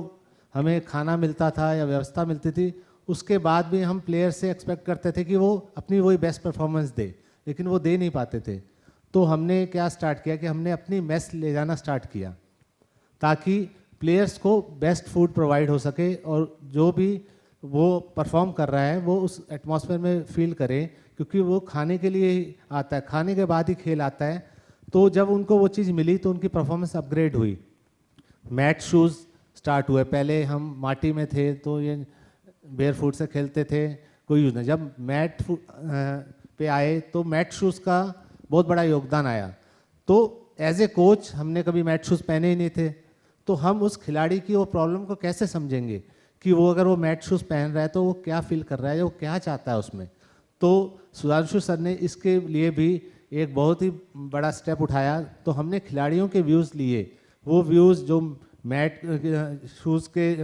हमें खाना मिलता था या व्यवस्था मिलती थी, उसके बाद भी हम प्लेयर से एक्सपेक्ट करते थे कि वो अपनी वही बेस्ट परफॉर्मेंस दे, लेकिन वो दे नहीं पाते थे। तो हमने क्या स्टार्ट किया कि हमने अपनी मेस ले जाना स्टार्ट किया ताकि प्लेयर्स को बेस्ट फूड प्रोवाइड हो सके और जो भी वो परफॉर्म कर रहा है वो उस एटमॉस्फेयर में फील करे, क्योंकि वो खाने के लिए ही आता है, खाने के बाद ही खेल आता है। तो जब उनको वो चीज़ मिली तो उनकी परफॉर्मेंस अपग्रेड हुई। मैट शूज़ स्टार्ट हुए। पहले हम माटी में थे तो ये बेयर फुट से खेलते थे, कोई यूज़ नहीं। जब मैट पे आए तो मैट शूज़ का बहुत बड़ा योगदान आया। तो एज ए कोच हमने कभी मैट शूज़ पहने ही नहीं थे, तो हम उस खिलाड़ी की वो प्रॉब्लम को कैसे समझेंगे कि वो अगर वो मैट शूज़ पहन रहा है तो वो क्या फील कर रहा है, वो क्या चाहता है उसमें। तो सुधांशु सर ने इसके लिए भी एक बहुत ही बड़ा स्टेप उठाया। तो हमने खिलाड़ियों के व्यूज़ लिए, वो व्यूज़ जो मैट शूज़ के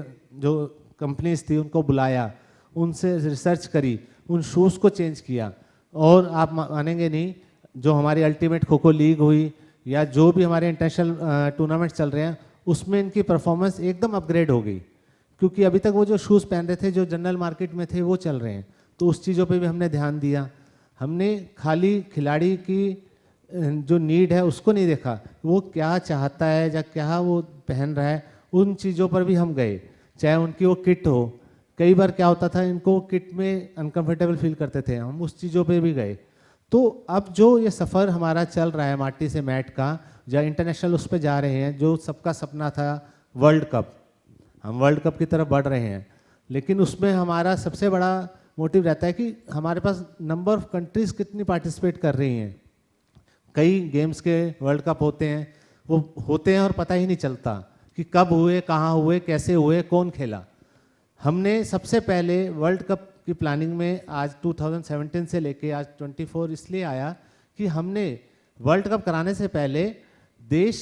जो कंपनीज थी उनको बुलाया, उनसे रिसर्च करी, उन शूज़ को चेंज किया। और आप मानेंगे नहीं, जो हमारी अल्टीमेट खो खो लीग हुई या जो भी हमारे इंटरनेशनल टूर्नामेंट चल रहे हैं उसमें इनकी परफॉर्मेंस एकदम अपग्रेड हो गई, क्योंकि अभी तक वो जो शूज़ पहन रहे थे जो जनरल मार्केट में थे वो चल रहे हैं। तो उस चीज़ों पे भी हमने ध्यान दिया। हमने खाली खिलाड़ी की जो नीड है उसको नहीं देखा, वो क्या चाहता है या क्या वो पहन रहा है, उन चीज़ों पर भी हम गए। चाहे उनकी वो किट हो, कई बार क्या होता था इनको किट में अनकंफर्टेबल फील करते थे, हम उस चीज़ों पे भी गए। तो अब जो ये सफ़र हमारा चल रहा है माटी से मैट का, या इंटरनेशनल उस पर जा रहे हैं, जो सबका सपना था वर्ल्ड कप, हम वर्ल्ड कप की तरफ बढ़ रहे हैं। लेकिन उसमें हमारा सबसे बड़ा मोटिव रहता है कि हमारे पास नंबर ऑफ़ कंट्रीज़ कितनी पार्टिसिपेट कर रही हैं। कई गेम्स के वर्ल्ड कप होते हैं, वो होते हैं और पता ही नहीं चलता कि कब हुए, कहाँ हुए, कैसे हुए, कौन खेला। हमने सबसे पहले वर्ल्ड कप की प्लानिंग में आज 2017 से लेके आज 24 इसलिए आया कि हमने वर्ल्ड कप कराने से पहले देश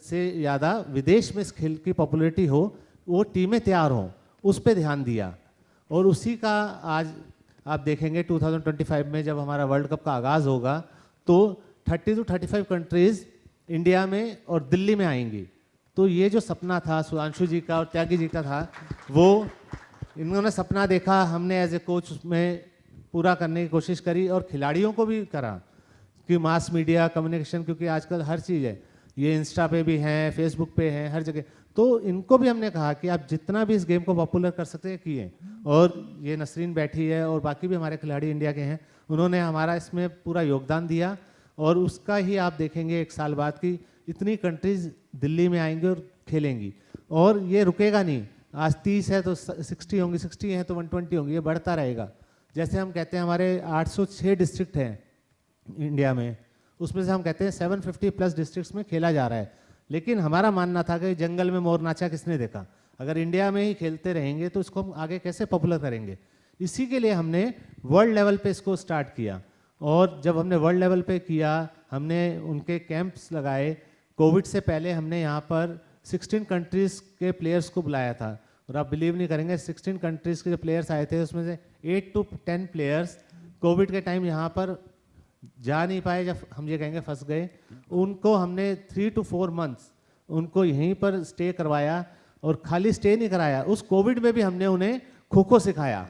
से ज़्यादा विदेश में इस खेल की पॉपुलैरिटी हो, वो टीमें तैयार हों, उस पर ध्यान दिया। और उसी का आज आप देखेंगे 2025 में जब हमारा वर्ल्ड कप का आगाज़ होगा तो 30 to 35 कंट्रीज़ इंडिया में और दिल्ली में आएंगी। तो ये जो सपना था सुधांशु जी का और त्यागी जी का था, वो इन्होंने सपना देखा, हमने एज ए कोच उसमें पूरा करने की कोशिश करी और खिलाड़ियों को भी करा कि मास मीडिया कम्युनिकेशन, क्योंकि आजकल हर चीज़ है, ये इंस्टा पे भी हैं, फेसबुक पे हैं, हर जगह, तो इनको भी हमने कहा कि आप जितना भी इस गेम को पॉपुलर कर सकते हैं किए। और ये नसरीन बैठी है और बाकी भी हमारे खिलाड़ी इंडिया के हैं, उन्होंने हमारा इसमें पूरा योगदान दिया और उसका ही आप देखेंगे 1 साल बाद कि इतनी कंट्रीज दिल्ली में आएंगी और खेलेंगी। और ये रुकेगा नहीं, आज 30 है तो 60 होंगी, 60 हैं तो 120 होंगी, ये बढ़ता रहेगा। जैसे हम कहते हैं हमारे 806 डिस्ट्रिक्ट हैं इंडिया में, उसमें से हम कहते हैं 750 प्लस डिस्ट्रिक्ट्स में खेला जा रहा है, लेकिन हमारा मानना था कि जंगल में मोर नाचा किसने देखा, अगर इंडिया में ही खेलते रहेंगे तो इसको हम आगे कैसे पॉपुलर करेंगे। इसी के लिए हमने वर्ल्ड लेवल पे इसको स्टार्ट किया। और जब हमने वर्ल्ड लेवल पे किया, हमने उनके कैंप्स लगाए। कोविड से पहले हमने यहाँ पर 16 कंट्रीज़ के प्लेयर्स को बुलाया था, और आप बिलीव नहीं करेंगे 16 कंट्रीज़ के जो प्लेयर्स आए थे उसमें से 8 to 10 प्लेयर्स कोविड के टाइम यहाँ पर जा नहीं पाए, जब हम ये कहेंगे फंस गए। उनको हमने 3 to 4 मंथ्स उनको यहीं पर स्टे करवाया, और खाली स्टे नहीं कराया, उस कोविड में भी हमने उन्हें खो खो सिखाया।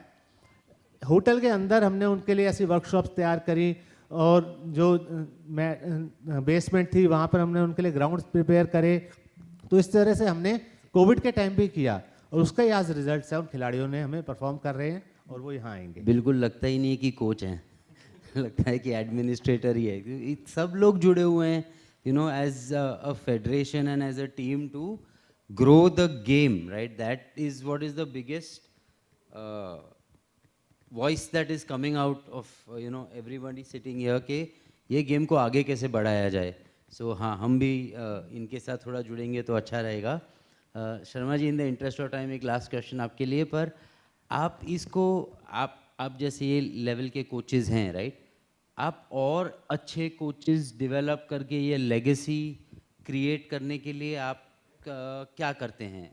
होटल के अंदर हमने उनके लिए ऐसी वर्कशॉप्स तैयार करी, और जो बेसमेंट थी वहाँ पर हमने उनके लिए ग्राउंड्स प्रिपेयर करे। तो इस तरह से हमने कोविड के टाइम भी किया, और उसका ही आज रिजल्ट है, उन खिलाड़ियों ने हमें परफॉर्म कर रहे हैं और वो यहाँ आएंगे। बिल्कुल लगता ही नहीं कि कोच हैं लगता है कि एडमिनिस्ट्रेटर ही है। सब लोग जुड़े हुए हैं, you know, as a federation and as a team to grow the game, right? That is what is the biggest voice that is coming out of you know, everybody sitting here कि ये game को आगे कैसे बढ़ाया जाए। So हाँ, हम भी इनके साथ थोड़ा जुड़ेंगे तो अच्छा रहेगा। Sharma ji, in the interest of time एक लास्ट क्वेश्चन आपके लिए, पर आप इसको आप जैसे ये लेवल के कोचेज हैं, राइट, आप और अच्छे कोचेज डेवलप करके ये लेगेसी क्रिएट करने के लिए आप क्या करते हैं?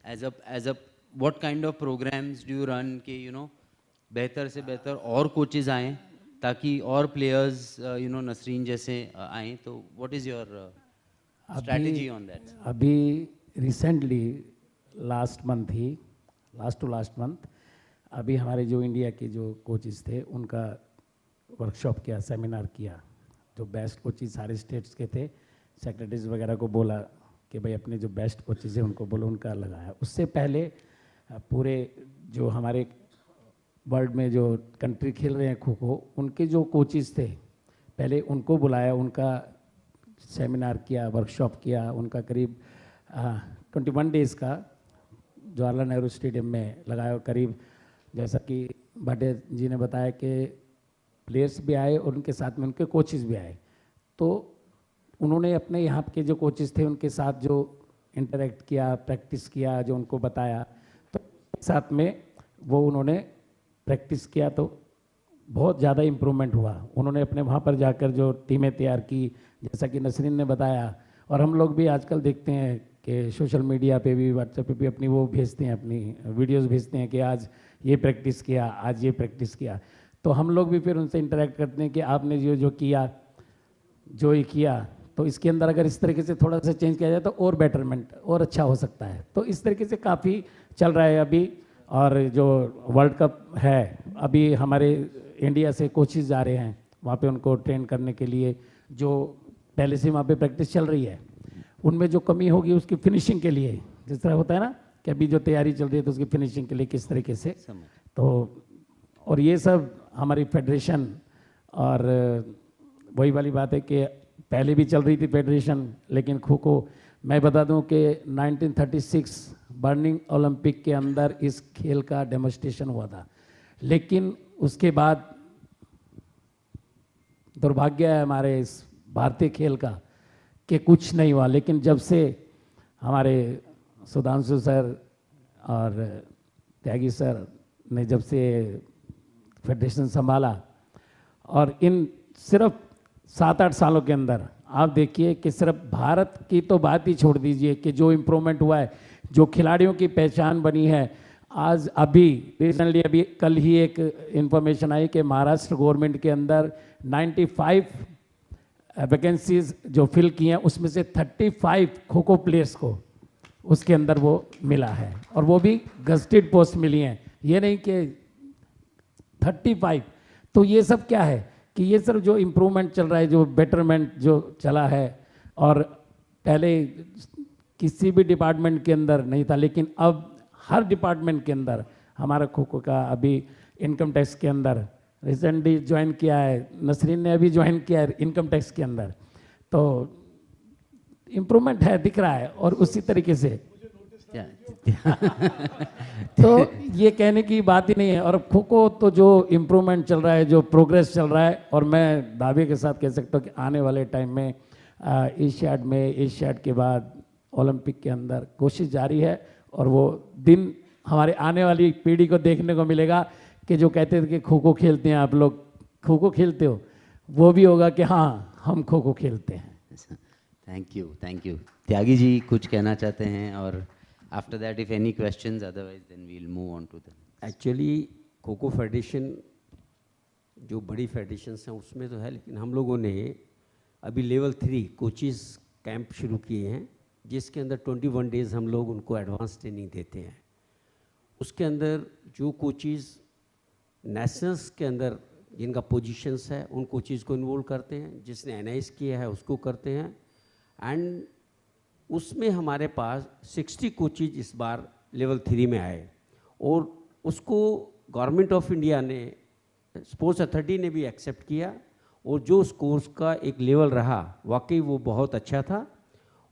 As a what kind of programmes do you run कि यू नो बेहतर से बेहतर और कोचेज आएँ ताकि और प्लेयर्स यू नो नसरीन जैसे आएँ, तो what is your strategy on that? अभी recently last to last month अभी हमारे जो इंडिया के जो कोचेस थे उनका वर्कशॉप किया, सेमिनार किया। जो बेस्ट कोचेस सारे स्टेट्स के थे, सेक्रेटरीज वगैरह को बोला कि भाई अपने जो बेस्ट कोचेज हैं उनको बोलो, उनका लगाया। उससे पहले पूरे जो हमारे वर्ल्ड में जो कंट्री खेल रहे हैं खो खो, उनके जो कोचेज थे पहले उनको बुलाया, उनका सेमिनार किया, वर्कशॉप किया। उनका करीब 21 डेज़ का जवाहरलाल नेहरू स्टेडियम में लगाया, और करीब जैसा कि भाटिया जी ने बताया कि प्लेयर्स भी आए और उनके साथ में उनके कोचेज भी आए। तो उन्होंने अपने यहाँ के जो कोचेस थे उनके साथ जो इंटरेक्ट किया, प्रैक्टिस किया, जो उनको बताया, तो साथ में वो उन्होंने प्रैक्टिस किया तो बहुत ज़्यादा इम्प्रूवमेंट हुआ। उन्होंने अपने वहाँ पर जाकर जो टीमें तैयार की, जैसा कि नसरीन ने बताया, और हम लोग भी आजकल देखते हैं कि सोशल मीडिया पे भी, व्हाट्सएप पे भी अपनी वो भेजते हैं, अपनी वीडियोस भेजते हैं कि आज ये प्रैक्टिस किया, आज ये प्रैक्टिस किया। तो हम लोग भी फिर उनसे इंटरेक्ट करते हैं कि आपने जो किया, जो ये किया, तो इसके अंदर अगर इस तरीके से थोड़ा सा चेंज किया जाए तो और बेटरमेंट और अच्छा हो सकता है। तो इस तरीके से काफ़ी चल रहा है अभी। और जो वर्ल्ड कप है, अभी हमारे इंडिया से कोचेस जा रहे हैं वहाँ पे उनको ट्रेन करने के लिए, जो पहले से वहाँ पे प्रैक्टिस चल रही है, उनमें जो कमी होगी उसकी फिनिशिंग के लिए, जिस तरह होता है ना कि अभी जो तैयारी चल रही है तो उसकी फिनिशिंग के लिए किस तरीके से, तो और ये सब हमारी फेडरेशन, और वही वाली बात है कि पहले भी चल रही थी फेडरेशन, लेकिन खो खो मैं बता दूं कि 1936 बर्निंग ओलंपिक के अंदर इस खेल का डेमोन्स्ट्रेशन हुआ था, लेकिन उसके बाद दुर्भाग्य है हमारे इस भारतीय खेल का कि कुछ नहीं हुआ। लेकिन जब से हमारे सुधांशु सर और त्यागी सर ने जब से फेडरेशन संभाला, और इन सिर्फ 7-8 सालों के अंदर आप देखिए कि सिर्फ भारत की तो बात ही छोड़ दीजिए कि जो इम्प्रूवमेंट हुआ है, जो खिलाड़ियों की पहचान बनी है। आज अभी रिसेंटली अभी कल ही एक इन्फॉर्मेशन आई कि महाराष्ट्र गवर्नमेंट के अंदर 95 वैकेंसीज जो फिल की हैं, उसमें से 35 खो खो प्लेयर्स को उसके अंदर वो मिला है, और वो भी गस्टेड पोस्ट मिली हैं। ये नहीं कि 35। तो ये सब क्या है कि ये सब जो इम्प्रूवमेंट चल रहा है, जो बेटरमेंट जो चला है, और पहले किसी भी डिपार्टमेंट के अंदर नहीं था, लेकिन अब हर डिपार्टमेंट के अंदर हमारा खो खो का अभी इनकम टैक्स के अंदर रिसेंटली ज्वाइन किया है, नसरीन ने अभी ज्वाइन किया है इनकम टैक्स के अंदर। तो इम्प्रूवमेंट है, दिख रहा है। और उसी तरीके से तो ये कहने की बात ही नहीं है। और खो खो तो जो इम्प्रूवमेंट चल रहा है, जो प्रोग्रेस चल रहा है, और मैं दावे के साथ कह सकता हूँ कि आने वाले टाइम में एशियाड में, एशियाड के बाद ओलंपिक के अंदर कोशिश जारी है। और वो दिन हमारे आने वाली पीढ़ी को देखने को मिलेगा कि जो कहते थे कि खो खो खेलते हैं आप लोग, खो खो खेलते हो, वो भी होगा कि हाँ हम खो खो खेलते हैं। Thank you, thank you. Tyagi ji कुछ कहना चाहते हैं, और after that if any questions, otherwise then we will move on to the actually kho kho federation जो बड़ी फेडरेशंस हैं उसमें तो है, लेकिन हम लोगों ने अभी लेवल 3 कोचिज़ कैंप शुरू किए हैं, जिसके अंदर 21 डेज़ हम लोग उनको एडवांस ट्रेनिंग देते हैं। उसके अंदर जो कोचिज़ नेशनल्स के अंदर जिनका पोजीशंस है उन कोचिज़ को इन्वॉल्व करते हैं, जिसने एनआईएस किया है उसको करते हैं। एंड उसमें हमारे पास 60 कोचिज इस बार लेवल 3 में आए, और उसको गवर्नमेंट ऑफ इंडिया ने, स्पोर्ट्स अथॉरिटी ने भी एक्सेप्ट किया, और जो उस कोर्स का एक लेवल रहा वाकई वो बहुत अच्छा था।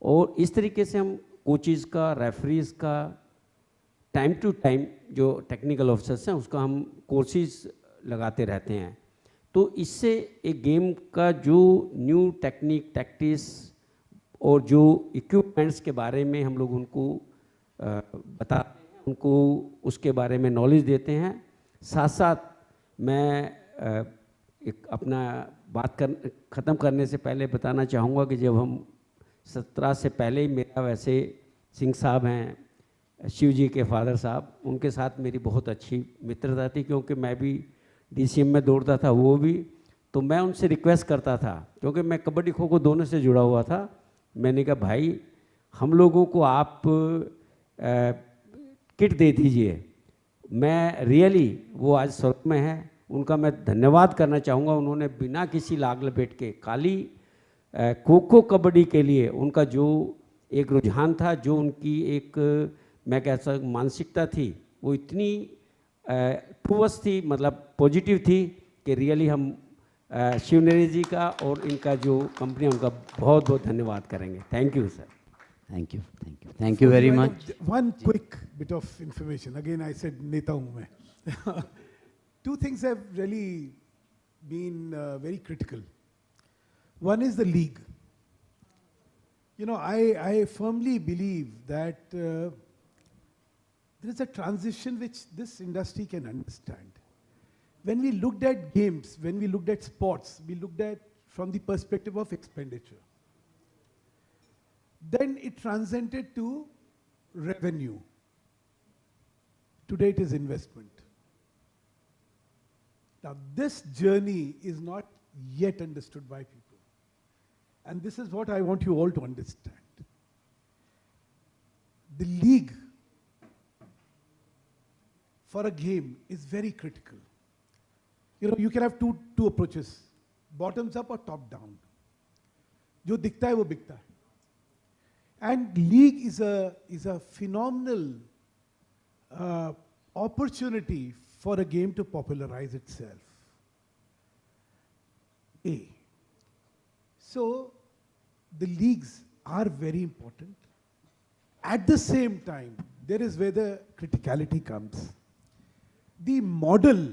और इस तरीके से हम कोचिज़ का, रेफरीज का टाइम टू टाइम, जो टेक्निकल ऑफिसर्स हैं उसका हम कोर्सेज लगाते रहते हैं। तो इससे एक गेम का जो न्यू टेक्निक, टैक्टिस और जो इक्विपमेंट्स के बारे में हम लोग उनको बताते हैं, उनको उसके बारे में नॉलेज देते हैं। साथ साथ मैं एक अपना बात ख़त्म करने से पहले बताना चाहूँगा कि जब हम 17 से पहले ही, मेरा वैसे सिंह साहब हैं, शिव जी के फादर साहब, उनके साथ मेरी बहुत अच्छी मित्रता थी, क्योंकि मैं भी डीसीएम में दौड़ता था, वो भी। तो मैं उनसे रिक्वेस्ट करता था, क्योंकि मैं कबड्डी खो खो दोनों से जुड़ा हुआ था। मैंने कहा भाई हम लोगों को आप किट दे दीजिए। मैं रियली, वो आज स्वर्ग में है, उनका मैं धन्यवाद करना चाहूँगा। उन्होंने बिना किसी लाग लपेट के खाली खो खो कबड्डी के लिए उनका जो एक रुझान था, जो उनकी एक मैं कह सकता मानसिकता थी, वो इतनी ठोस थी, मतलब पॉजिटिव थी, कि रियली हम शिवनेरी जी का और इनका जो कंपनी है उनका बहुत बहुत धन्यवाद करेंगे। Thank you sir. Thank you, thank you, thank you very much. One quick bit of information. Again, I said नेता हूँ मैं. Two things have really been very critical. One is the league. You know, I firmly believe that there is a transition which this industry can understand. When we looked at games, when we looked at sports, we looked at from the perspective of expenditure. Then it transcended to revenue. Today it is investment. Now this journey is not yet understood by people. And this is what I want you all to understand. The league for a game is very critical. You know, you can have two approaches, bottoms up or top down. जो दिखता है वो बिकता है. And league is a phenomenal opportunity for a game to popularize itself. So the leagues are very important. At the same time, there is where the criticality comes. The model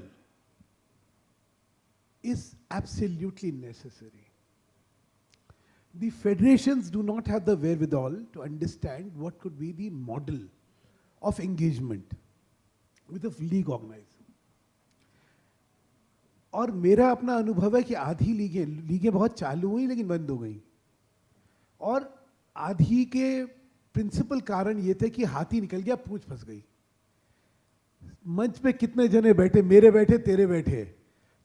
is absolutely necessary. The federations do not have the wherewithal to understand what could be the model of engagement with a league organizer. और मेरा अपना अनुभव है कि आधी लीगें बहुत चालू हुई लेकिन बंद हो गई. और आधी के प्रिंसिपल कारण ये थे कि हाथी निकल गया, पूंछ फंस गई. मंच पे कितने जने बैठे, मेरे बैठे, तेरे बैठे,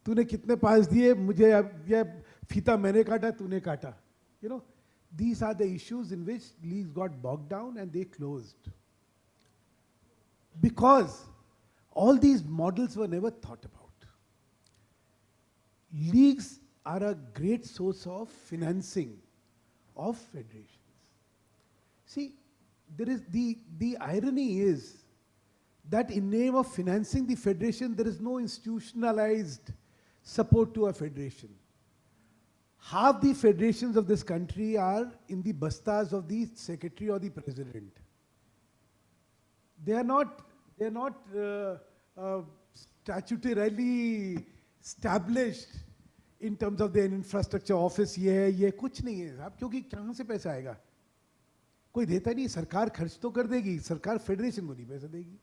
तूने कितने पास दिए, मुझे ये फीता मैंने काटा, तूने काटा. You know, these are the issues in which leagues got bogged down and they closed. Because all these models were never thought about. leagues are a great source of financing of federations. See, there is the irony is that in name of financing the federation, there is no institutionalized support to a federation. Half the federations of this country are in the bastas of the secretary or the president. They are not statutorily established in terms of their infrastructure office. ये कुछ नहीं है साहब, क्योंकि कहाँ से पैसा आएगा? कोई देता नहीं, सरकार खर्च तो कर देगी, सरकार फेडरेशन को नहीं पैसा देगी.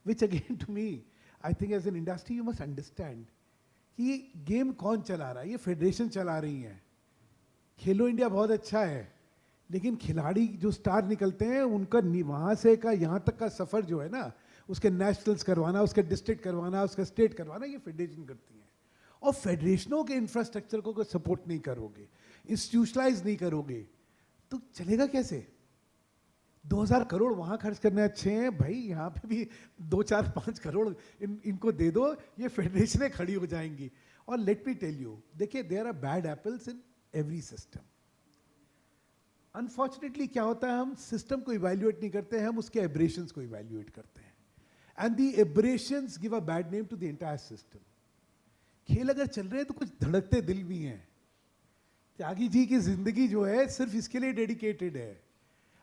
Which again to me, I think as an industry you must understand कि गेम कौन चला रहा है? ये फेडरेशन चला रही है. खेलो इंडिया बहुत अच्छा है, लेकिन खिलाड़ी जो स्टार निकलते हैं उनका वहाँ से का यहाँ तक का सफ़र जो है ना, उसके नेशनल्स करवाना, उसके डिस्ट्रिक्ट करवाना, उसका स्टेट करवाना, ये फेडरेशन करती है. और फेडरेशनों के इंफ्रास्ट्रक्चर को सपोर्ट नहीं करोगे, इंस्टीट्यूशनलाइज नहीं करोगे, तो चलेगा कैसे? 2000 करोड़ वहाँ खर्च करने अच्छे हैं भाई, यहाँ पे भी 2-4-5 करोड़ इनको दे दो, ये फेडरेशनें खड़ी हो जाएंगी. और लेट मी टेल यू, देखिए there are bad apples in every system. Unfortunately क्या होता है, हम सिस्टम को इवैल्यूएट नहीं करते हैं, हम उसके एब्रेशंस को इवैल्यूएट करते हैं. And the aberrations give a bad name to the entire system. खेल अगर चल रहे हैं तो कुछ धड़कते दिल भी हैं. त्यागी जी की जिंदगी जो है सिर्फ इसके लिए डेडिकेटेड है.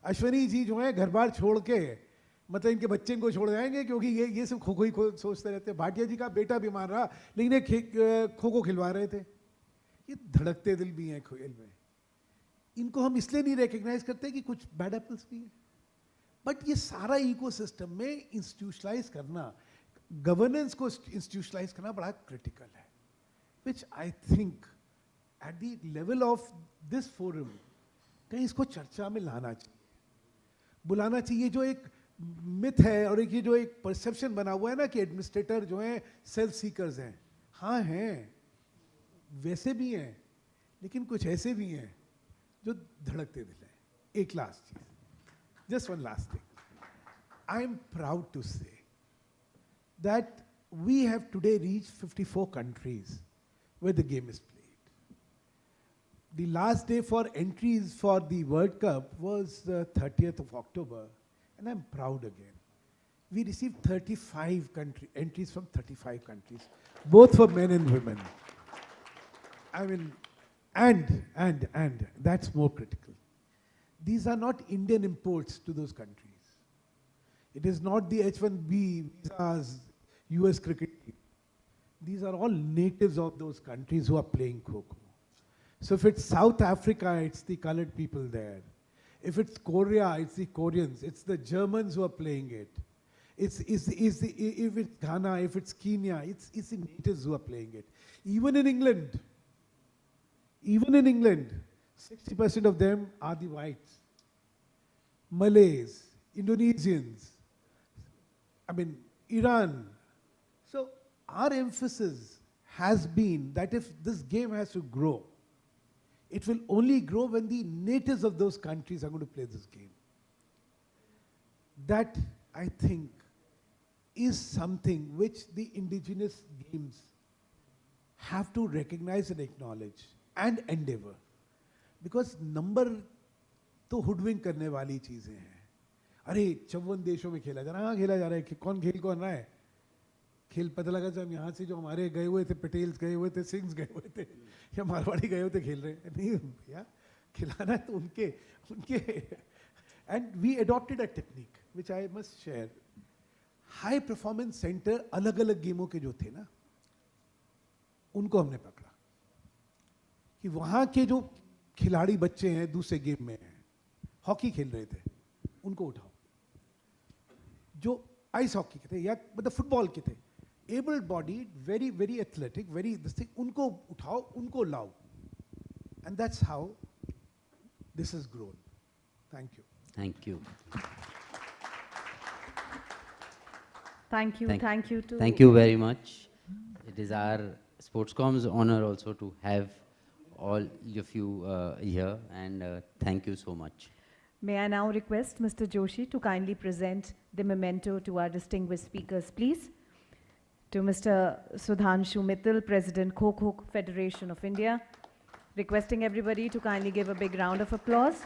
अश्वनी जी जो है घर बार छोड़ के, मतलब इनके बच्चे इनको छोड़ जाएंगे क्योंकि ये सिर्फ खो खो ही सोचते रहते हैं. भाटिया जी का बेटा बीमार रहा, लेकिन ये खो खो खिलवा रहे थे. ये धड़कते दिल भी हैं खेल में. इनको हम इसलिए नहीं रिकग्नाइज करते कि कुछ बैड एप्पल्स भी हैं. बट ये सारा इकोसिस्टम में इंस्टीट्यूशनलाइज करना, गवर्नेंस को इंस्टीट्यूशनलाइज करना बड़ा क्रिटिकल है. Which I think at the level of this forum कहीं इसको चर्चा में लाना चाहिए, बुलाना चाहिए. जो एक मिथ है और एक ये जो एक परसेप्शन बना हुआ है ना कि एडमिनिस्ट्रेटर जो हैं सेल्फ सीकर्स हैं, हाँ हैं, वैसे भी हैं, लेकिन कुछ ऐसे भी हैं जो धड़कते दिल हैं. एक लास्ट चीज, just one last thing. I am proud to say that we have today reached 54 countries where the game is played. The last day for entries for the World Cup was the 30th of October, and I'm proud again. We received 35 entries from 35 countries, both for men and women. I mean, and that's more critical. These are not Indian imports to those countries. It is not the H-1B visas, US cricket team. These are all natives of those countries who are playing Kho-Kho. So if it's South Africa, it's the colored people there. If it's Korea, it's the Koreans. It's the Germans who are playing it. If it's Ghana, if it's Kenya, it's the natives who are playing it. Even in England, 60% of them are the whites. Malays, Indonesians, I mean, Iran. So our emphasis has been that if this game has to grow, it will only grow when the natives of those countries are going to play this game. That, I think, is something which the indigenous games have to recognize and acknowledge and endeavor. Because number तो हुडविंग करने वाली चीज़ें हैं. अरे 54 देशों में खेला जा रहा है, हाँ खेला जा रहा है, कौन खेल कौन रहा है? खेल पता लगा जब यहाँ से जो हमारे गए हुए थे, पटेल्स गए हुए थे, सिंग्स गए हुए थे, या मारवाड़ी गए हुए थे, खेल रहे हैं. नहीं भैया, खिलाना है तो उनके and we adopted a technique which I must share. High performance centre अलग अलग गेमों के जो थे ना, उनको हमने पकड़ा कि वहाँ के जो खिलाड़ी बच्चे हैं दूसरे गेम में हैं, हॉकी खेल रहे थे, उनको उठाओ. जो आइस हॉकी के थे या मतलब फुटबॉल के थे, able bodied, very very athletic, very this thing, उनको उठाओ, उनको लाओ. And that's how this is grown. Thank you. Thank you. Thank you too. Thank you very much. It is our Sportscom's honor also to have all of you here, and thank you so much. May I now request Mr. Joshi to kindly present the memento to our distinguished speakers, please. To Mr. Sudhanshu Mittal, President Kho-Kho Federation of India. Requesting everybody to kindly give a big round of applause.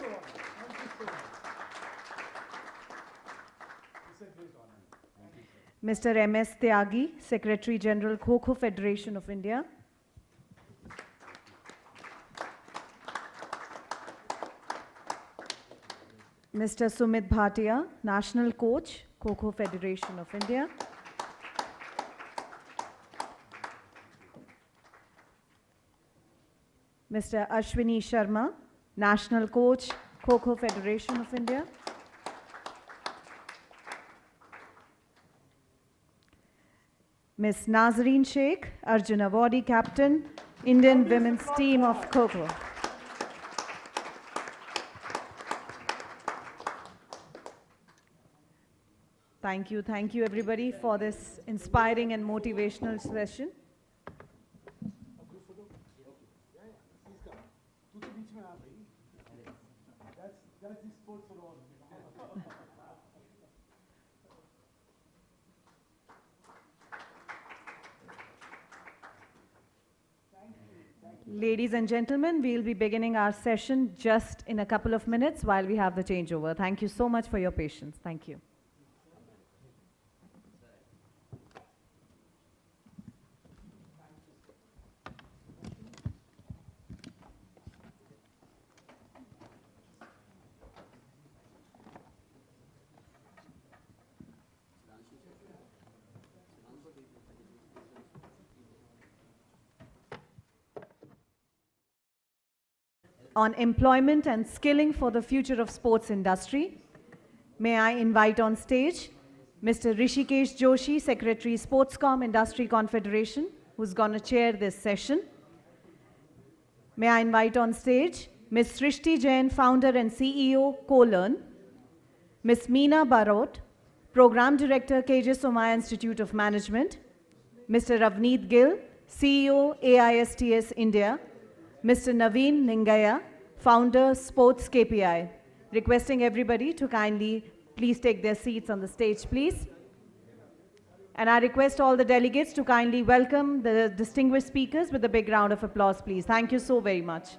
Mr. M.S. Tyagi, Secretary General Kho-Kho Federation of India. Mr. Sumit Bhatia, National Coach, Kho-Kho Federation of India. Mr. Ashwini Sharma, National Coach, Kho-Kho Federation of India. Ms. Nazreen Sheikh, Arjun Awardee Captain, Indian Women's Team of Kho-Kho. Thank you everybody for this inspiring and motivational session. Ladies and gentlemen, we'll be beginning our session just in a couple of minutes while we have the changeover. Thank you so much for your patience. Thank you. On employment and skilling for the future of sports industry, may I invite on stage Mr. Rishikesh Joshi, Secretary, Sportscom Industry Confederation, who's going to chair this session. May I invite on stage Ms. Srishti Jain, Founder and CEO, Co-Learn, Ms. Meena Barot, Program Director, KJ Somaya Institute of Management, Mr. Ravneet Gill, CEO, AISTS India, Mr. Naveen Ningaya, Founder, Sports KPI. Requesting everybody to kindly please take their seats on the stage, please. And I request all the delegates to kindly welcome the distinguished speakers with a big round of applause, please. Thank you so very much.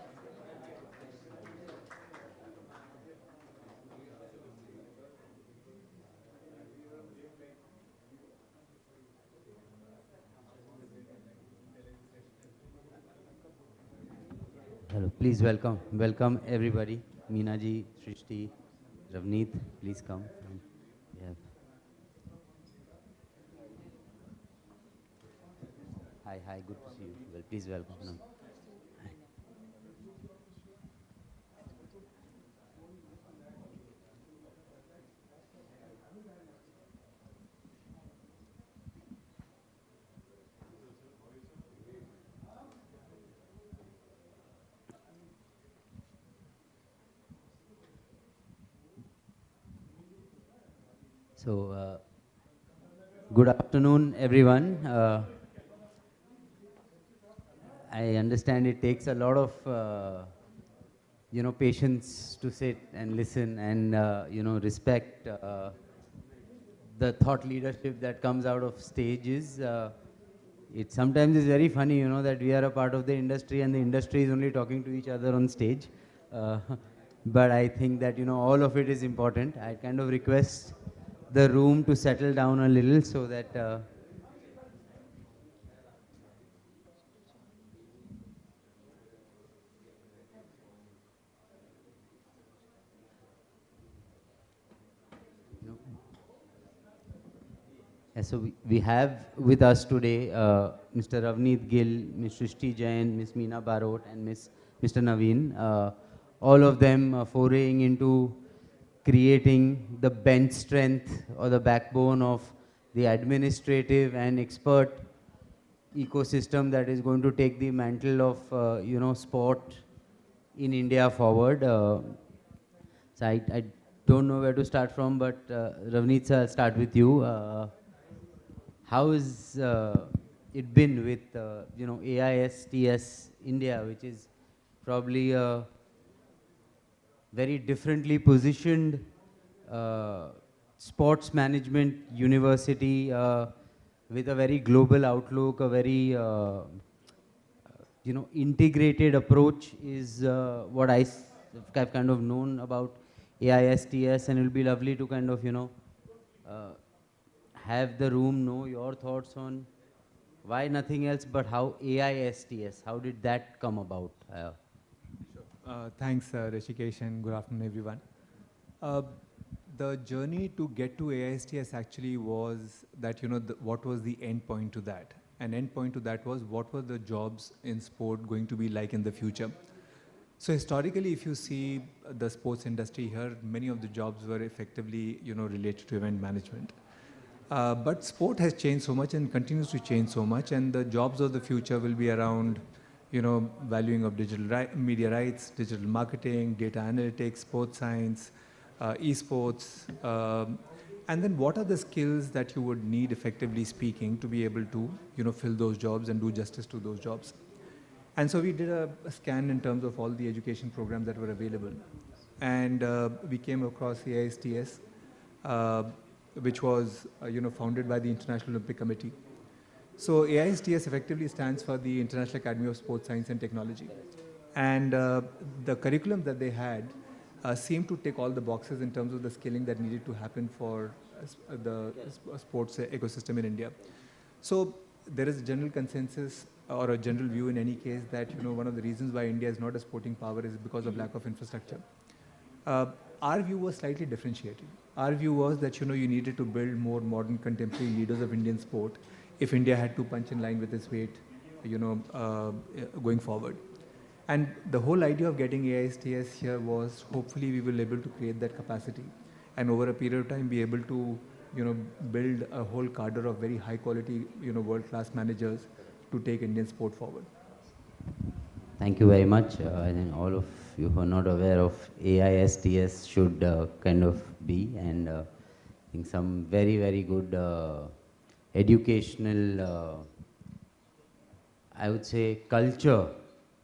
Hello, please welcome everybody. Meena ji, Srishti, Ravneet, please come. Yeah. Hi, good to see you. Well, please welcome. No. Hi. So, good afternoon, everyone. I understand it takes a lot of, patience to sit and listen and, respect the thought leadership that comes out of stages. It sometimes is very funny, that we are a part of the industry and the industry is only talking to each other on stage. But I think that, all of it is important. I kind of request the room to settle down a little so that so we have with us today Mr. Ravneet Gill, Ms. Srishti Jain, Ms. Meena Barot and Mr. Naveen, all of them foraying into creating the bench strength or the backbone of the administrative and expert ecosystem that is going to take the mantle of, sport in India forward. So I don't know where to start from, but Ravneet sir, I'll start with you. How has it been with, AISTS India, which is probably a very differently positioned sports management university with a very global outlook, a very integrated approach is what I've kind of known about AISTS, and it will be lovely to kind of have the room know your thoughts on why nothing else but how AISTS, how did that come about? Thanks, Rishikesh, and good afternoon, everyone. The journey to get to AISTS actually was that, what was the end point to that? An end point to that was what were the jobs in sport going to be like in the future? So historically, if you see the sports industry here, many of the jobs were effectively, related to event management. But sport has changed so much and continues to change so much, and the jobs of the future will be around, valuing of digital media rights, digital marketing, data analytics, sports science, esports, and then what are the skills that you would need, effectively speaking, to be able to, fill those jobs and do justice to those jobs. And so we did a scan in terms of all the education programs that were available, and we came across the AISTS, which was, founded by the International Olympic Committee. So AISTS effectively stands for the International Academy of Sports Science and Technology, and the curriculum that they had seemed to tick all the boxes in terms of the skilling that needed to happen for the sports ecosystem in India. So there is a general consensus or a general view in any case that one of the reasons why India is not a sporting power is because of lack of infrastructure. Our view was slightly differentiated. Our view was that you needed to build more modern contemporary leaders of Indian sport if India had to punch in line with its weight, going forward. And the whole idea of getting AISTS here was hopefully we will be able to create that capacity and over a period of time be able to build a whole cadre of very high quality world-class managers to take Indian sport forward. Thank you very much. I think all of you who are not aware of AISTS should kind of be, and I think some very, very good educational, I would say, culture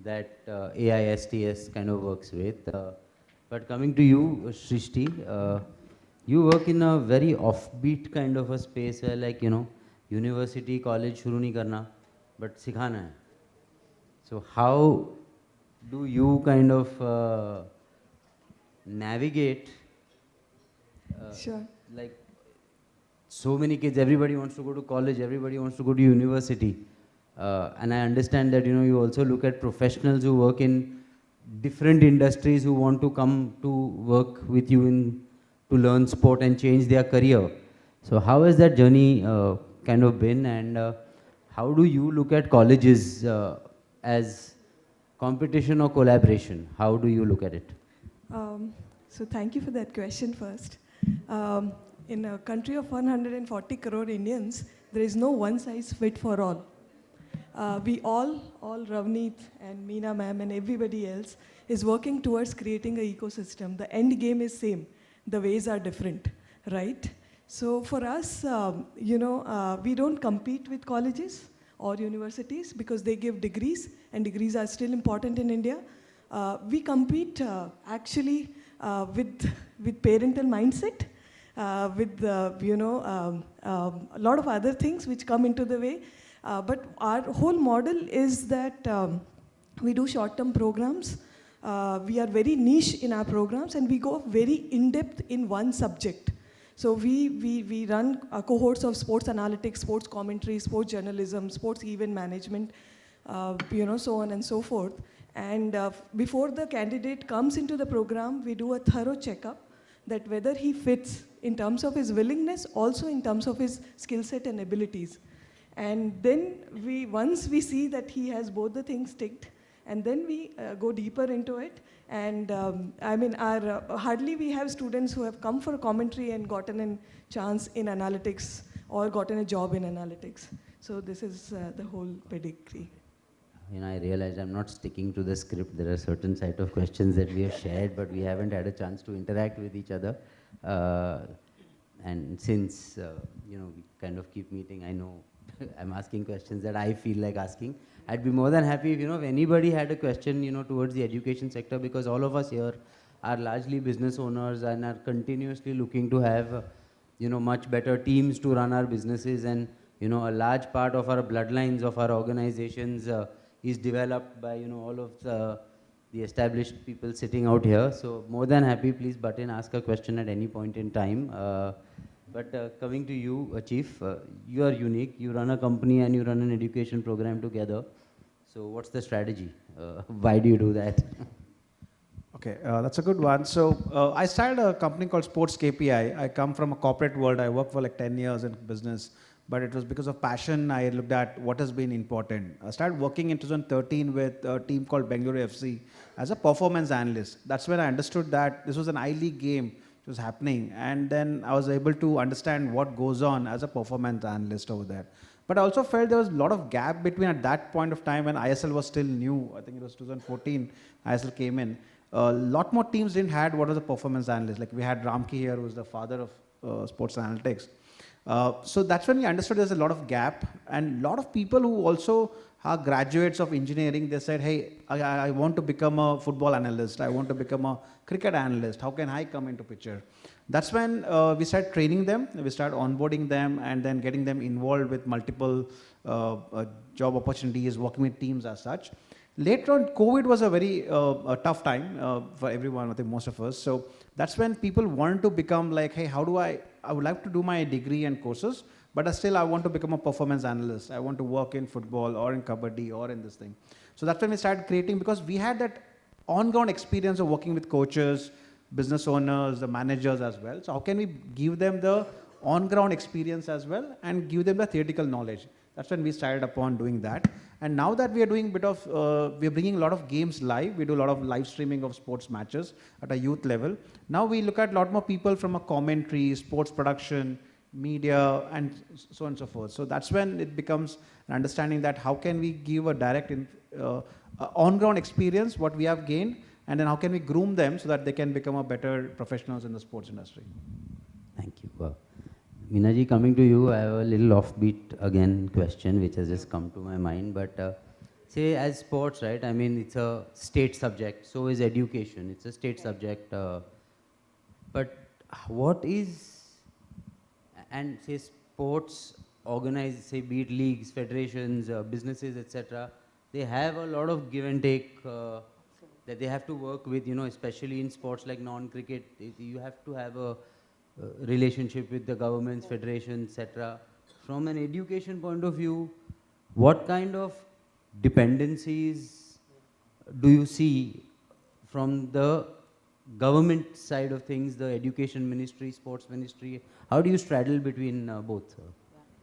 that AISTS kind of works with. But coming to you, Shrishti, you work in a very offbeat kind of a space where, like, university, college shuru nahi karna, but sikhana hai. So how do you kind of navigate, Sure. like, so many kids, everybody wants to go to college, everybody wants to go to university. And I understand that, you also look at professionals who work in different industries who want to come to work with you to learn sport and change their career. So how has that journey kind of been, and how do you look at colleges as competition or collaboration? How do you look at it? So thank you for that question first. In a country of 140 crore Indians, there is no one size fit for all. We all Ravneet and Meena ma'am and everybody else is working towards creating an ecosystem. The end game is same. The ways are different, right? So for us, we don't compete with colleges or universities because they give degrees, and degrees are still important in India. We compete actually with parental mindset, with a lot of other things which come into the way. But our whole model is that we do short-term programs. We are very niche in our programs, and we go very in-depth in one subject. So we run cohorts of sports analytics, sports commentary, sports journalism, sports event management, so on and so forth. And before the candidate comes into the program, we do a thorough checkup that whether he fits in terms of his willingness, also in terms of his skill set and abilities. And then once we see that he has both the things ticked, and then we go deeper into it. And hardly we have students who have come for commentary and gotten a chance in analytics or gotten a job in analytics. So this is the whole pedigree. I realized I'm not sticking to the script. There are certain set of questions that we have shared, but we haven't had a chance to interact with each other. And since, we kind of keep meeting, I know I'm asking questions that I feel like asking. I'd be more than happy if, if anybody had a question, towards the education sector, because all of us here are largely business owners and are continuously looking to have, much better teams to run our businesses and You know, a large part of our bloodlines of our organizations is developed by, you know, all of the established people sitting out here. So more than happy, please butt in, ask a question at any point in time. But coming to you, Chief, you are unique. You run a company and you run an education program together. So what's the strategy? Why do you do that? Okay, that's a good one. So I started a company called Sports KPI. I come from a corporate world. I worked for like 10 years in business, but it was because of passion. I looked at what has been important. I started working in 2013 with a team called Bengaluru FC as a performance analyst. That's when I understood that this was an I-League game which was happening. And then I was able to understand what goes on as a performance analyst over there. But I also felt there was a lot of gap between at that point of time when ISL was still new. I think it was 2014, ISL came in. A lot more teams didn't had what was a performance analyst. Like we had Ramki here, who was the father of sports analytics. So that's when we understood there's a lot of gap, and a lot of people who also are graduates of engineering, they said, hey, I want to become a football analyst. I want to become a cricket analyst. How can I come into picture? That's when we started training them. We started onboarding them and then getting them involved with multiple job opportunities, working with teams as such. Later on, COVID was a very tough time for everyone, I think most of us. So that's when people wanted to become like, hey, how do I would like to do my degree and courses, but still I want to become a performance analyst. I want to work in football or in kabaddi or in this thing. So that's when we started creating, because we had that on-ground experience of working with coaches, business owners, the managers as well. So how can we give them the on-ground experience as well and give them the theoretical knowledge? That's when we started upon doing that. And now that we are doing a bit of, we are bringing a lot of games live. We do a lot of live streaming of sports matches at a youth level. Now we look at a lot more people from a commentary, sports production, media, and so on and so forth. So that's when it becomes an understanding that how can we give a direct on-ground experience, what we have gained, and then how can we groom them so that they can become a better professionals in the sports industry. Thank you. Minaji, coming to you, I have a little offbeat again question which has just come to my mind. But say as sports, right? I mean, it's a state subject. So is education. It's a state subject. But what is, and say sports organized, say be it leagues, federations, businesses, etc. They have a lot of give and take that they have to work with. You know, especially in sports like non-cricket, you have to have a relationship with the governments, federations, etc. From an education point of view, what kind of dependencies do you see from the government side of things, the education ministry, sports ministry? How do you straddle between both?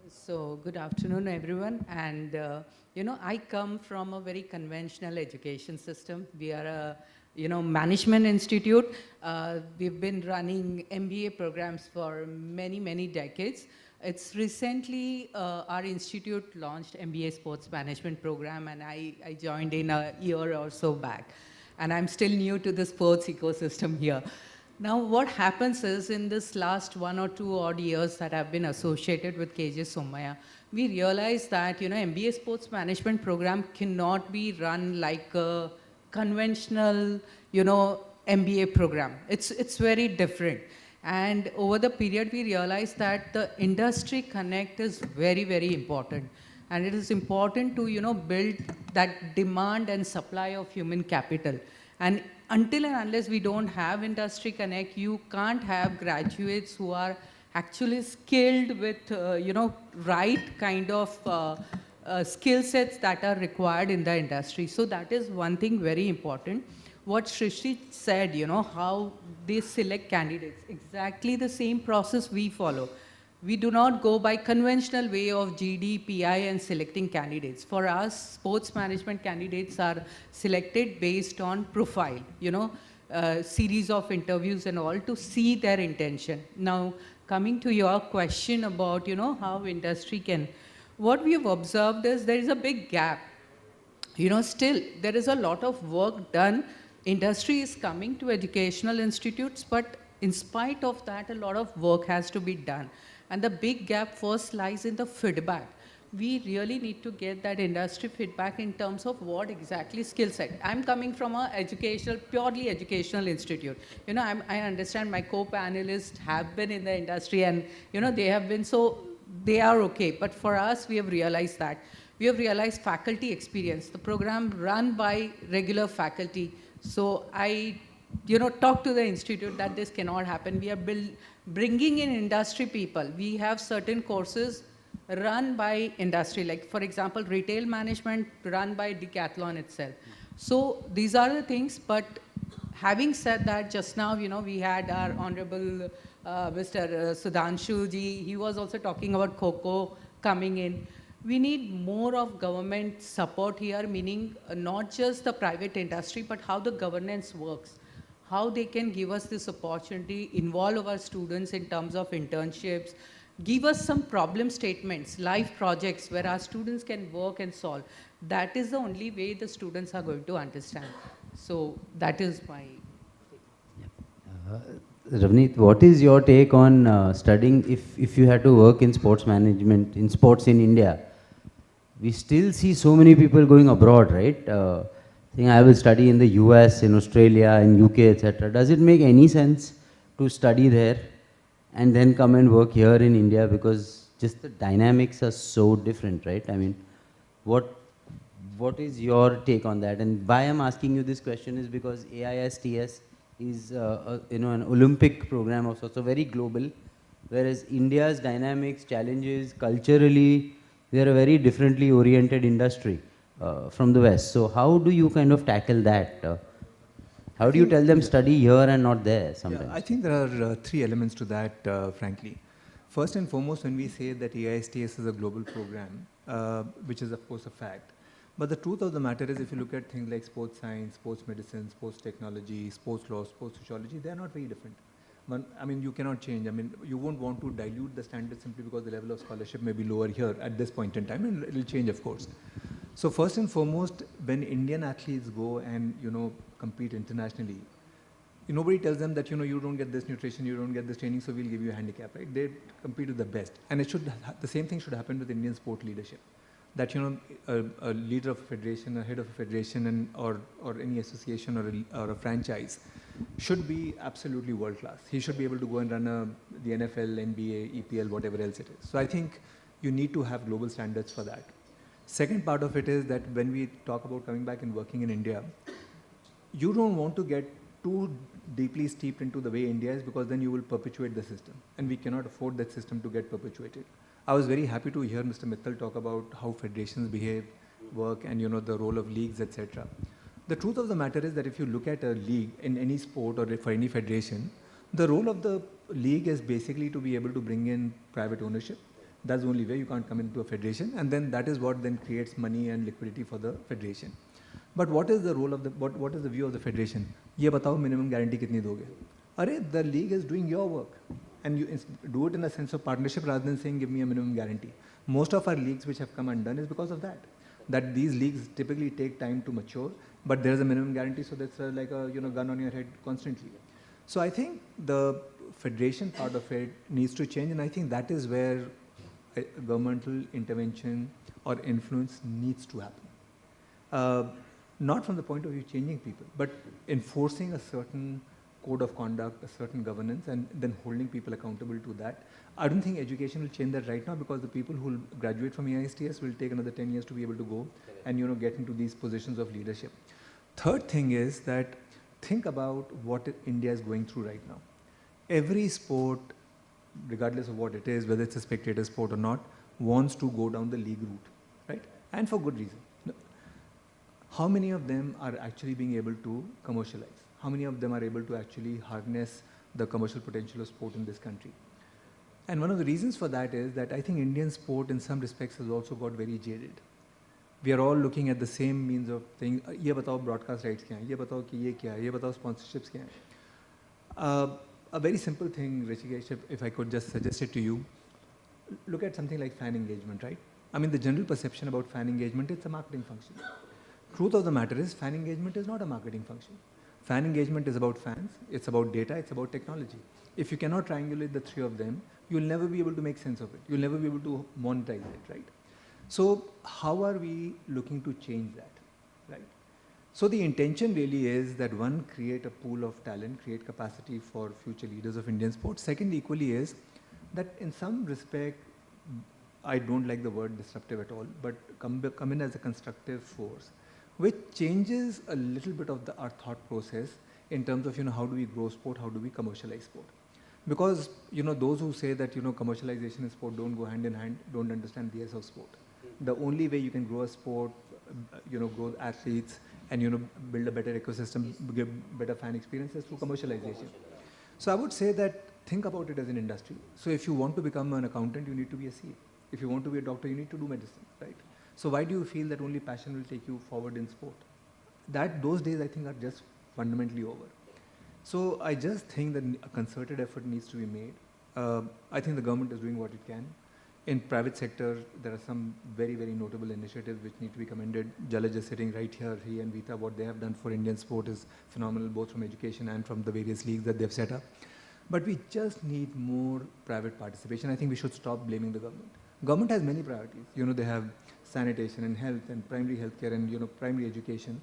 So good afternoon, everyone. And you know, I come from a very conventional education system. We are a management institute. We've been running MBA programs for many, many decades. It's recently our institute launched MBA Sports Management program, and I joined in a year or so back. And I'm still new to the sports ecosystem here. Now, what happens is in this last 1 or 2 odd years that I've been associated with KJ Somaya, we realized that MBA Sports Management program cannot be run like a conventional, MBA program. It's very different. And over the period, we realized that the industry connect is very, very important. And it is important to, build that demand and supply of human capital. And until and unless we don't have industry connect, you can't have graduates who are actually skilled with, right kind of skill sets that are required in the industry. So that is one thing very important. What Shrishti said, how they select candidates, exactly the same process we follow. We do not go by conventional way of GD, PI and selecting candidates. For us, sports management candidates are selected based on profile, series of interviews and all to see their intention. Now, coming to your question about, how industry can, what we have observed is there is a big gap. Still, there is a lot of work done. Industry is coming to educational institutes, but in spite of that, a lot of work has to be done. And the big gap first lies in the feedback. We really need to get that industry feedback in terms of what exactly skill set. I'm coming from a purely educational institute. I understand my co-panelists have been in the industry and, they have been so they are okay. But for us, we have realized that. We have realized faculty experience, the program run by regular faculty. So I, talk to the institute that this cannot happen. We are bringing in industry people. We have certain courses run by industry, like for example, retail management run by Decathlon itself. So these are the things, but having said that, just now, we had our Honorable Mr. Sudhanshu ji, he was also talking about Kho coming in. We need more of government support here, meaning not just the private industry, but how the governance works, how they can give us this opportunity, involve our students in terms of internships, give us some problem statements, live projects where our students can work and solve. That is the only way the students are going to understand. So that is my Ravneet, what is your take on studying, if you had to work in sports management, in sports in India? We still see so many people going abroad, right? Saying I will study in the US, in Australia, in UK, etc. Does it make any sense to study there and then come and work here in India? Because just the dynamics are so different, right? I mean, what is your take on that? And why I'm asking you this question is because AISTS is an Olympic program of sorts, so very global, whereas India's dynamics, challenges, culturally, they are a very differently oriented industry from the West. So how do you kind of tackle that? How do you tell them study here and not there sometimes? Yeah, I think there are three elements to that, frankly. First and foremost, when we say that AISTS is a global program, which is of course a fact, but the truth of the matter is if you look at things like sports science, sports medicine, sports technology, sports law, sports sociology, they are not very different. I mean, you cannot change. I mean, you won't want to dilute the standards simply because the level of scholarship may be lower here at this point in time, and it will change, of course. So first and foremost, when Indian athletes go and, compete internationally, nobody tells them that, you don't get this nutrition, you don't get this training, so we'll give you a handicap, right? They compete with the best. And the same thing should happen with Indian sport leadership. That, a leader of a federation, a head of a federation, or any association or a franchise should be absolutely world class. He should be able to go and run the NFL, NBA, EPL, whatever else it is. So I think you need to have global standards for that. Second part of it is that when we talk about coming back and working in India, you don't want to get too deeply steeped into the way India is, because then you will perpetuate the system, and we cannot afford that system to get perpetuated. I was very happy to hear Mr. Mittal talk about how federations behave, work, and the role of leagues, etc. The truth of the matter is that if you look at a league in any sport or for any federation, the role of the league is basically to be able to bring in private ownership. That's the only way. You can't come into a federation, and then that is what then creates money and liquidity for the federation. But what is the role of what is the view of the federation? ये बताओ minimum guarantee कितनी दोगे? अरे, the league is doing your work, and you do it in a sense of partnership rather than saying give me a minimum guarantee. Most of our leagues which have come undone is because of that. That these leagues typically take time to mature, but there is a minimum guarantee, so that's like a gun on your head constantly. So I think the federation part of it needs to change, and I think that is where governmental intervention or influence needs to happen. Not from the point of view changing people, but enforcing a certain code of conduct, a certain governance, and then holding people accountable to that. I don't think education will change that right now, because the people who will graduate from AISTS will take another 10 years to be able to go and get into these positions of leadership. Third thing is that think about what India is going through right now. Every sport, regardless of what it is, whether it's a spectator sport or not, wants to go down the league route, right? And for good reason. How many of them are actually being able to commercialize? How many of them are able to actually harness the commercial potential of sport in this country? And one of the reasons for that is that I think Indian sport in some respects has also got very jaded. We are all looking at the same means of things. ये बताओ broadcast rights क्या हैं? ये बताओ कि ये क्या है? ये बताओ sponsorships क्या हैं? A very simple thing, Rishikesh, if I could just suggest it to you, look at something like fan engagement, right? I mean, the general perception about fan engagement, it's a marketing function. Truth of the matter is, fan engagement is not a marketing function. Fan engagement is about fans, it's about data, it's about technology. If you cannot triangulate the three of them, you'll never be able to make sense of it. You'll never be able to monetize it, right? So how are we looking to change that, right? So the intention really is that one, create a pool of talent, create capacity for future leaders of Indian sports. Second, equally is that in some respect, I don't like the word disruptive at all, but come in as a constructive force, which changes a little bit of our thought process in terms of, how do we grow sport, how do we commercialize sport. Because, those who say that, commercialization and sport don't go hand in hand, don't understand the essence of sport. The only way you can grow a sport, grow athletes, and, build a better ecosystem, give better fan experiences through commercialization. So I would say that think about it as an industry. So if you want to become an accountant, you need to be a CA. If you want to be a doctor, you need to do medicine, right? So why do you feel that only passion will take you forward in sport? Those days, I think, are just fundamentally over. So I just think that a concerted effort needs to be made. I think the government is doing what it can. In private sector, there are some very, very notable initiatives which need to be commended. Jalaj is sitting right here. He and Vita, what they have done for Indian sport is phenomenal, both from education and from the various leagues that they've set up. But we just need more private participation. I think we should stop blaming the government. Government has many priorities. They have sanitation and health and primary healthcare and primary education.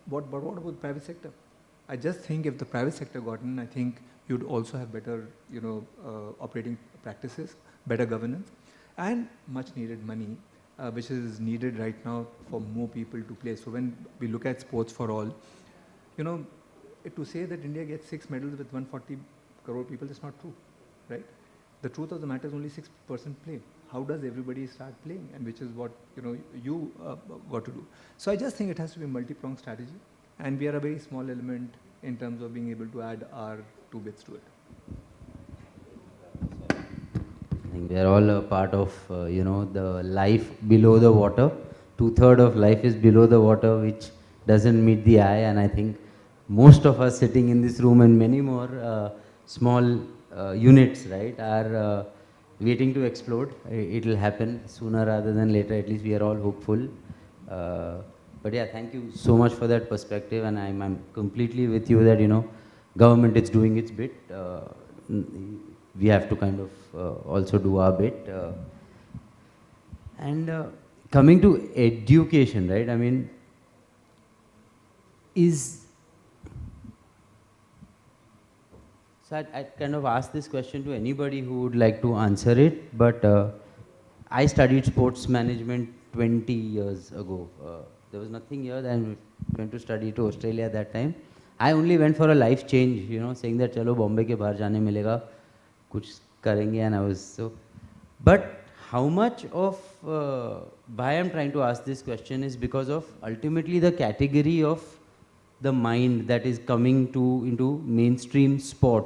But what about private sector? I just think if the private sector got in, I think you'd also have better, operating practices, better governance, and much needed money, which is needed right now for more people to play. So when we look at sports for all, to say that India gets 6 medals with 140 crore people is not true, right? The truth of the matter is only 6% play. How does everybody start playing? And which is what you got to do. So I just think it has to be a multi-pronged strategy, and we are a very small element in terms of being able to add our 2 bits to it. I think we are all a part of, the life below the water. 2/3 of life is below the water, which doesn't meet the eye. And I think most of us sitting in this room and many more small units, right, are waiting to explode. It will happen sooner rather than later. At least we are all hopeful. But yeah, thank you so much for that perspective. And I'm completely with you that, government is doing its bit. We have to kind of also do our bit. And coming to education, right? I mean, so I'd kind of ask this question to anybody who would like to answer it, but I studied sports management 20 years ago. There was nothing here, and I went to study to Australia at that time. I only went for a life change, saying that chalo Bombay ke bahar jaane milega, kuch karenge, and I was so. But how much of why I'm trying to ask this question is because of ultimately the category of the mind that is coming into mainstream sport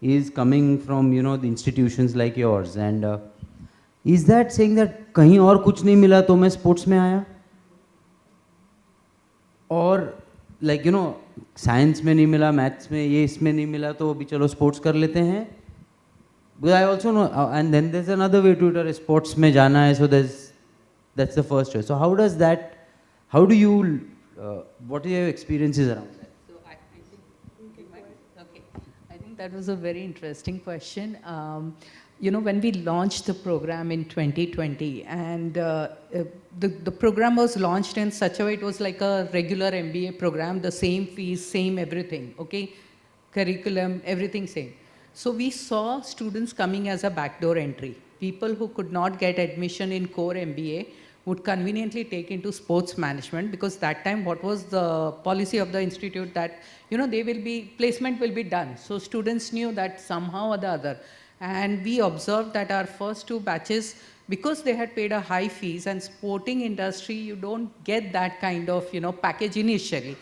is coming from the institutions like yours. And is that saying that kahin aur kuch nahi mila to main sports mein aaya? Or like science mein nahi mila, maths mein, ye isme nahi mila, to abhi chalo sports kar lete hain. But I also know, and then there's another way to it, sports mein jana hai, so that's the first choice. So how do you, what are your experiences around that? So I think that was a very interesting question. When we launched the program in 2020, and the program was launched in such a way, it was like a regular MBA program, the same fees, same everything, okay? Curriculum, everything same. So we saw students coming as a backdoor entry. People who could not get admission in core MBA would conveniently take into sports management, because that time what was the policy of the institute that, placement will be done. So students knew that somehow or the other. And we observed that our first 2 batches, because they had paid a high fees, and sporting industry, you don't get that kind of, package initially.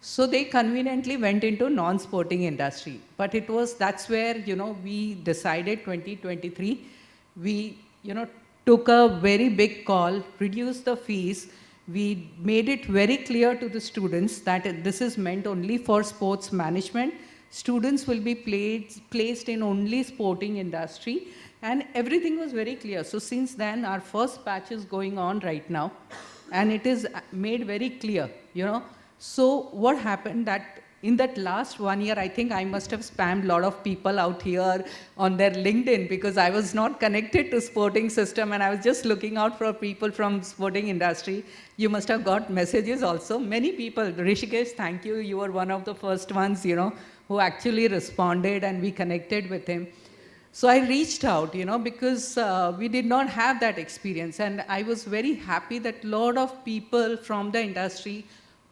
So they conveniently went into non-sporting industry. But that's where, we decided 2023, we, took a very big call, reduced the fees. We made it very clear to the students that this is meant only for sports management. Students will be placed in only sporting industry, and everything was very clear. So since then, our first batch is going on right now, and it is made very clear, So what happened that in that last 1 year, I think I must have spammed a lot of people out here on their LinkedIn, because I was not connected to sporting system, and I was just looking out for people from sporting industry. You must have got messages also. Many people, Rishikesh, thank you. You were one of the first ones, who actually responded, and we connected with him. So I reached out, because we did not have that experience. And I was very happy that a lot of people from the industry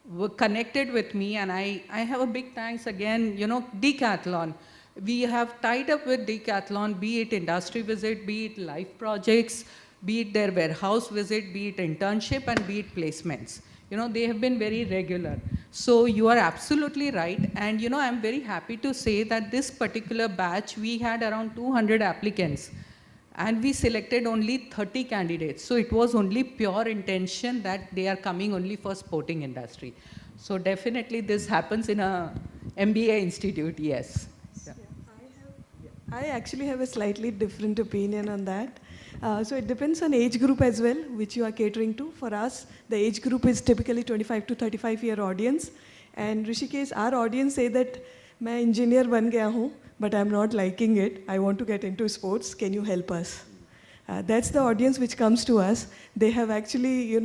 were connected with me. And I have a big thanks again, Decathlon. We have tied up with Decathlon, be it industry visit, be it live projects, be it their warehouse visit, be it internship, and be it placements. They have been very regular. So you are absolutely right. And, I'm very happy to say that this particular batch, we had around 200 applicants. And we selected only 30 candidates. So it was only pure intention that they are coming only for sporting industry. So definitely this happens in a MBA institute, yes. Yeah. I actually have a slightly different opinion on that. So it depends on age group as well, which you are catering to. For us, the age group is typically 25 to 35-year audience. And Rishikesh, our audience say that, "Main engineer ban gaya hu, but I'm not liking it. I want to get into sports. Can you help us?" That's the audience which comes to us. They have actually,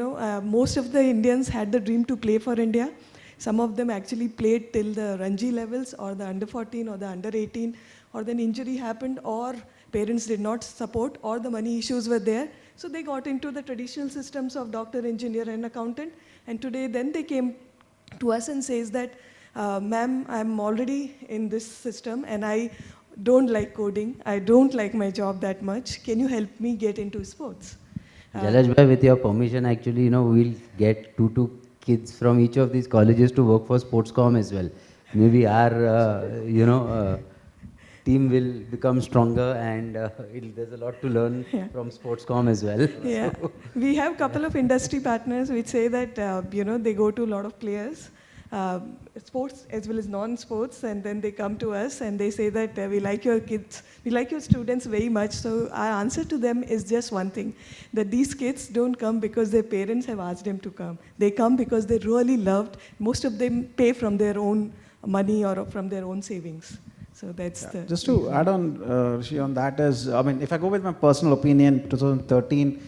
most of the Indians had the dream to play for India. Some of them actually played till the Ranji levels or the under 14 or the under 18, or then injury happened, or parents did not support, or the money issues were there. So they got into the traditional systems of doctor, engineer, and accountant. And today, then they came to us and says that, "Ma'am, I'm already in this system and I don't like coding. I don't like my job that much. Can you help me get into sports?" Jalaj bhai, with your permission, actually, we'll get two kids from each of these colleges to work for Sportscom as well. Maybe our, team will become stronger, and there's a lot to learn from Sportscom as well. Yeah, we have a couple of industry partners which say that, they go to a lot of players, sports as well as non-sports, and then they come to us and they say that, "We like your kids, we like your students very much." So our answer to them is just one thing, that these kids don't come because their parents have asked them to come. They come because they really loved. Most of them pay from their own money or from their own savings. So that's the... Just to add on, Rishi, on that is, if I go with my personal opinion, 2013,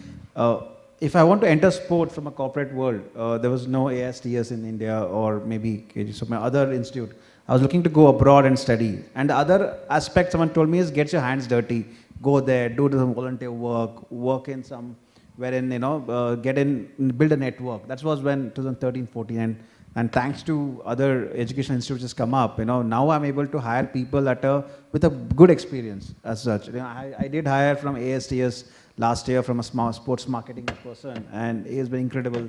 if I want to enter sport from a corporate world, there was no ASTS in India or maybe KG, so my other institute. I was looking to go abroad and study. And the other aspect someone told me is get your hands dirty, go there, do some volunteer work in some, wherein, get in, build a network. That was when 2013, 14. And thanks to other education institutes just come up, now I'm able to hire people with a good experience as such. I did hire from ASTS last year from a small sports marketing person, and he has been incredible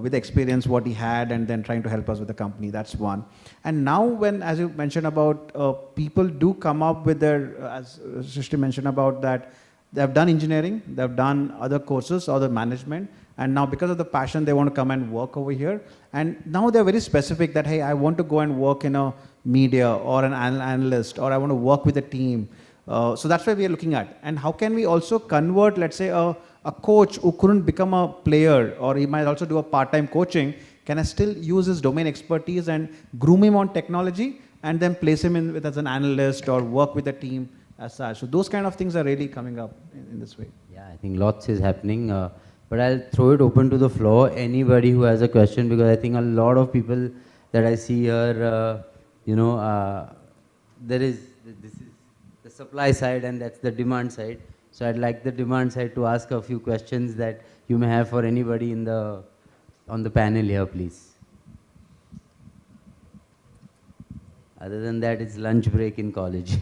with the experience what he had, and then trying to help us with the company. That's one. And now when, as you mentioned about, people do come up with their, as Srishti mentioned about that, they have done engineering, they have done other courses, other management, and now because of the passion, they want to come and work over here. And now they're very specific that, hey, I want to go and work in a media or an analyst, or I want to work with a team. So that's why we are looking at. And how can we also convert, let's say, a coach who couldn't become a player, or he might also do a part-time coaching, can I still use his domain expertise and groom him on technology, and then place him in as an analyst or work with a team as such? So those kind of things are really coming up in this way. Yeah, I think lots is happening. But I'll throw it open to the floor. Anybody who has a question, because I think a lot of people that I see here, this is the supply side and that's the demand side. So I'd like the demand side to ask a few questions that you may have for anybody on the panel here, please. Other than that, it's lunch break in college.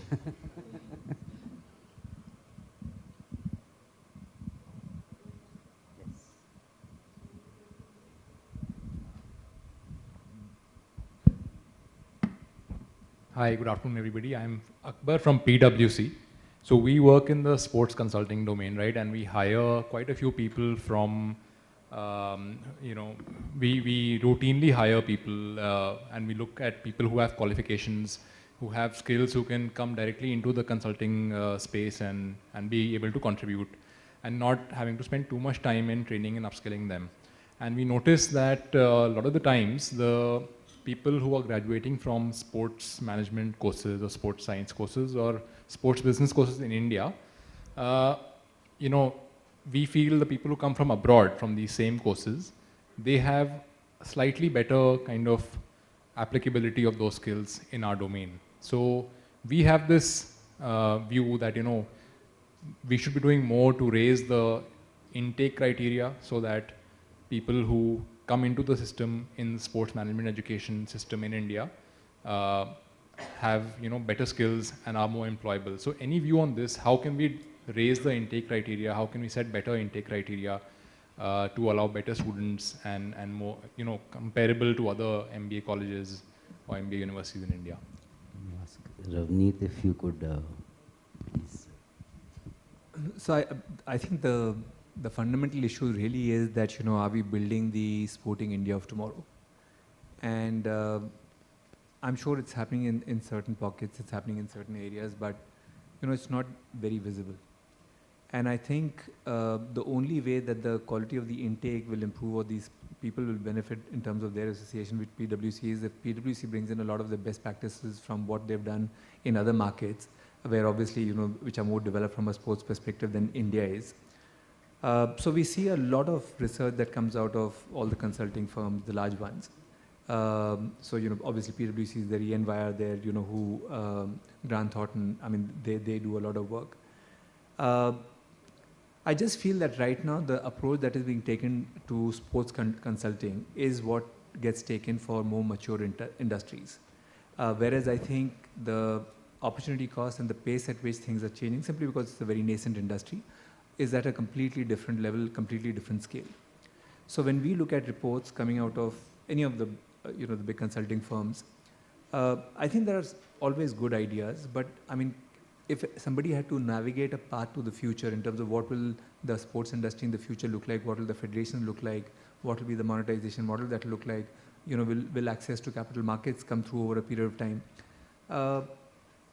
Hi, good afternoon, everybody. I'm Akbar from PwC. So we work in the sports consulting domain, right? And we hire quite a few people from, we routinely hire people and we look at people who have qualifications, who have skills, who can come directly into the consulting space and be able to contribute, and not having to spend too much time in training and upskilling them. And we notice that a lot of the times, the people who are graduating from sports management courses or sports science courses or sports business courses in India, we feel the people who come from abroad from these same courses, they have slightly better kind of applicability of those skills in our domain. So we have this view that, you know, we should be doing more to raise the intake criteria so that people who come into the system in sports management education system in India have, you know, better skills and are more employable. So any view on this? How can we raise the intake criteria? How can we set better intake criteria to allow better students and more, you know, comparable to other MBA colleges or MBA universities in India? Ask Ravneet if you could please. So I think the fundamental issue really is that, you know, are we building the sporting India of tomorrow? And I'm sure it's happening in certain pockets, it's happening in certain areas, but, you know, it's not very visible. And I think the only way that the quality of the intake will improve or these people will benefit in terms of their association with PwC is if PwC brings in a lot of the best practices from what they've done in other markets, where obviously, you know, which are more developed from a sports perspective than India is. So we see a lot of research that comes out of all the consulting firms, the large ones. So, you know, obviously PwC is there, EY there, you know, who, Grant Thornton, I mean, they do a lot of work. I just feel that right now the approach that is being taken to sports consulting is what gets taken for more mature industries. Whereas I think the opportunity cost and the pace at which things are changing, simply because it's a very nascent industry, is at a completely different level, completely different scale. So when we look at reports coming out of any of the, you know, the big consulting firms, I think there are always good ideas, but I mean, if somebody had to navigate a path to the future in terms of what will the sports industry in the future look like, what will the federation look like, what will be the monetization model that will look like, you know, will access to capital markets come through over a period of time,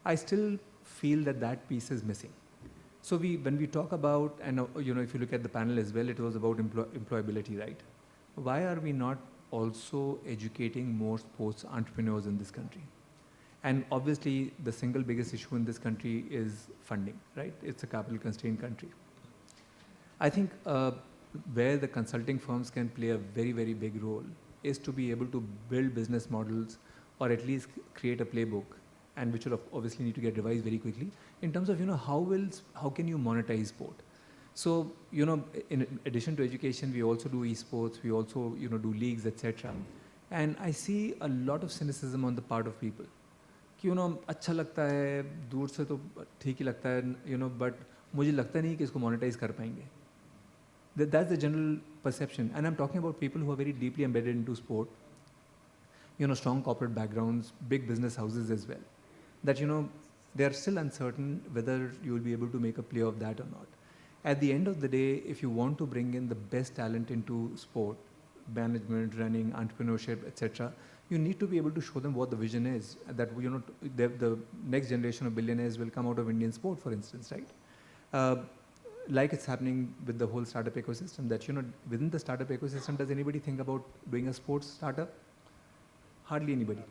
I still feel that that piece is missing. So when we talk about, and you know, if you look at the panel as well, it was about employability, right? Why are we not also educating more sports entrepreneurs in this country? And obviously, the single biggest issue in this country is funding, right? It's a capital constrained country. I think where the consulting firms can play a very, very big role is to be able to build business models or at least create a playbook, and which will obviously need to get revised very quickly in terms of, you know, how can you monetize sport? So, you know, in addition to education, we also do esports, we also, you know, do leagues, etc. And I see a lot of cynicism on the part of people. कि, you know, अच्छा लगता है, दूर से तो ठीक ही लगता है, you know, but मुझे लगता नहीं कि इसको monetize कर पाएंगे. That's the general perception. And I'm talking about people who are very deeply embedded into sport, you know, strong corporate backgrounds, big business houses as well. That, you know, they're still uncertain whether you will be able to make a play of that or not. At the end of the day, if you want to bring in the best talent into sport, management, running, entrepreneurship, etc., you need to be able to show them what the vision is. That, you know, the next generation of billionaires will come out of Indian sport, for instance, right? Like it's happening with the whole startup ecosystem, that, you know, within the startup ecosystem, does anybody think about doing a sports startup? Hardly anybody.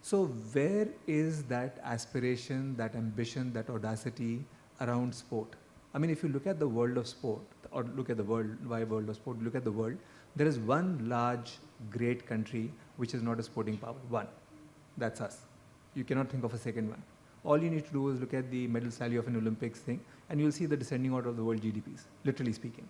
So where is that aspiration, that ambition, that audacity around sport? I mean, if you look at the world of sport, or look at the world, why world of sport, look at the world, there is one large, great country which is not a sporting power. One. That's us. You cannot think of a second one. All you need to do is look at the medal tally of an Olympics thing, and you'll see the descending order of the world GDPs, literally speaking.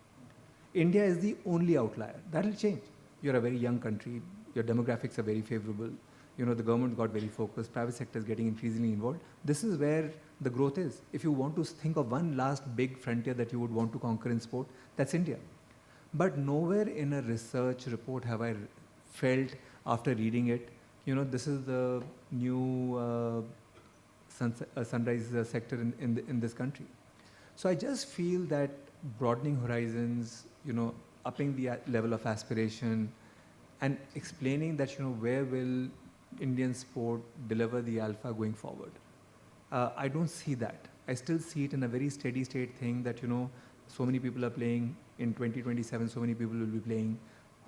India is the only outlier. That'll change. You're a very young country. Your demographics are very favorable. You know, the government got very focused. Private sector is getting increasingly involved. This is where the growth is. If you want to think of one last big frontier that you would want to conquer in sport, that's India. But nowhere in a research report have I felt, after reading it, you know, this is the new sunrise sector in this country. So I just feel that broadening horizons, you know, upping the level of aspiration, and explaining that, you know, where will Indian sport deliver the alpha going forward. I don't see that. I still see it in a very steady state thing that, you know, so many people are playing. In 2027, so many people will be playing.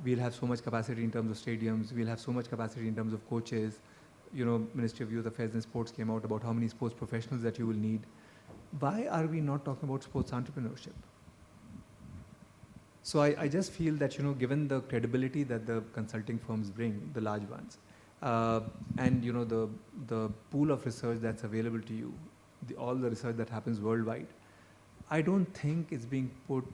We'll have so much capacity in terms of stadiums. We'll have so much capacity in terms of coaches. You know, Ministry of Youth Affairs and Sports came out about how many sports professionals that you will need. Why are we not talking about sports entrepreneurship? So I just feel that, you know, given the credibility that the consulting firms bring, the large ones, and, you know, the pool of research that's available to you, all the research that happens worldwide. I don't think it's being put,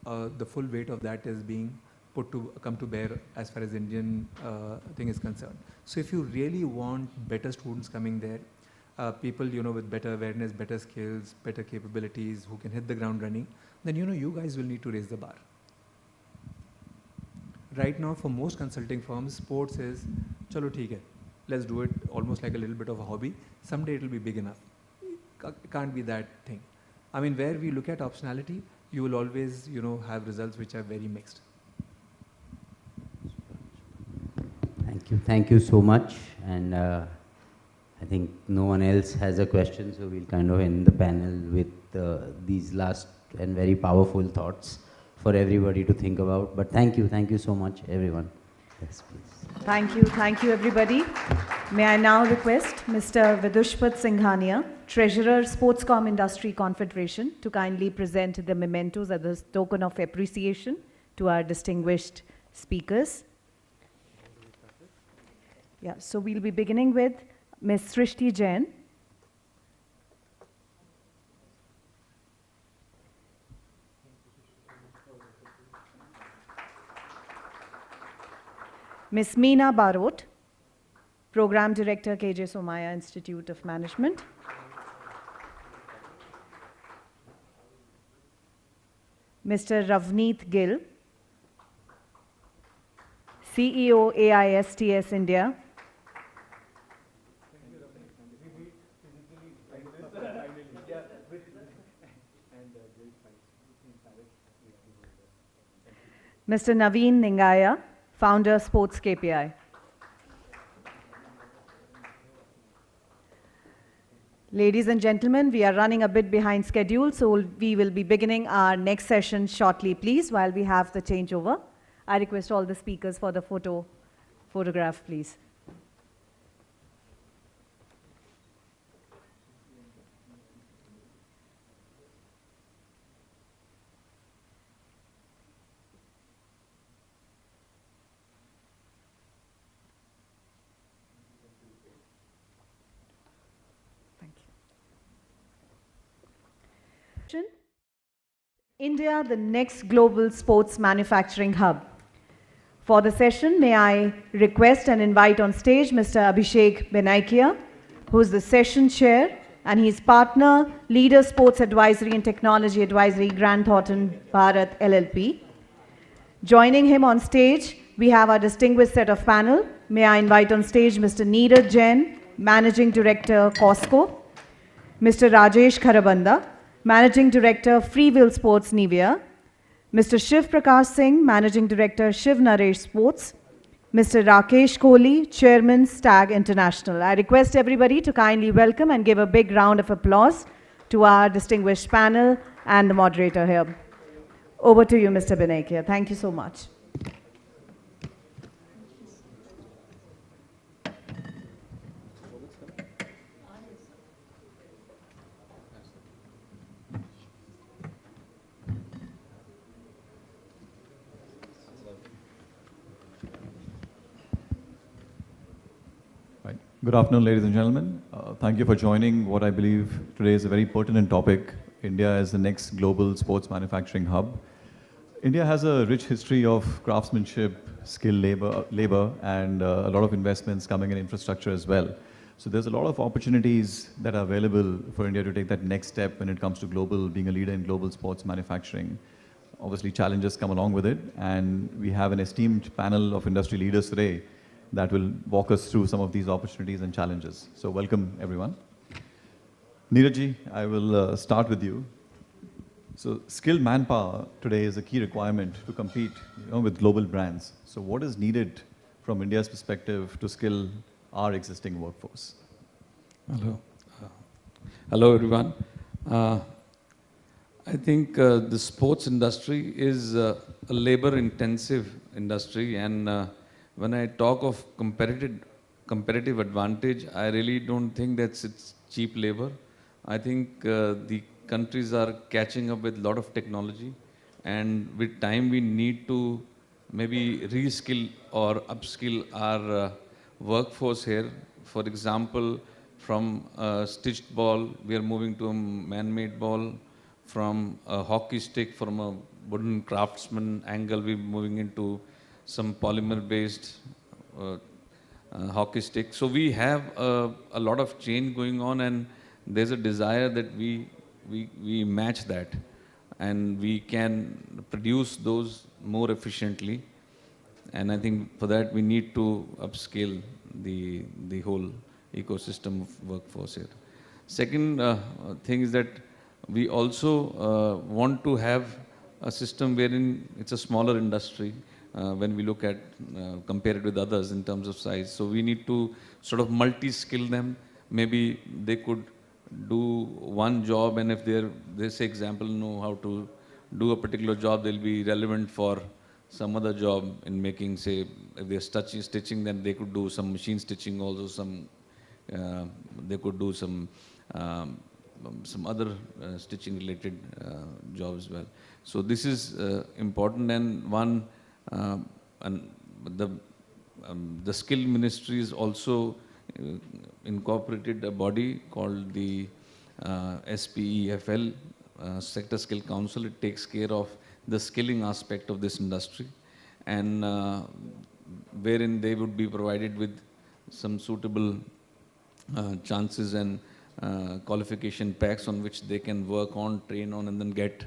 the full weight of that is being put to come to bear as far as Indian thing is concerned. So if you really want better students coming there, people with better awareness, better skills, better capabilities, who can hit the ground running, then you guys will need to raise the bar. Right now, for most consulting firms, sports is, chalo theek hai, let's do it almost like a little bit of a hobby. Someday it will be big enough. It can't be that thing. I mean, where we look at optionality, you will always, have results which are very mixed. Thank you so much. And I think no one else has a question, so we'll kind of end the panel with these last and very powerful thoughts for everybody to think about. But thank you so much, everyone. Yes, please. Thank you, everybody. May I now request Mr. Vidushpat Singhania, Treasurer, Sportscom Industry Confederation, to kindly present the mementos as a token of appreciation to our distinguished speakers. Yeah, so we'll be beginning with Ms. Srishti Jain. Ms. Meena Barot, Program Director, KJ Somaya Institute of Management. Mr. Ravneet Gill, CEO, AISTS India. Mr. Naveen Ningaya, Founder, Sports KPI. Ladies and gentlemen, we are running a bit behind schedule, so we will be beginning our next session shortly, please, while we have the changeover. I request all the speakers for the photograph, please. India, the next global sports manufacturing hub. For the session, may I request and invite on stage Mr. Abhishek Benaikia, who is the session chair, and he's partner, leader sports advisory and technology advisory, Grant Thornton Bharat LLP. Joining him on stage, we have our distinguished set of panel. May I invite on stage Mr. Neeraj Jain, Managing Director, Costco, Mr. Rajesh Kharabanda, Managing Director, Freewill Sports Nivea, Mr. Shiv Prakash Singh, Managing Director, Shiv Naresh Sports, Mr. Rakesh Kohli, Chairman, Stag International. I request everybody to kindly welcome and give a big round of applause to our distinguished panel and the moderator here. Over to you, Mr. Benaikia. Thank you so much. Good afternoon, ladies and gentlemen. Thank you for joining what I believe today is a very pertinent topic. India as the next global sports manufacturing hub. India has a rich history of craftsmanship, skilled labor and a lot of investments coming in infrastructure as well. So there's a lot of opportunities that are available for India to take that next step when it comes to being a leader in global sports manufacturing. Obviously, challenges come along with it, and we have an esteemed panel of industry leaders today that will walk us through some of these opportunities and challenges. So welcome, everyone. Neeraj, I will start with you. So skilled manpower today is a key requirement to compete with global brands. So what is needed from India's perspective to skill our existing workforce? Hello. Hello, everyone. I think the sports industry is a labor-intensive industry, and when I talk of competitive advantage, I really don't think that it's cheap labor. I think the countries are catching up with a lot of technology, and with time we need to maybe reskill or upskill our workforce here. For example, From a stitched ball, we are moving to a man-made ball. From a hockey stick, from a wooden craftsman angle, we're moving into some polymer-based hockey stick. So we have a lot of change going on, and there's a desire that we match that, and we can produce those more efficiently. And I think for that we need to upscale the whole ecosystem of workforce here. Second thing is that we also want to have a system wherein it's a smaller industry when we look at compare it with others in terms of size. So we need to sort of multi-skill them. Maybe they could do one job, and if they say example know how to do a particular job, they'll be relevant for some other job in making, say, if they're stitching, then they could do some machine stitching also, they could do some other stitching related jobs as well. So this is important, and one, and the skill ministry is also incorporated a body called the SPEFL, Sector Skill Council. It takes care of the skilling aspect of this industry, and wherein they would be provided with some suitable chances and qualification packs on which they can work on, train on, and then get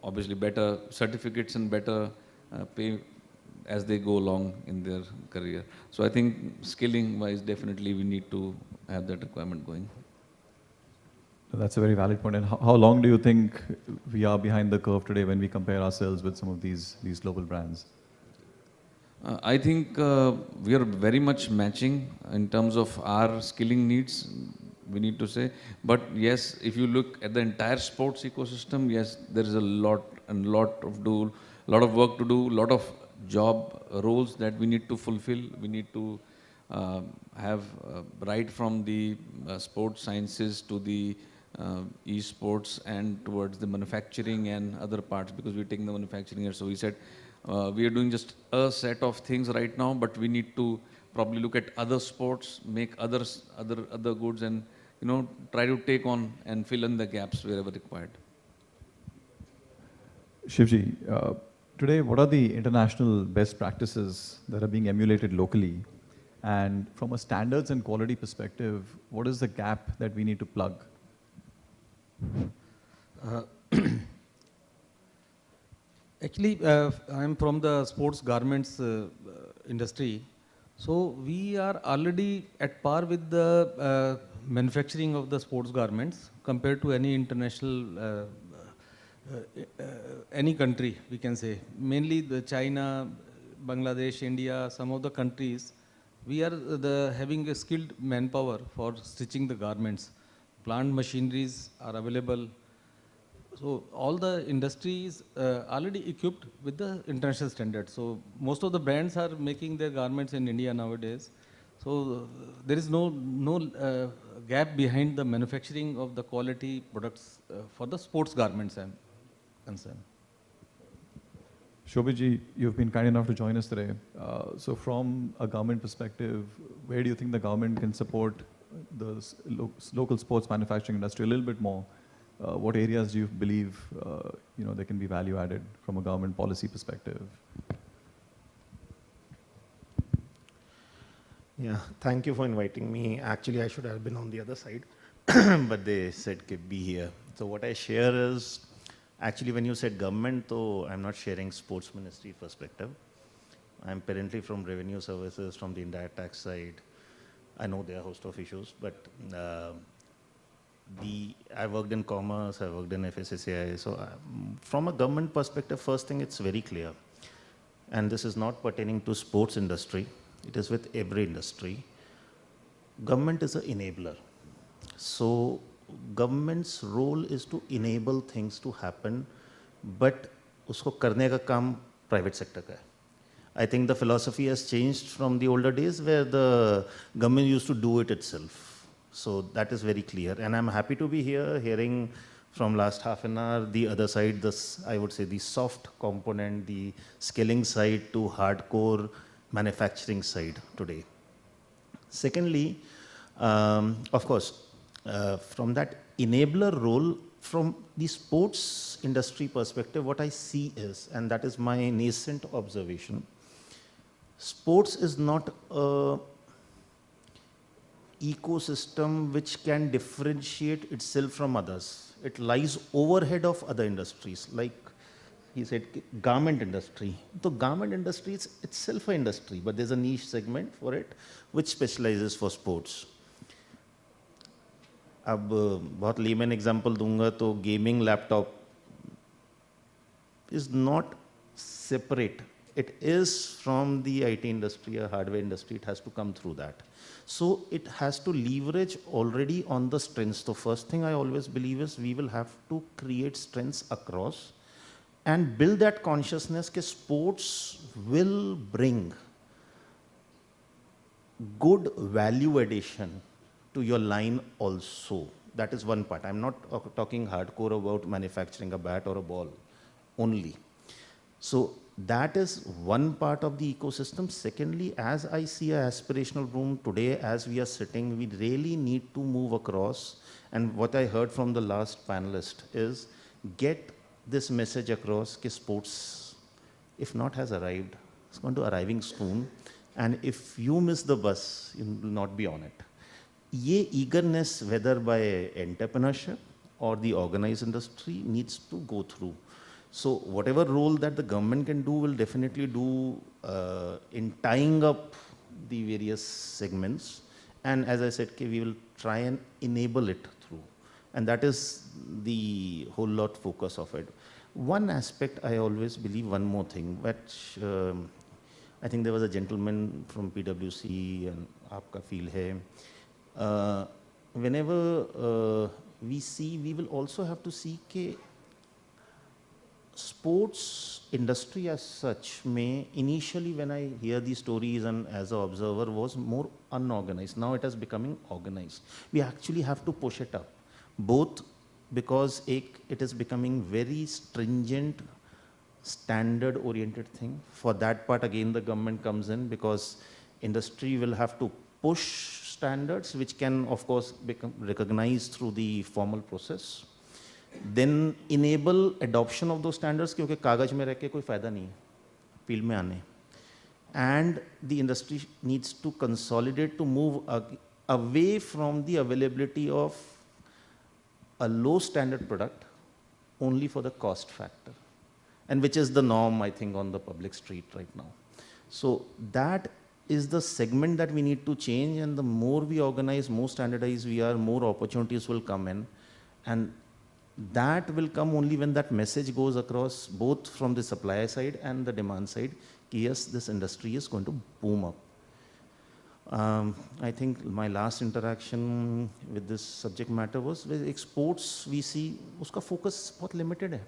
obviously better certificates and better pay as they go along in their career. So I think skilling wise, definitely we need to have that requirement going. That's a very valid point. And how long do you think we are behind the curve today when we compare ourselves with some of these global brands? I think we are very much matching in terms of our skilling needs, we need to say. But yes, if you look at the entire sports ecosystem, yes, there is a lot of work to do, a lot of job roles that we need to fulfill. We need to have right from the sports sciences to the esports and towards the manufacturing and other parts, because we're taking the manufacturing here. So we said we are doing just a set of things right now, but we need to probably look at other sports, make other goods, and try to take on and fill in the gaps wherever required. Shivji, today what are the international best practices that are being emulated locally? And from a standards and quality perspective, what is the gap that we need to plug? Actually, I'm from the sports garments industry. So we are already at par with the manufacturing of the sports garments compared to any international, any country, we can say. Mainly the China, Bangladesh, India, some of the countries, we are having a skilled manpower for stitching the garments. Plant machineries are available. So all the industries already equipped with the international standards. So most of the brands are making their garments in India nowadays. So there is no gap behind the manufacturing of the quality products for the sports garments I'm concerned. Shobhiji, you've been kind enough to join us today. So from a government perspective, where do you think the government can support the local sports manufacturing industry a little bit more? What areas do you believe there can be value added from a government policy perspective? Yeah, thank you for inviting me. Actually, I should have been on the other side, but they said be here. So what I share is, actually when you said government, though, I'm not sharing sports ministry perspective. I'm apparently from revenue services, from the indirect tax side. I know there are a host of issues, but I worked in commerce, I worked in FSSAI. So from a government perspective, first thing, it's very clear. And this is not pertaining to sports industry. It is with every industry. Government is an enabler. So government's role is to enable things to happen, but usko karne ka kaam private sector ka hai. I think the philosophy has changed from the older days where the government used to do it itself. So that is very clear. And I'm happy to be here hearing from last half an hour the other side, this, I would say the soft component, the scaling side to hardcore manufacturing side today. Secondly, Of course, from that enabler role, from the sports industry perspective, what I see is, and that is my nascent observation, sports is not a ecosystem which can differentiate itself from others. It lies overhead of other industries, like he said, garment industry. So garment industry is itself an industry, but there's a niche segment for it which specializes for sports. अब बहुत layman example दूंगा तो gaming laptop is not separate. It is from the IT industry or hardware industry. It has to come through that. So it has to leverage already on the strengths. The first thing I always believe is we will have to create strengths across and build that consciousness that sports will bring good value addition to your line also. That is one part. I'm not talking hardcore about manufacturing a bat or a ball only. So that is one part of the ecosystem. Secondly, as I see an aspirational room today, as we are sitting, we really need to move across. And what I heard from the last panelist is get this message across that sports, if not has arrived, it's going to arriving soon. And if you miss the bus, you will not be on it. Ye eagerness, whether by entrepreneurship or the organized industry, needs to go through. So whatever role that the government can do will definitely do in tying up the various segments. And as I said, we will try and enable it through. And that is the whole lot focus of it. One aspect I always believe, one more thing, which I think there was a gentleman from PwC and aapka feel hai. Whenever we see, we will also have to see that sports industry as such may initially, when I hear these stories and as an observer, was more unorganized. Now it is becoming organized. We actually have to push it up, both because it is becoming very stringent, standard oriented thing. For that part again the government comes in, because industry will have to push standards which can of course become recognized through the formal process. Then enable adoption of those standards, क्योंकि कागज में रह के कोई फायदा नहीं है field में आने. And the industry needs to consolidate to move away from the availability of a low standard product only for the cost factor, and which is the norm, I think, on the public street right now. So that is the segment that we need to change, and the more we organize, more standardized we are, more opportunities will come in. And that will come only when that message goes across both from the supply side and the demand side. Yes, this industry is going to boom up. I think my last interaction with this subject matter was with exports. We see uska focus बहुत limited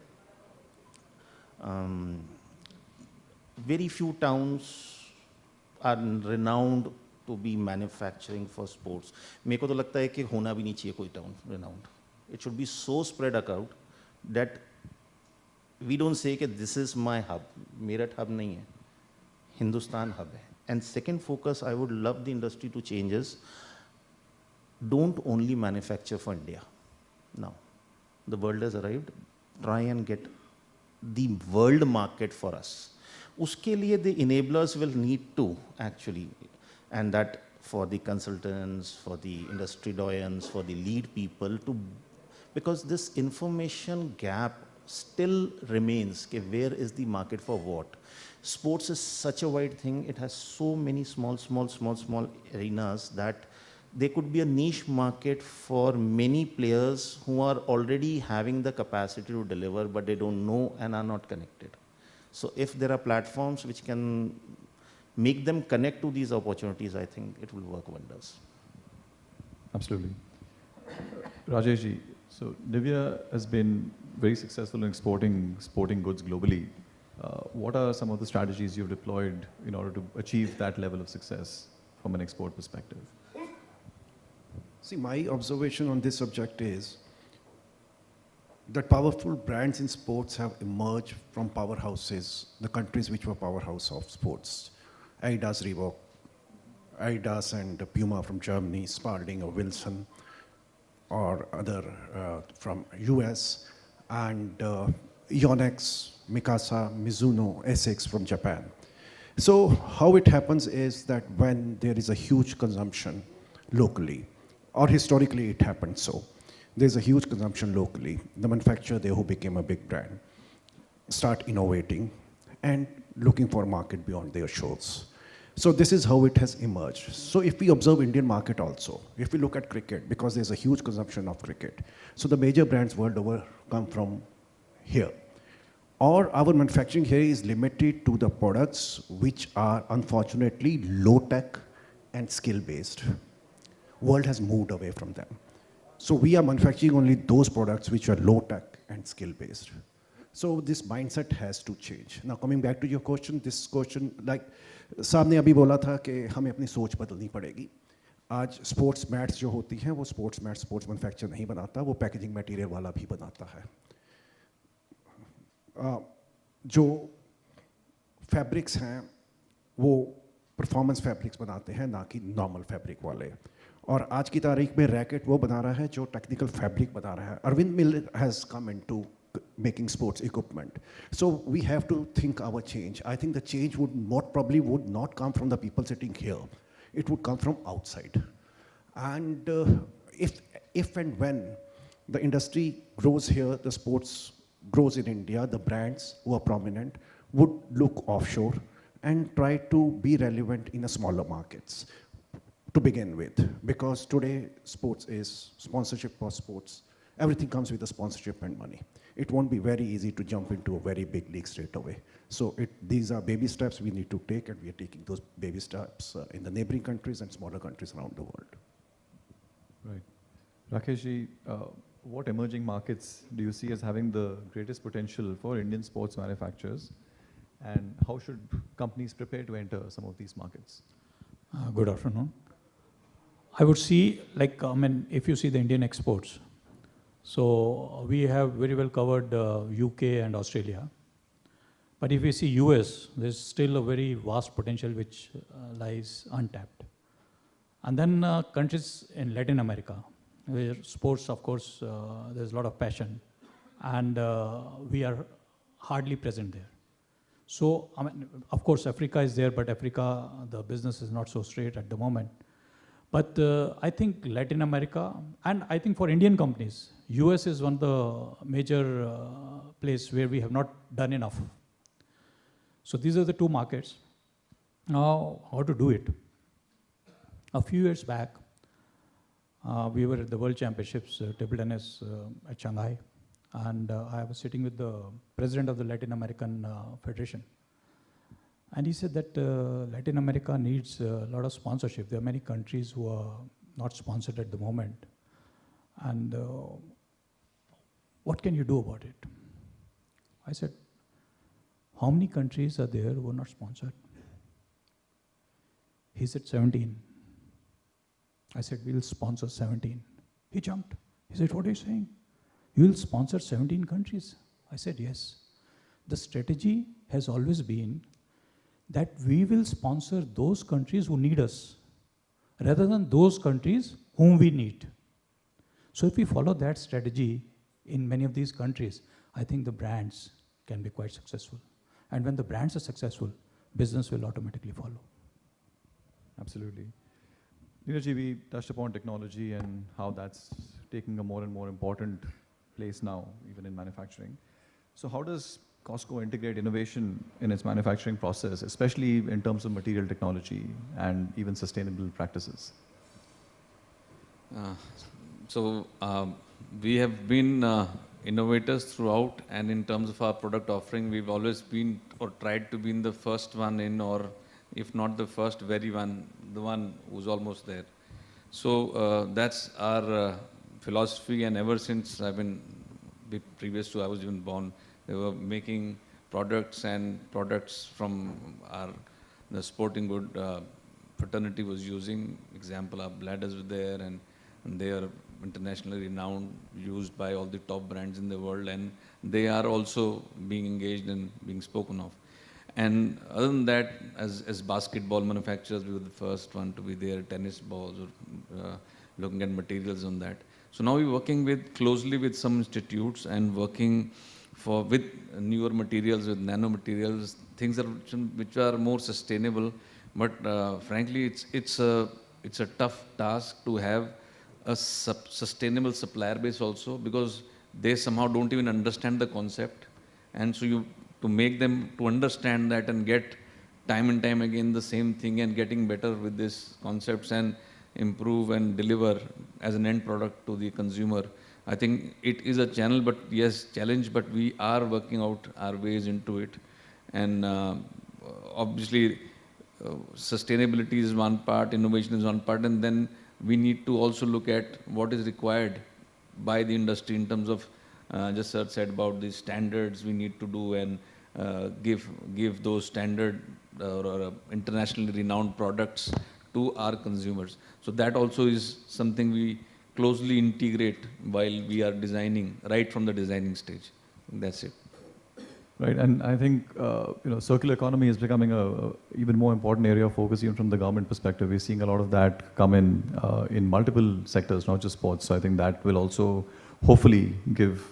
hai. Very few towns are renowned to be manufacturing for sports. मेरे को तो लगता है कि होना भी नहीं चाहिए कोई town renowned. It should be so spread out that we don't say that this is my hub. Meerut hub nahi hai. Hindustan hub hai. And second focus I would love the industry to change is, don't only manufacture for India. Now, the world has arrived. Try and get the world market for us. Uske liye the enablers will need to actually, and that for the consultants, for the industry doyens, for the lead people to, because this information gap still remains. Okay, where is the market for what? Sports is such a wide thing. It has so many small arenas that there could be a niche market for many players who are already having the capacity to deliver, but they don't know and are not connected. So if there are platforms which can make them connect to these opportunities, I think it will work wonders. Absolutely. Rajesh ji, so Divya has been very successful in exporting sporting goods globally. What are some of the strategies you've deployed in order to achieve that level of success from an export perspective? See, my observation on this subject is that powerful brands in sports have emerged from powerhouses, the countries which were powerhouse of sports. Adidas, Reebok, Adidas and Puma from Germany, Spalding or Wilson, or other from US, and Yonex, Mikasa, Mizuno, Essex from Japan. So how it happens is that when there is a huge consumption locally, or historically it happened so, there's a huge consumption locally, the manufacturer there who became a big brand start innovating and looking for a market beyond their shores. So this is how it has emerged. So if we observe Indian market also, if we look at cricket, because there's a huge consumption of cricket, so the major brands world over come from here. Or our manufacturing here is limited to the products which are unfortunately low-tech and skill-based. World has moved away from them. So we are manufacturing only those products which are low-tech and skill-based. So this mindset has to change. Now coming back to your question, this question, like साहब ने अभी बोला था कि हमें अपनी सोच बदलनी पड़ेगी. आज स्पोर्ट्स मैट्स जो होती हैं वो स्पोर्ट्स मैट्स स्पोर्ट्स मैन्युफैक्चर नहीं बनाता, वो पैकेजिंग मटेरियल वाला भी बनाता है. जो फैब्रिक्स हैं वो परफॉर्मेंस फैब्रिक्स बनाते हैं, ना कि नॉर्मल फैब्रिक वाले. और आज की तारीख में रैकेट वो बना रहा है जो टेक्निकल फैब्रिक बना रहा है. Arvind mill has come into making sports equipment. So we have to think our change. I think the change would not come from the people sitting here. It would come from outside. And if and when the industry grows here, the sports grows in India, the brands who are prominent would look offshore and try to be relevant in the smaller markets to begin with. Because today sports is sponsorship for sports. Everything comes with a sponsorship and money. It won't be very easy to jump into a very big league straight away. So these are baby steps we need to take, and we are taking those baby steps in the neighboring countries and smaller countries around the world. Right. Rakeshji, what emerging markets do you see as having the greatest potential for Indian sports manufacturers, and how should companies prepare to enter some of these markets? Good afternoon. I would see, like, if you see the Indian exports, so we have very well covered UK and Australia. But if we see US, there's still a very vast potential which lies untapped. And then countries in Latin America, where sports, of course, there's a lot of passion. And we are hardly present there. So, of course, Africa is there, but Africa, the business is not so straight at the moment. But I think Latin America, and I think for Indian companies, US is one of the major place where we have not done enough. So these are the two markets. Now, how to do it? A few years back, we were at the World Championships, table tennis at Shanghai, and I was sitting with the president of the Latin American Federation. And he said that Latin America needs a lot of sponsorship. There are many countries who are not sponsored at the moment. And what can you do about it? I said, how many countries are there who are not sponsored? He said 17. I said, we'll sponsor 17. He jumped. He said, what are you saying? You will sponsor 17 countries? I said, yes. The strategy has always been that we will sponsor those countries who need us, rather than those countries whom we need. So if we follow that strategy in many of these countries, I think the brands can be quite successful. And when the brands are successful, business will automatically follow. Absolutely. Neeraj, we touched upon technology and how that's taking a more and more important place now, even in manufacturing. So how does Costco integrate innovation in its manufacturing process, especially in terms of material technology and even sustainable practices? We have been innovators throughout, and in terms of our product offering, we've always been or tried to be in the first one in, or if not the first, very one, the one who's almost there. So that's our philosophy, and ever since I've been, previous to I was even born, they were making products, and products from the sporting good fraternity was using. Example, our bladders were there, and they are internationally renowned, used by all the top brands in the world, and they are also being engaged and being spoken of. And other than that, as basketball manufacturers, we were the first one to be there, tennis balls, or looking at materials on that. So now we're working closely with some institutes and working with newer materials, with nanomaterials, things which are more sustainable. But frankly, it's a tough task to have a sustainable supplier base also, because they somehow don't even understand the concept. And so to make them to understand that and get time and time again the same thing and getting better with these concepts and improve and deliver as an end product to the consumer, I think it is a channel, but yes, challenge, but we are working out our ways into it. And obviously, sustainability is one part, innovation is one part, and then we need to also look at what is required by the industry in terms of, just Sir said about the standards we need to do and give those standard or internationally renowned products to our consumers. So that also is something we closely integrate while we are designing, right from the designing stage. That's it. Right, and I think circular economy is becoming a even more important area of focus even from the government perspective. We're seeing a lot of that come in multiple sectors, not just sports. So I think that will also hopefully give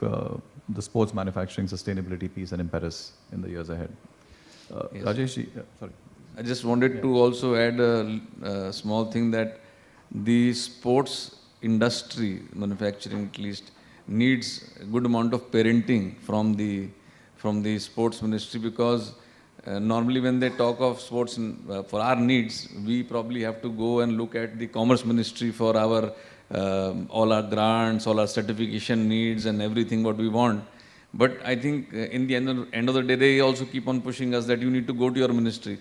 the sports manufacturing sustainability piece an impetus in the years ahead. Yes. Rajesh, sorry. I just wanted to also add a small thing that the sports industry, manufacturing at least, needs a good amount of parenting from the sports ministry, because normally when they talk of sports for our needs, we probably have to go and look at the commerce ministry for our all our grants, all our certification needs and everything what we want. But I think in the end of the day, they also keep on pushing us that you need to go to your ministry.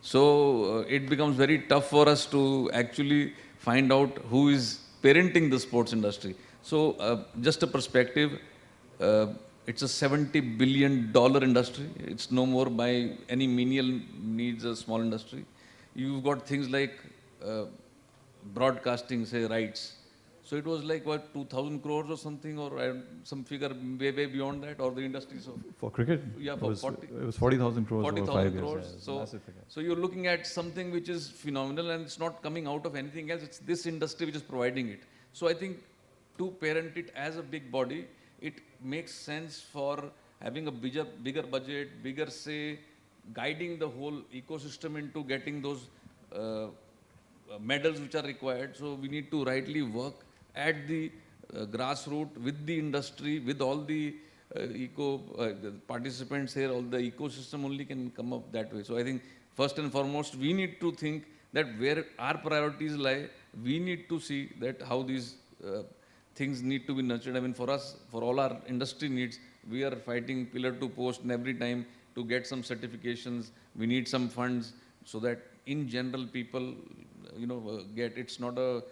So it becomes very tough for us to actually find out who is parenting the sports industry. So just a perspective, it's a $70 billion industry. It's no more by any menial needs a small industry. You've got things like broadcasting, say, rights. So it was like, what, 2,000 crores or something, or some figure way beyond that, or the industries of... For cricket? Yeah, it was 40,000 crores 40,000 over 5 years. crores. So you're looking at something which is phenomenal, and it's not coming out of anything else. It's this industry which is providing it. So I think to parent it as a big body, it makes sense for having a bigger budget, bigger say, guiding the whole ecosystem into getting those medals which are required. So we need to rightly work at the grassroots with the industry, with all the the participants here, all the ecosystem only can come up that way. So I think first and foremost, we need to think that where our priorities lie, we need to see that how these things need to be nurtured. I mean, for us, for all our industry needs, we are fighting pillar to post, and every time to get some certifications, we need some funds so that in general people, get, it's not a,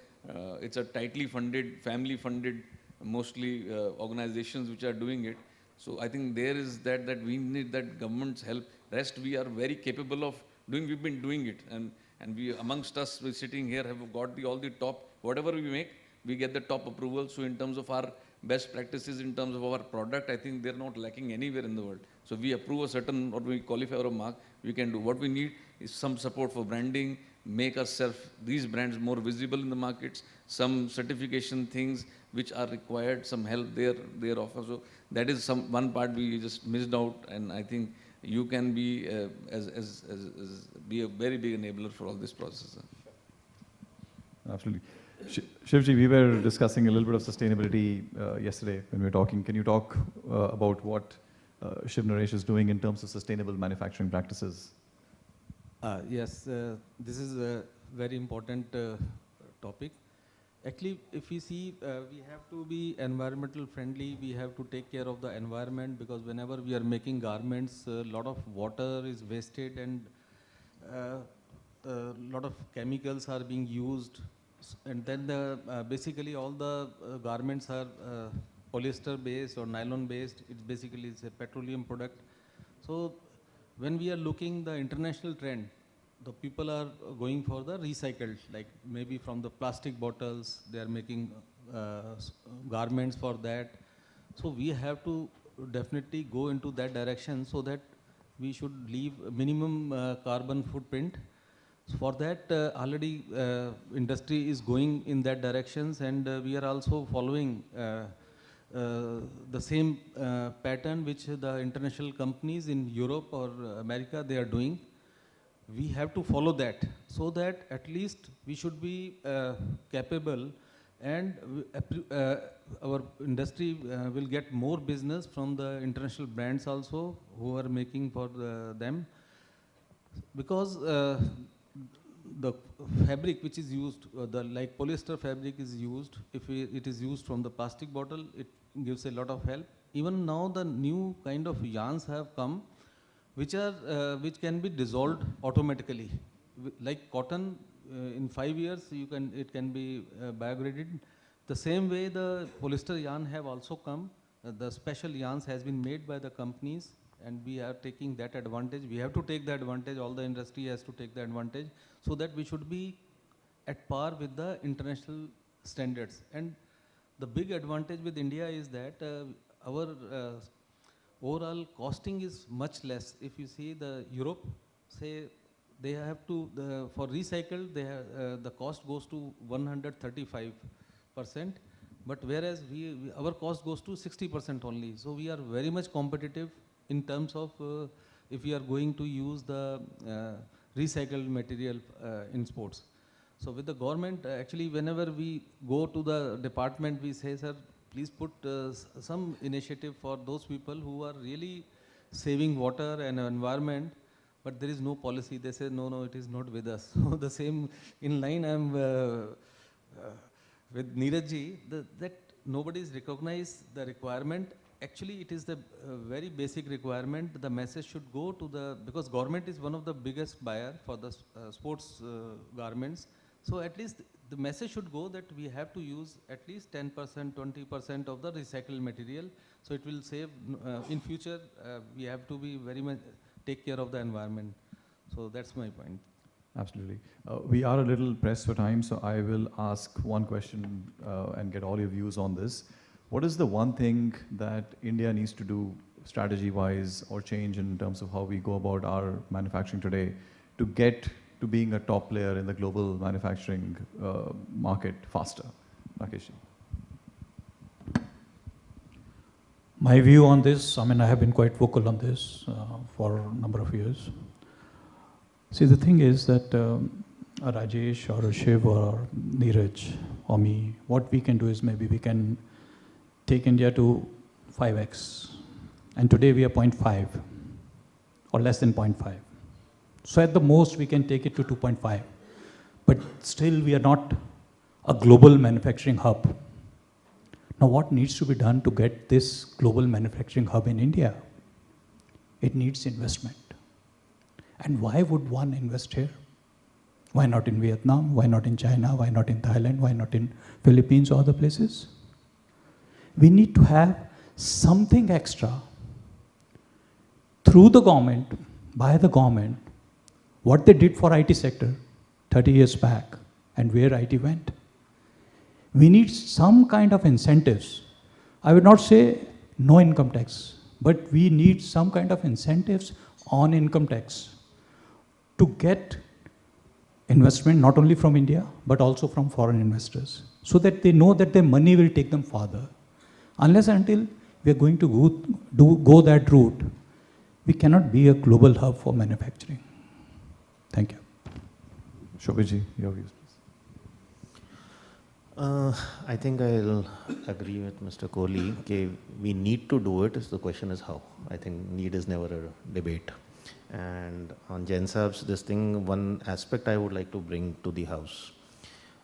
it's a tightly funded, family funded, mostly organizations which are doing it. So I think there is that we need that government's help. Rest we are very capable of doing, we've been doing it. And we amongst us, we're sitting here, have got all the top, whatever we make, we get the top approval. So in terms of our best practices, in terms of our product, I think they're not lacking anywhere in the world. So we approve a certain, or we qualify or a mark, we can do. What we need is some support for branding, make ourselves, these brands more visible in the markets, some certification things which are required, some help there offer. So that is one part we just missed out, and I think you can be be a very big enabler for all this process. Absolutely. Shivji, we were discussing a little bit of sustainability yesterday when we were talking. Can you talk about what Shiv Naresh is doing in terms of sustainable manufacturing practices? Yes, this is a very important topic. Actually, if we see, we have to be environmental friendly. We have to take care of the environment, because whenever we are making garments, a lot of water is wasted and a lot of chemicals are being used. And then basically all the garments are polyester based or nylon based. It's basically a petroleum product. So when we are looking the international trend, the people are going for the recycled, like maybe from the plastic bottles, they are making garments for that. So we have to definitely go into that direction, so that we should leave minimum carbon footprint. For that, already industry is going in that directions, and we are also following the same pattern which the international companies in Europe or America they are doing. We have to follow that, so that at least we should be capable, and our industry will get more business from the international brands also who are making for them, because the fabric which is used, the like polyester fabric is used, if it is used from the plastic bottle, it gives a lot of help. Even now the new kind of yarns have come which are which can be dissolved automatically, like cotton. In 5 years it can be biodegraded. The same way the polyester yarn have also come. The special yarns has been made by the companies, and we are taking that advantage. We have to take the advantage, all the industry has to take the advantage, so that we should be at par with the international standards. And the big advantage with India is that our overall costing is much less. If you see the Europe, say they have to, for recycled, they have, the cost goes to 135%, but whereas our cost goes to 60% only. So we are very much competitive in terms of if we are going to use the recycled material in sports. So with the government, actually whenever we go to the department, we say, sir, please put some initiative for those people who are really saving water and environment, but there is no policy. They say, no, no, it is not with us. So the same in line I am with Neeraj ji, that nobody is recognized the requirement. Actually, it is the very basic requirement. The message should go to the, because government is one of the biggest buyer for the sports garments. So at least the message should go that we have to use at least 10%, 20% of the recycled material. So it will save, in future, we have to be very much, take care of the environment. So that's my point. Absolutely. We are a little pressed for time, so I will ask one question and get all your views on this. What is the one thing that India needs to do strategy-wise or change in terms of how we go about our manufacturing today to get to being a top player in the global manufacturing market faster? Rakesh. My view on this, I mean, I have been quite vocal on this for a number of years. See, the thing is that Rajesh or Shiv or Neeraj or me, what we can do is maybe we can take India to 5x. And today we are 0.5 or less than 0.5. So at the most we can take it to 2.5. But still we are not a global manufacturing hub. Now what needs to be done to get this global manufacturing hub in India? It needs investment. And why would one invest here? Why not in Vietnam? Why not in China? Why not in Thailand? Why not in Philippines or other places? We need to have something extra through the government, by the government, what they did for IT sector 30 years back and where IT went. We need some kind of incentives. I would not say no income tax, but we need some kind of incentives on income tax to get investment not only from India, but also from foreign investors, so that they know that their money will take them farther. Unless until we are going to go that route, we cannot be a global hub for manufacturing. Thank you. Shobhiji, your views, please. I think I'll agree with Mr. Kohli. Okay, we need to do it. The question is how. I think need is never a debate. And on Jain Saab's this thing, one aspect I would like to bring to the house.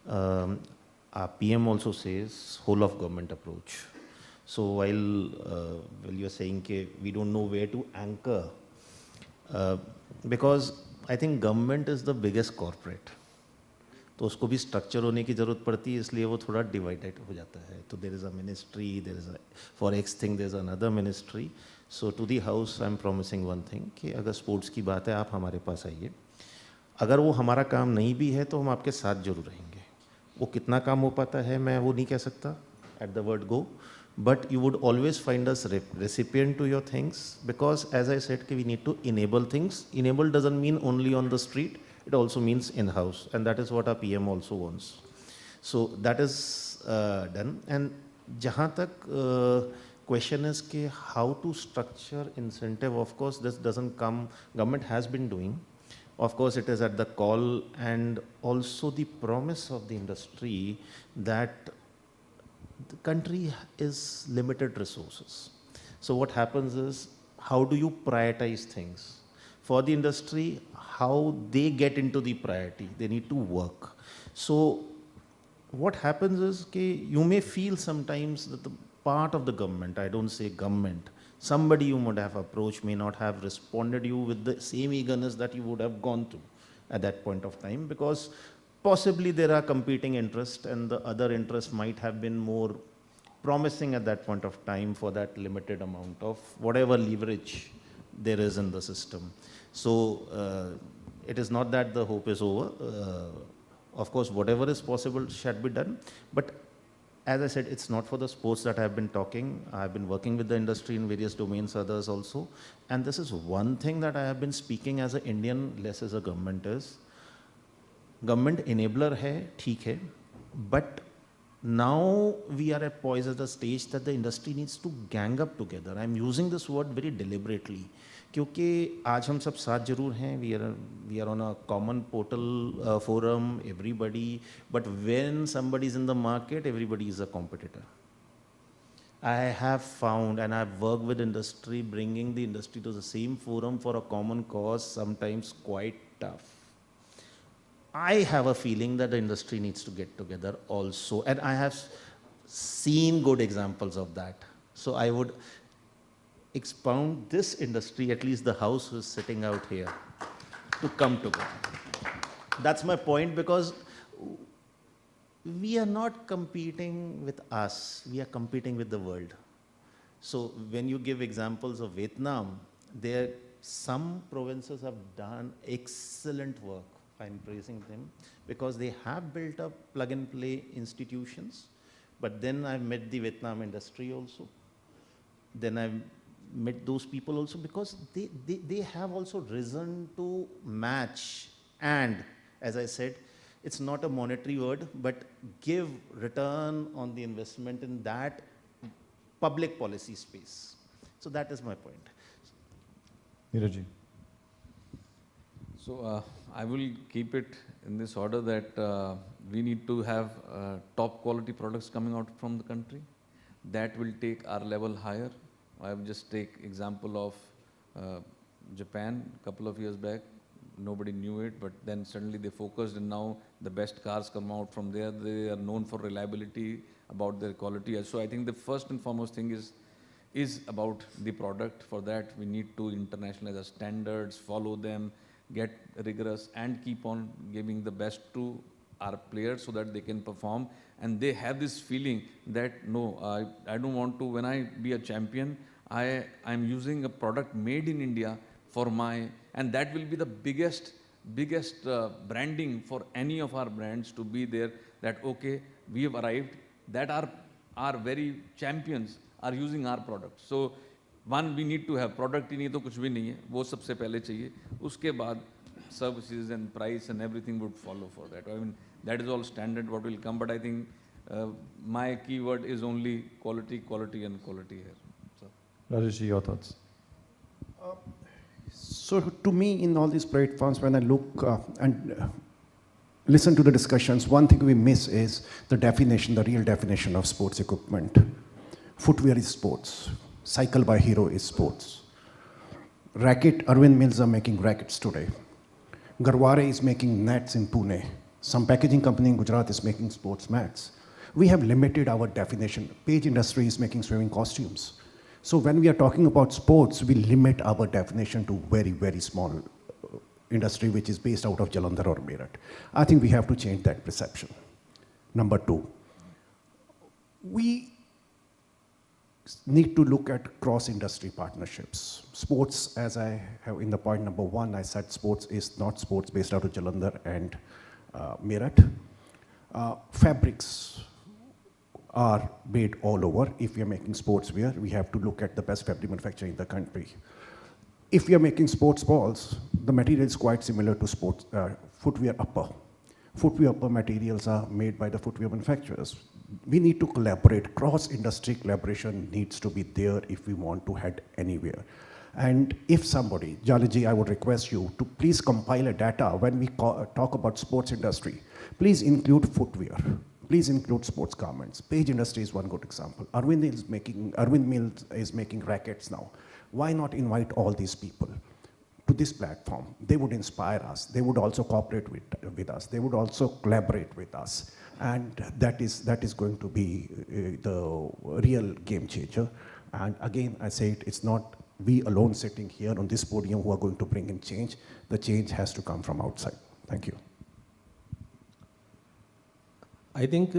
Our PM also says whole of government approach. So while you're saying that we don't know where to anchor, because I think government is the biggest corporate. तो उसको भी structure होने की ज़रूरत पड़ती है, इसलिए वो थोड़ा डिवाइडेड हो जाता है. तो there is a ministry, there is for X thing there is another ministry. So to the house I am promising one thing कि अगर स्पोर्ट्स की बात है आप हमारे पास आइए. अगर वो हमारा काम नहीं भी है तो हम आपके साथ जरूर रहेंगे. वो कितना काम हो पाता है मैं वो नहीं कह सकता at the word go, but you would always find us recipient to your things, because as I said, we need to enable things. Enable doesn't mean only on the street, it also means in-house, and that is what our PM also wants. So that is done. And jahan tak question is ke how to structure incentive. Of course, this doesn't come, government has been doing. Of course, it is at the call and also the promise of the industry that the country is limited resources. So what happens is, how do you prioritize things? For the industry, how they get into the priority, they need to work. So what happens is, you may feel sometimes that the part of the government, I don't say government, somebody you would have approached may not have responded you with the same eagerness that you would have gone to at that point of time, because possibly there are competing interests and the other interests might have been more promising at that point of time for that limited amount of whatever leverage there is in the system. So it is not that the hope is over. Of course, whatever is possible should be done. But as I said, it's not for the sports that I have been talking. I have been working with the industry in various domains, others also. And this is one thing that I have been speaking as an Indian, less as a government is, government enabler hai, theek hai, but now we are poised at the stage that the industry needs to gang up together. I'm using this word very deliberately, क्योंकि आज हम सब साथ जरूर हैं, we are on a common portal forum, everybody, but when somebody is in the market, everybody is a competitor. I have found, and I've worked with industry, bringing the industry to the same forum for a common cause, sometimes quite tough. I have a feeling that the industry needs to get together also, and I have seen good examples of that. So I would expound this industry, at least the house who is sitting out here, to come together. That's my point, because we are not competing with us, we are competing with the world. So when you give examples of Vietnam, there some provinces have done excellent work. I'm praising them because they have built up plug-and-play institutions. But then I've met the Vietnam industry also. Then I've met those people also, because they have also risen to match. And as I said, it's not a monetary word, but give return on the investment in that public policy space. So that is my point. Meridien. So I will keep it in this order that we need to have top quality products coming out from the country. That will take our level higher. I will just take example of Japan a couple of years back. Nobody knew it, but then suddenly they focused, and now the best cars come out from there. They are known for reliability, about their quality. So I think the first and foremost thing is about the product. For that, we need to internationalize the standards, follow them, get rigorous, and keep on giving the best to our players so that they can perform. And they have this feeling that, no, I don't want to, when I be a champion, I'm using a product made in India for and that will be the biggest branding for any of our brands to be there, that, okay, we have arrived, that our very champions are using our product. So one, we need to have product ही नहीं तो कुछ भी नहीं है, वो सबसे पहले चाहिए. उसके बाद services and price and everything would follow for that. I mean, that is all standard what will come, but I think my keyword is only quality, quality and quality here. So. Rajesh, your thoughts? So to me, in all these platforms, when I look and listen to the discussions, one thing we miss is the definition, the real definition of sports equipment. Footwear is sports. Cycle by Hero is sports. Racket, Arvind Mills are making rackets today. Garware is making nets in Pune. Some packaging company in Gujarat is making sports mats. We have limited our definition. Page industry is making swimming costumes. So when we are talking about sports, we limit our definition to very, very small industry, which is based out of Jalandhar or Meerut. I think we have to change that perception. Number two, we need to look at cross-industry partnerships. Sports, as I have in the point number one, I said sports is not sports based out of Jalandhar and Meerut. Fabrics. are made all over. If we are making sportswear, we have to look at the best fabric manufacturer in the country. If we are making sports balls, the material is quite similar to sports footwear upper. Footwear upper materials are made by the footwear manufacturers. We need to collaborate. Cross-industry collaboration needs to be there if we want to head anywhere. And if somebody, Jaliji, I would request you to please compile a data when we talk about sports industry. Please include footwear. Please include sports garments. Page industry is one good example. Arvind Mills is making rackets now. Why not invite all these people to this platform? They would inspire us. They would also cooperate with us. They would also collaborate with us. And that is going to be the real game changer. And again, I say it's not we alone sitting here on this podium who are going to bring in change. The change has to come from outside. Thank you. I think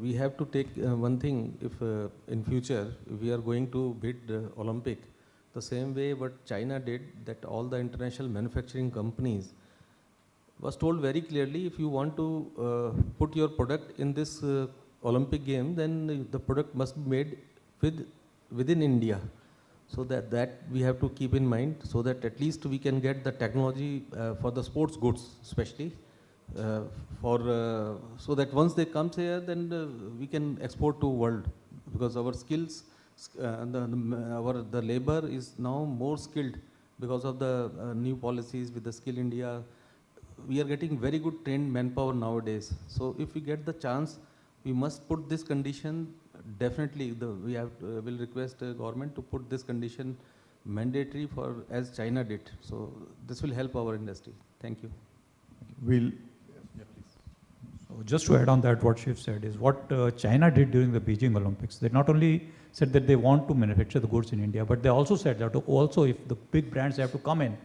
we have to take one thing, if in future we are going to bid Olympic, the same way what China did, that all the international manufacturing companies was told very clearly, if you want to put your product in this Olympic game, then the product must be made within India. So that we have to keep in mind, so that at least we can get the technology for the sports goods, especially. So that once they come here, then we can export to world, because our skills, the labor is now more skilled because of the new policies with the Skill India. We are getting very good trained manpower nowadays. So if we get the chance, we must put this condition. Definitely, will request the government to put this condition mandatory for as China did. So this will help our industry. Thank you. So just to add on that, what Shiv said is what China did during the Beijing Olympics. They not only said that they want to manufacture the goods in India, but they also said that also if the big brands have to come in,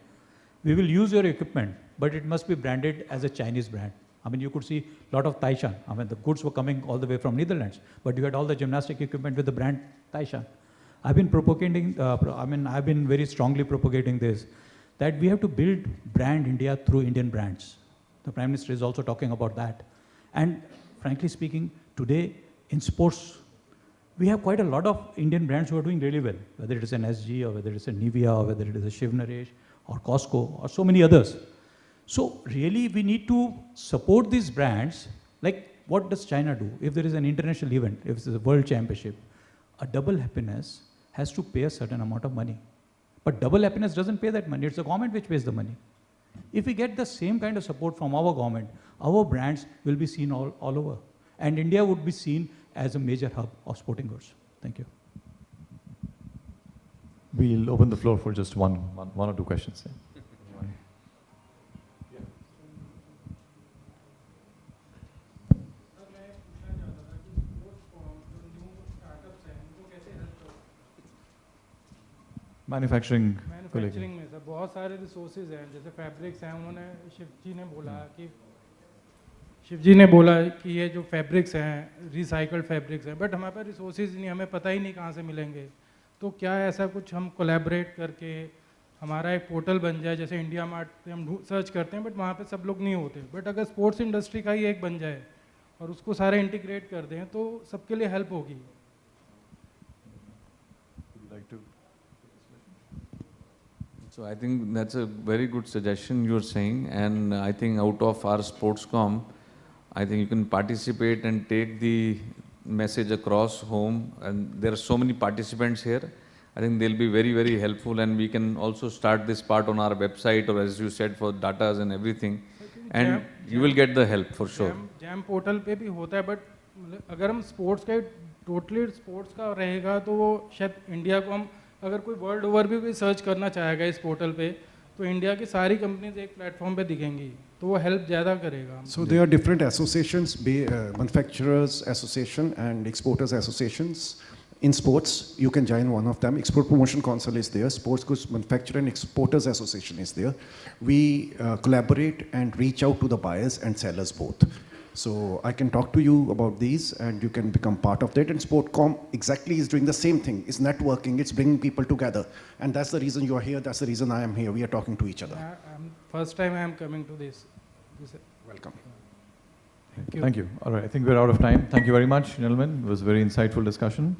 we will use your equipment, but it must be branded as a Chinese brand. I mean, you could see a lot of Taishan. I mean, the goods were coming all the way from Netherlands, but you had all the gymnastic equipment with the brand Taishan. I've been propagating, I've been very strongly propagating this, that we have to build brand India through Indian brands. The Prime Minister is also talking about that. And frankly speaking, today in sports, we have quite a lot of Indian brands who are doing really well, whether it is an SG or whether it is a Nivea or whether it is a Shiv Naresh or Costco or so many others. So really we need to support these brands. Like what does China do? If there is an international event, if it's a world championship, a Double Happiness has to pay a certain amount of money. But Double Happiness doesn't pay that money, it's the government which pays the money. If we get the same kind of support from our government, our brands will be seen all over. And India would be seen as a major hub of sporting goods. Thank you. We'll open the floor for just one or two questions. Manufacturing में sir बहुत सारे resources हैं, जैसे fabrics हैं, उन्होंने शिव जी ने बोला कि ये जो फैब्रिक्स हैं रिसाइकल्ड फैब्रिक्स हैं, बट हमारे पास रिसोर्सेज नहीं, हमें पता ही नहीं कहाँ से मिलेंगे. तो क्या ऐसा कुछ हम कोलैबोरेट करके हमारा एक पोर्टल बन जाए, जैसे इंडिया मार्ट पे हम सर्च करते हैं बट वहाँ पे सब लोग नहीं होते, बट अगर स्पोर्ट्स इंडस्ट्री का ही एक बन जाए और उसको सारे इंटीग्रेट कर दें तो सबके लिए हेल्प होगी. So I think that's a very good suggestion you're saying, and I think out of our Sportscom, I think you can participate and take the message across home, and there are so many participants here. I think they'll be very, very helpful, and we can also start this part on our website, or as you said, for datas and everything, and you will get the help for sure. GeM portal पे भी होता है, but अगर हम sports का totally sports का रहेगा तो वो शायद इंडिया को हम अगर कोई वर्ल्ड ओवर भी कोई सर्च करना चाहेगा इस पोर्टल पे तो इंडिया की सारी कंपनीज एक प्लेटफॉर्म पे दिखेंगी, तो वो हेल्प ज़्यादा करेगा. So there are different associations, manufacturers association and exporters associations. In sports, you can join one of them. Export Promotion Council is there. Sports Goods Manufacturer and Exporters Association is there. We collaborate and reach out to the buyers and sellers both. So I can talk to you about these and you can become part of that. And Sportscom exactly is doing the same thing. It's networking, it's bringing people together. And that's the reason you are here, that's the reason I am here. We are talking to each other. First time I am coming to this. Welcome. Thank you. All right, I think we're out of time. Thank you very much, gentlemen. It was a very insightful discussion.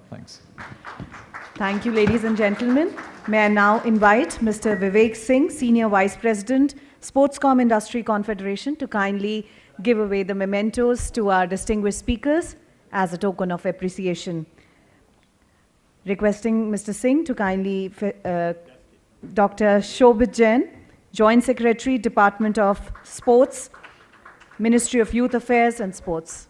Thanks. Thank you, ladies and gentlemen. May I now invite Mr. Vivek Singh, Senior Vice President, Sportscom Industry Confederation, to kindly give away the mementos to our distinguished speakers as a token of appreciation. Requesting Mr. Singh to kindly, Dr. Shobhit Jain, Joint Secretary, Department of Sports, Ministry of Youth Affairs and Sports.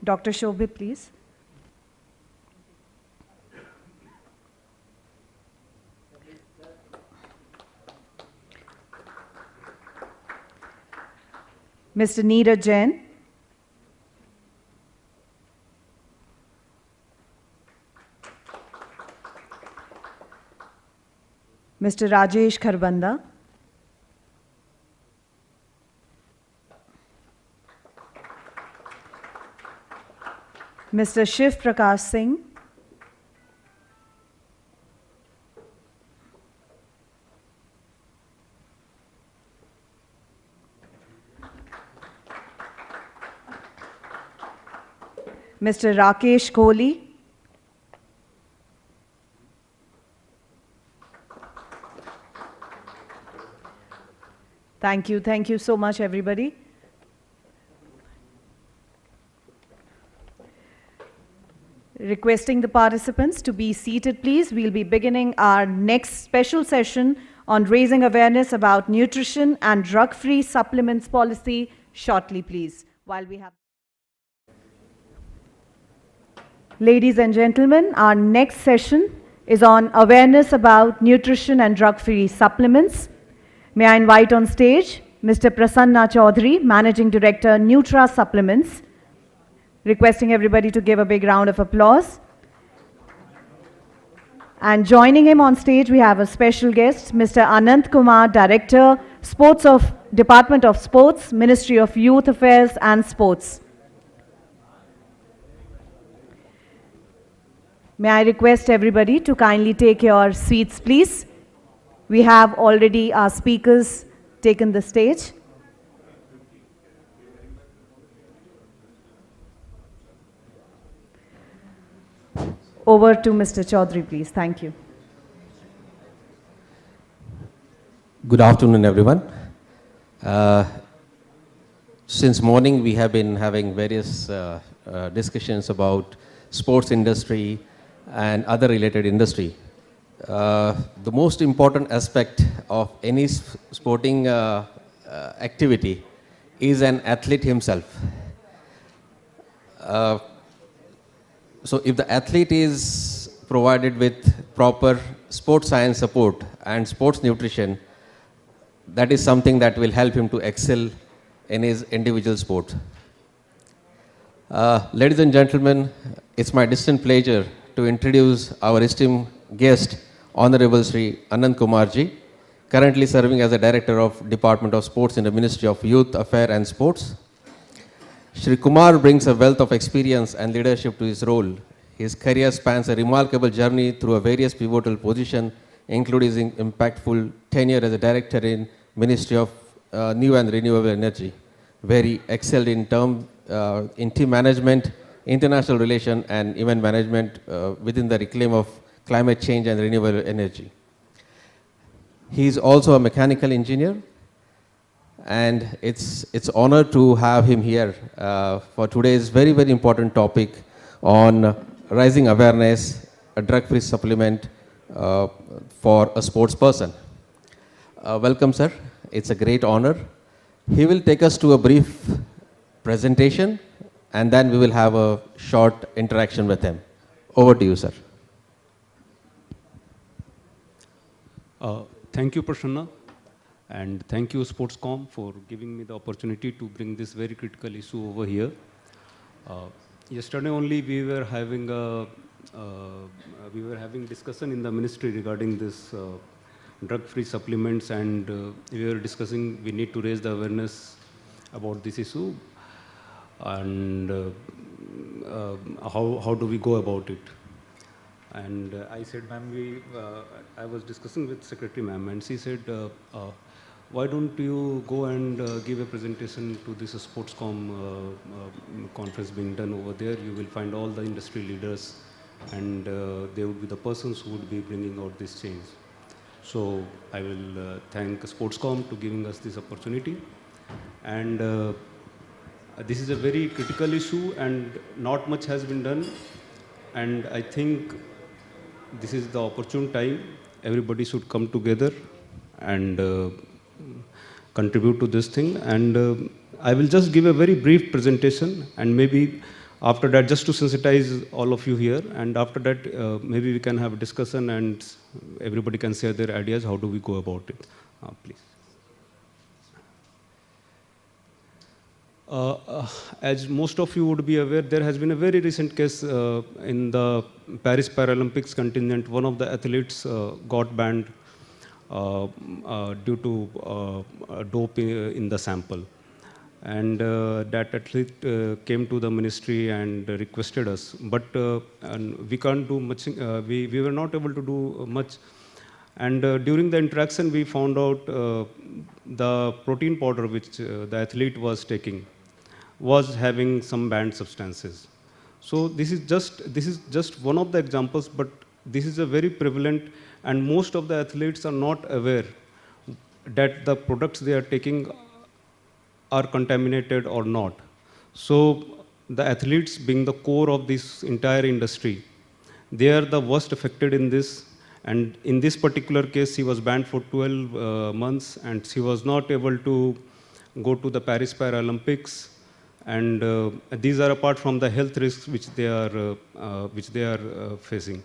Dr. Shobhit, please. Mr. Neeraj Jain. Mr. Rajesh Kharbanda. Mr. Shiv Prakash Singh. Mr. Rakesh Kohli. Thank you. Thank you so much, everybody. Requesting the participants to be seated, please. We'll be beginning our next special session on raising awareness about nutrition and drug-free supplements policy shortly, please. While we have... Ladies and gentlemen, our next session is on awareness about nutrition and drug-free supplements. May I invite on stage Mr. Prasanna Chaudhary, Managing Director, Nutra Supplements. Requesting everybody to give a big round of applause. And joining him on stage, we have a special guest, Mr. Anant Kumar, Director, Department of Sports, Ministry of Youth Affairs and Sports. May I request everybody to kindly take your seats, please. We have already our speakers taken the stage. Over to Mr. Chaudhary, please. Thank you. Good afternoon, everyone. Since morning, we have been having various discussions about sports industry and other related industry. The most important aspect of any sporting activity is an athlete himself. So if the athlete is provided with proper sports science support and sports nutrition, that is something that will help him to excel in his individual sport. Ladies and gentlemen, it's my distinct pleasure to introduce our esteemed guest, Honorable Sri Anant Kumar Ji, currently serving as the Director of Department of Sports in the Ministry of Youth Affairs and Sports. Shri Kumar brings a wealth of experience and leadership to his role. His career spans a remarkable journey through a various pivotal positions, including his impactful tenure as a Director in Ministry of New and Renewable Energy, where he excelled in team management, international relations, and event management within the reclaim of climate change and renewable energy. He is also a mechanical engineer, and it's honor to have him here for today's very, very important topic on raising awareness, a drug-free supplement for a sports person. Welcome, sir. It's a great honor. He will take us to a brief presentation, and then we will have a short interaction with him. Over to you, sir. Thank you, Prasanna, and thank you, Sportscom, for giving me the opportunity to bring this very critical issue over here. Yesterday only we were having discussion in the ministry regarding this drug-free supplements, and we were discussing we need to raise the awareness about this issue, and how do we go about it. And I said, ma'am, I was discussing with Secretary ma'am, and she said, why don't you go and give a presentation to this Sportscom conference being done over there? You will find all the industry leaders, and they would be the persons who would be bringing out this change. So I will thank Sportscom to giving us this opportunity. And this is a very critical issue, and not much has been done. And I think this is the opportune time. Everybody should come together and contribute to this thing. And I will just give a very brief presentation, and maybe after that, just to sensitize all of you here, and after that, maybe we can have a discussion and everybody can share their ideas. How do we go about it? Please. As most of you would be aware, there has been a very recent case in the Paris Paralympics contingent. One of the athletes got banned due to dope in the sample. And that athlete came to the ministry and requested us. But and we can't do much, we were not able to do much. And during the interaction, we found out the protein powder which the athlete was taking was having some banned substances. So this is just one of the examples, but this is a very prevalent, and most of the athletes are not aware that the products they are taking are contaminated or not. So the athletes, being the core of this entire industry, they are the worst affected in this. And in this particular case, he was banned for 12 months, and he was not able to go to the Paris Paralympics. And these are apart from the health risks which they are facing.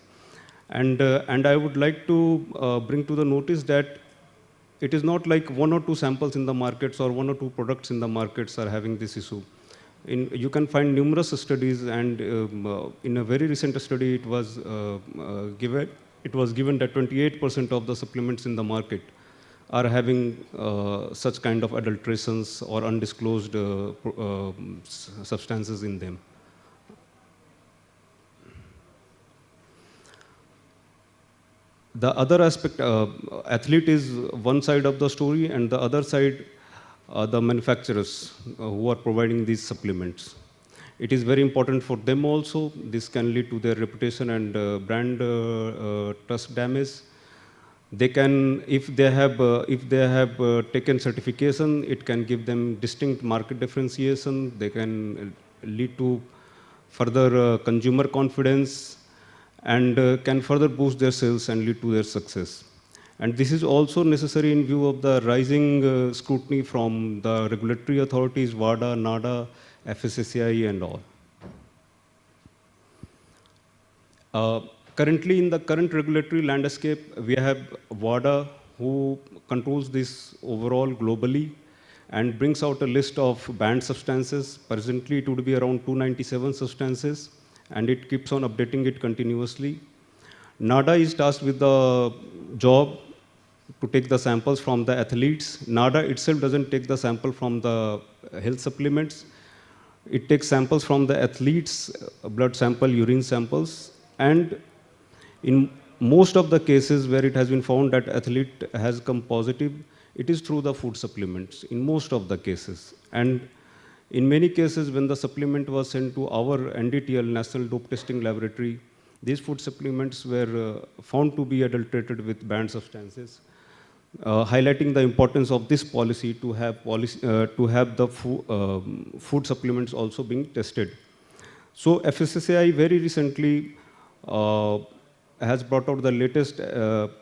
And I would like to bring to the notice that it is not like one or two samples in the markets or one or two products in the markets are having this issue. You can find numerous studies, and in a very recent study, it was given that 28% of the supplements in the market are having such kind of adulterations or undisclosed substances in them. The other aspect, athlete is one side of the story, and the other side, the manufacturers who are providing these supplements. It is very important for them also. This can lead to their reputation and brand trust damage. They can, if they have taken certification, it can give them distinct market differentiation. They can lead to further consumer confidence, and can further boost their sales and lead to their success. And this is also necessary in view of the rising scrutiny from the regulatory authorities, WADA, NADA, FSSAI, and all. Currently, in the current regulatory landscape, we have WADA, who controls this overall globally and brings out a list of banned substances. Presently, it would be around 297 substances, and it keeps on updating it continuously. NADA is tasked with the job to take the samples from the athletes. NADA itself doesn't take the sample from the health supplements. It takes samples from the athletes, blood sample, urine samples, and in most of the cases where it has been found that athlete has come positive, it is through the food supplements, in most of the cases. And in many cases, when the supplement was sent to our NDTL, National Dope Testing Laboratory, these food supplements were found to be adulterated with banned substances, highlighting the importance of this policy to have the food supplements also being tested. So FSSAI very recently has brought out the latest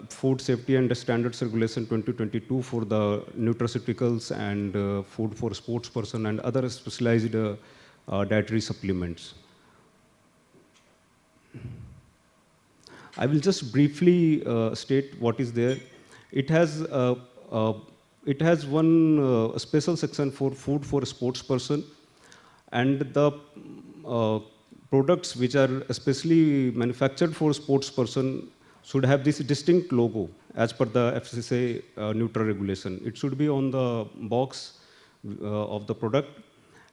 Food Safety and Standards Regulation 2022 for the nutraceuticals and food for sports person and other specialized dietary supplements. I will just briefly state what is there. It has one special section for food for a sports person, and the products which are especially manufactured for sports person should have this distinct logo as per the FSSAI Nutra regulation. It should be on the box of the product,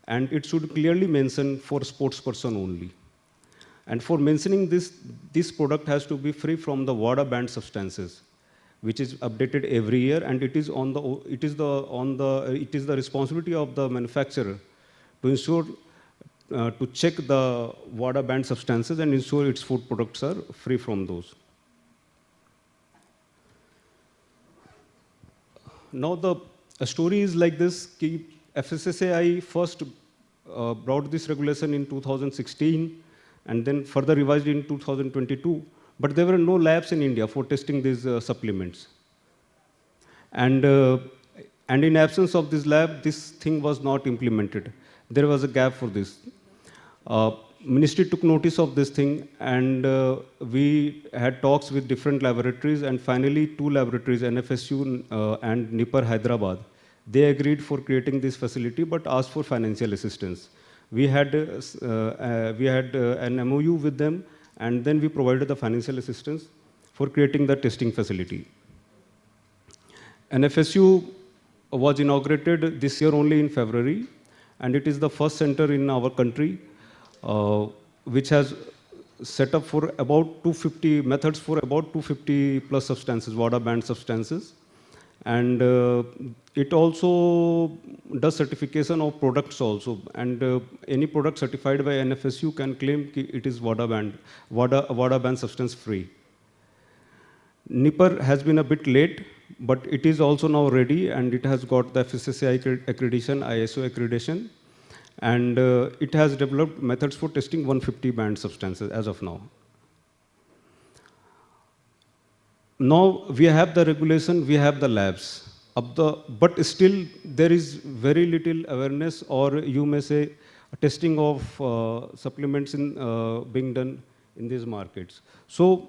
and it should clearly mention for sports person only. And for mentioning this, this product has to be free from the WADA banned substances. which is updated every year, and it is the responsibility of the manufacturer to ensure to check the WADA banned substances and ensure its food products are free from those. Now the story is like this: FSSAI first brought this regulation in 2016 and then further revised in 2022, but there were no labs in India for testing these supplements. And in absence of this lab, this thing was not implemented. There was a gap for this. Ministry took notice of this thing, and we had talks with different laboratories, and finally 2 laboratories, NFSU and NIPER Hyderabad, they agreed for creating this facility but asked for financial assistance. We had an MOU with them, and then we provided the financial assistance for creating the testing facility. NFSU was inaugurated this year only in February, and it is the first center in our country which has set up for about 250 methods for about 250 plus substances, WADA banned substances. And it also does certification of products also. And any product certified by NFSU can claim it is WADA banned substance free. NIPER has been a bit late, but it is also now ready, and it has got the FSSAI accreditation, ISO accreditation. And it has developed methods for testing 150 banned substances as of now. Now we have the regulation, we have the labs, but still there is very little awareness, or you may say testing of supplements being done in these markets. So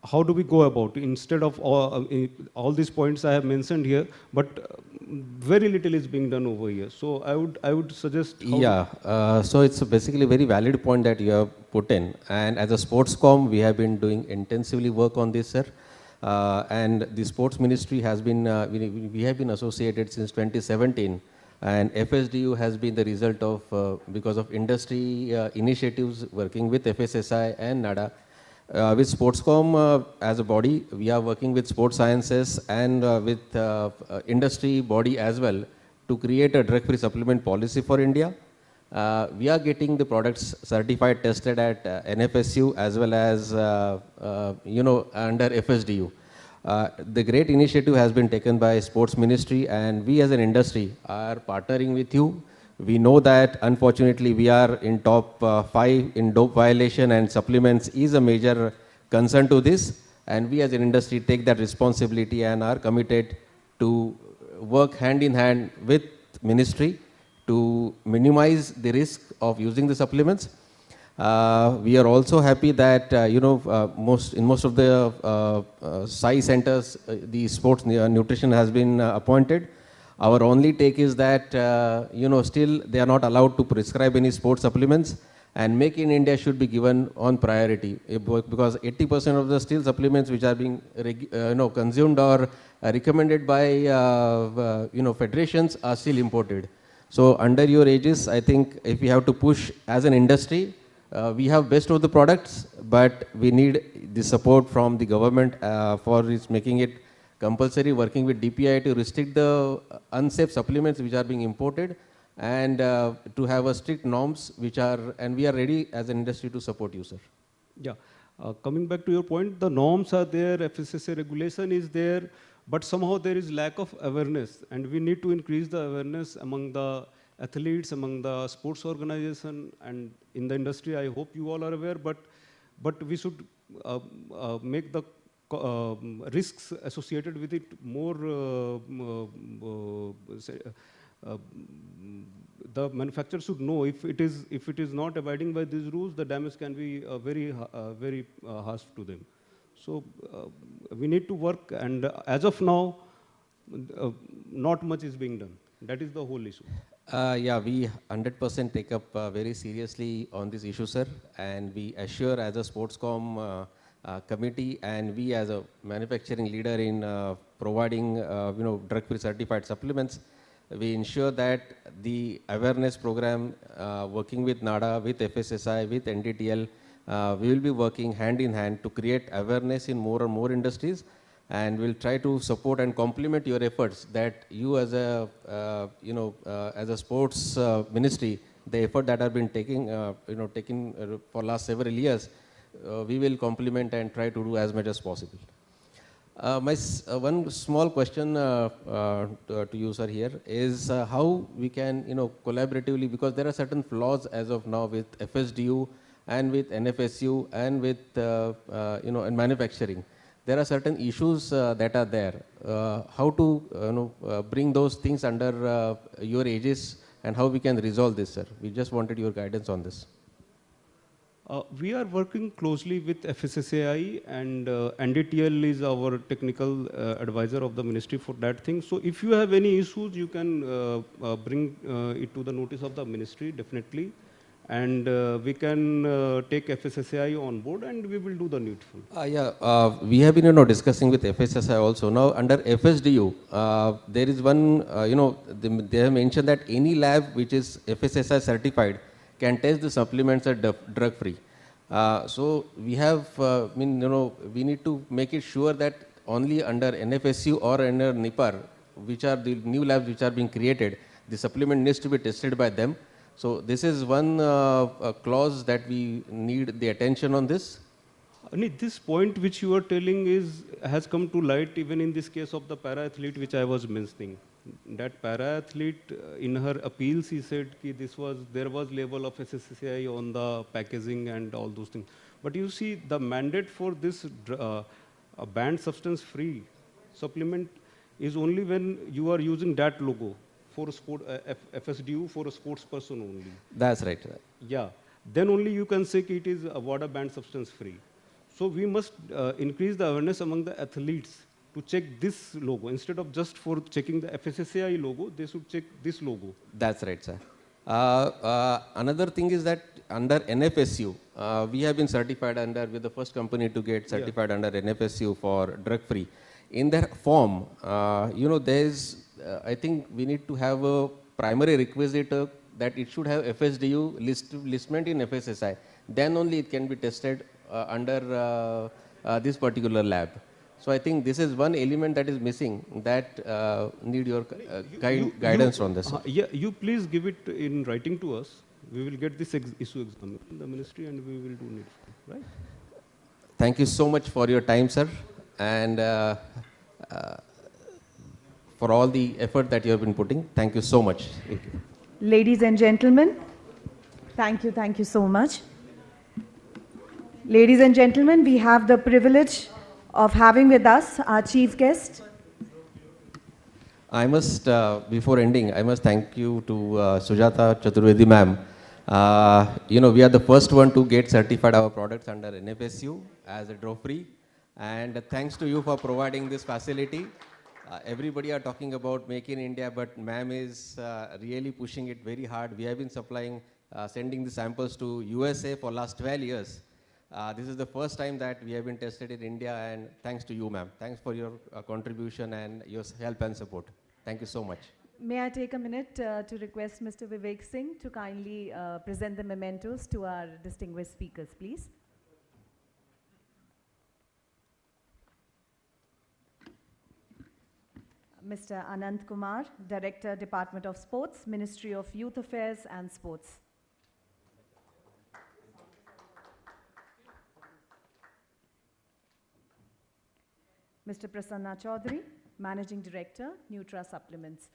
how do we go about it? Instead of all these points I have mentioned here, but very little is being done over here. So I would suggest. So it's basically a very valid point that you have put in. And as a Sportscom, we have been doing intensively work on this, sir. And the Sports Ministry has been, we have been associated since 2017. And FSDU has been the result of, because of industry initiatives working with FSSI and NADA. With Sportscom as a body, we are working with sports sciences and with industry body as well to create a drug-free supplement policy for India. We are getting the products certified, tested at NFSU as well as under FSDU. The great initiative has been taken by Sports Ministry, and we as an industry are partnering with you. We know that unfortunately we are in top 5 in dope violation, and supplements is a major concern to this, and we as an industry take that responsibility and are committed to work hand in hand with ministry to minimize the risk of using the supplements. We are also happy that in most of the SAI centers the sports nutrition has been appointed. Our only take is that, still they are not allowed to prescribe any sports supplements, and Make in India should be given on priority, because 80% of the still supplements which are being consumed or recommended by federations are still imported. So under your aegis, I think if we have to push as an industry, we have best of the products, but we need the support from the government for making it compulsory, working with DPI to restrict the unsafe supplements which are being imported, and to have a strict norms and we are ready as an industry to support you, sir. Yeah, coming back to your point, the norms are there, FSSA regulation is there, but somehow there is lack of awareness, and we need to increase the awareness among the athletes, among the sports organization, and in the industry. I hope you all are aware, but we should make the risks associated with it more, the manufacturer should know if it is not abiding by these rules, the damage can be very harsh to them. So we need to work, and as of now, not much is being done. That is the whole issue. We 100% take up very seriously on this issue, sir, and we assure as a Sportscom committee, and we as a manufacturing leader in providing drug-free certified supplements, we ensure that the awareness program working with NADA, with FSSI, with NDTL, we will be working hand in hand to create awareness in more and more industries. and we'll try to support and complement your efforts that you as a, as a sports ministry, the effort that have been taking, for last several years, we will complement and try to do as much as possible. One small question to you, sir, here is how we can, collaboratively, because there are certain flaws as of now with FSDU and with NFSU and with, in manufacturing. There are certain issues that are there. How to, bring those things under your aegis and how we can resolve this, sir? We just wanted your guidance on this. We are working closely with FSSAI, and NDTL is our technical advisor of the ministry for that thing. So if you have any issues, you can bring it to the notice of the ministry, definitely. And we can take FSSAI on board, and we will do the needful. We have been discussing with FSSAI also. Now under FSDU, there is one, they have mentioned that any lab which is FSSAI certified can test the supplements as drug free. So we have, we need to make it sure that only under NFSU or under NIPAR, which are the new labs which are being created, the supplement needs to be tested by them. So this is one clause that we need the attention on this. This point which you are telling has come to light even in this case of the para-athlete which I was mentioning. That para-athlete, in her appeals, he said that there was level of SSCI on the packaging and all those things. But you see, the mandate for this banned substance-free supplement is only when you are using that logo for a sport, FSDU for a sports person only. That's right. Yeah. Then only you can say it is a water banned substance-free. So we must increase the awareness among the athletes to check this logo. Instead of just for checking the FSSAI logo, they should check this logo. That's right, sir. Another thing is that under NFSU, we have been certified under, we're the first company to get certified under NFSU for drug-free. In their form, there's, I think we need to have a primary requisite that it should have FSDU listment in FSSAI. Then only it can be tested under this particular lab. So I think this is one element that is missing that need your guidance on this. You please give it in writing to us. We will get this issue examined in the ministry and we will do needful, right? Thank you so much for your time, sir, and for all the effort that you have been putting. Thank you so much. Thank you. Ladies and gentlemen, thank you so much. Ladies and gentlemen, we have the privilege of having with us our chief guest. I must, before ending, I must thank you to Sujata Chaturvedi ma'am. We are the first one to get certified our products under NFSU as a drug-free. And thanks to you for providing this facility. Everybody are talking about Make in India, but ma'am is really pushing it very hard. We have been supplying, sending the samples to USA for last 12 years. This is the first time that we have been tested in India, and thanks to you, ma'am. Thanks for your contribution and your help and support. Thank you so much. May I take a minute to request Mr. Vivek Singh to kindly present the mementos to our distinguished speakers, please. Mr. Anant Kumar, Director, Department of Sports, Ministry of Youth Affairs and Sports. Mr. Prasanna Chaudhary, Managing Director, Nutra Supplements.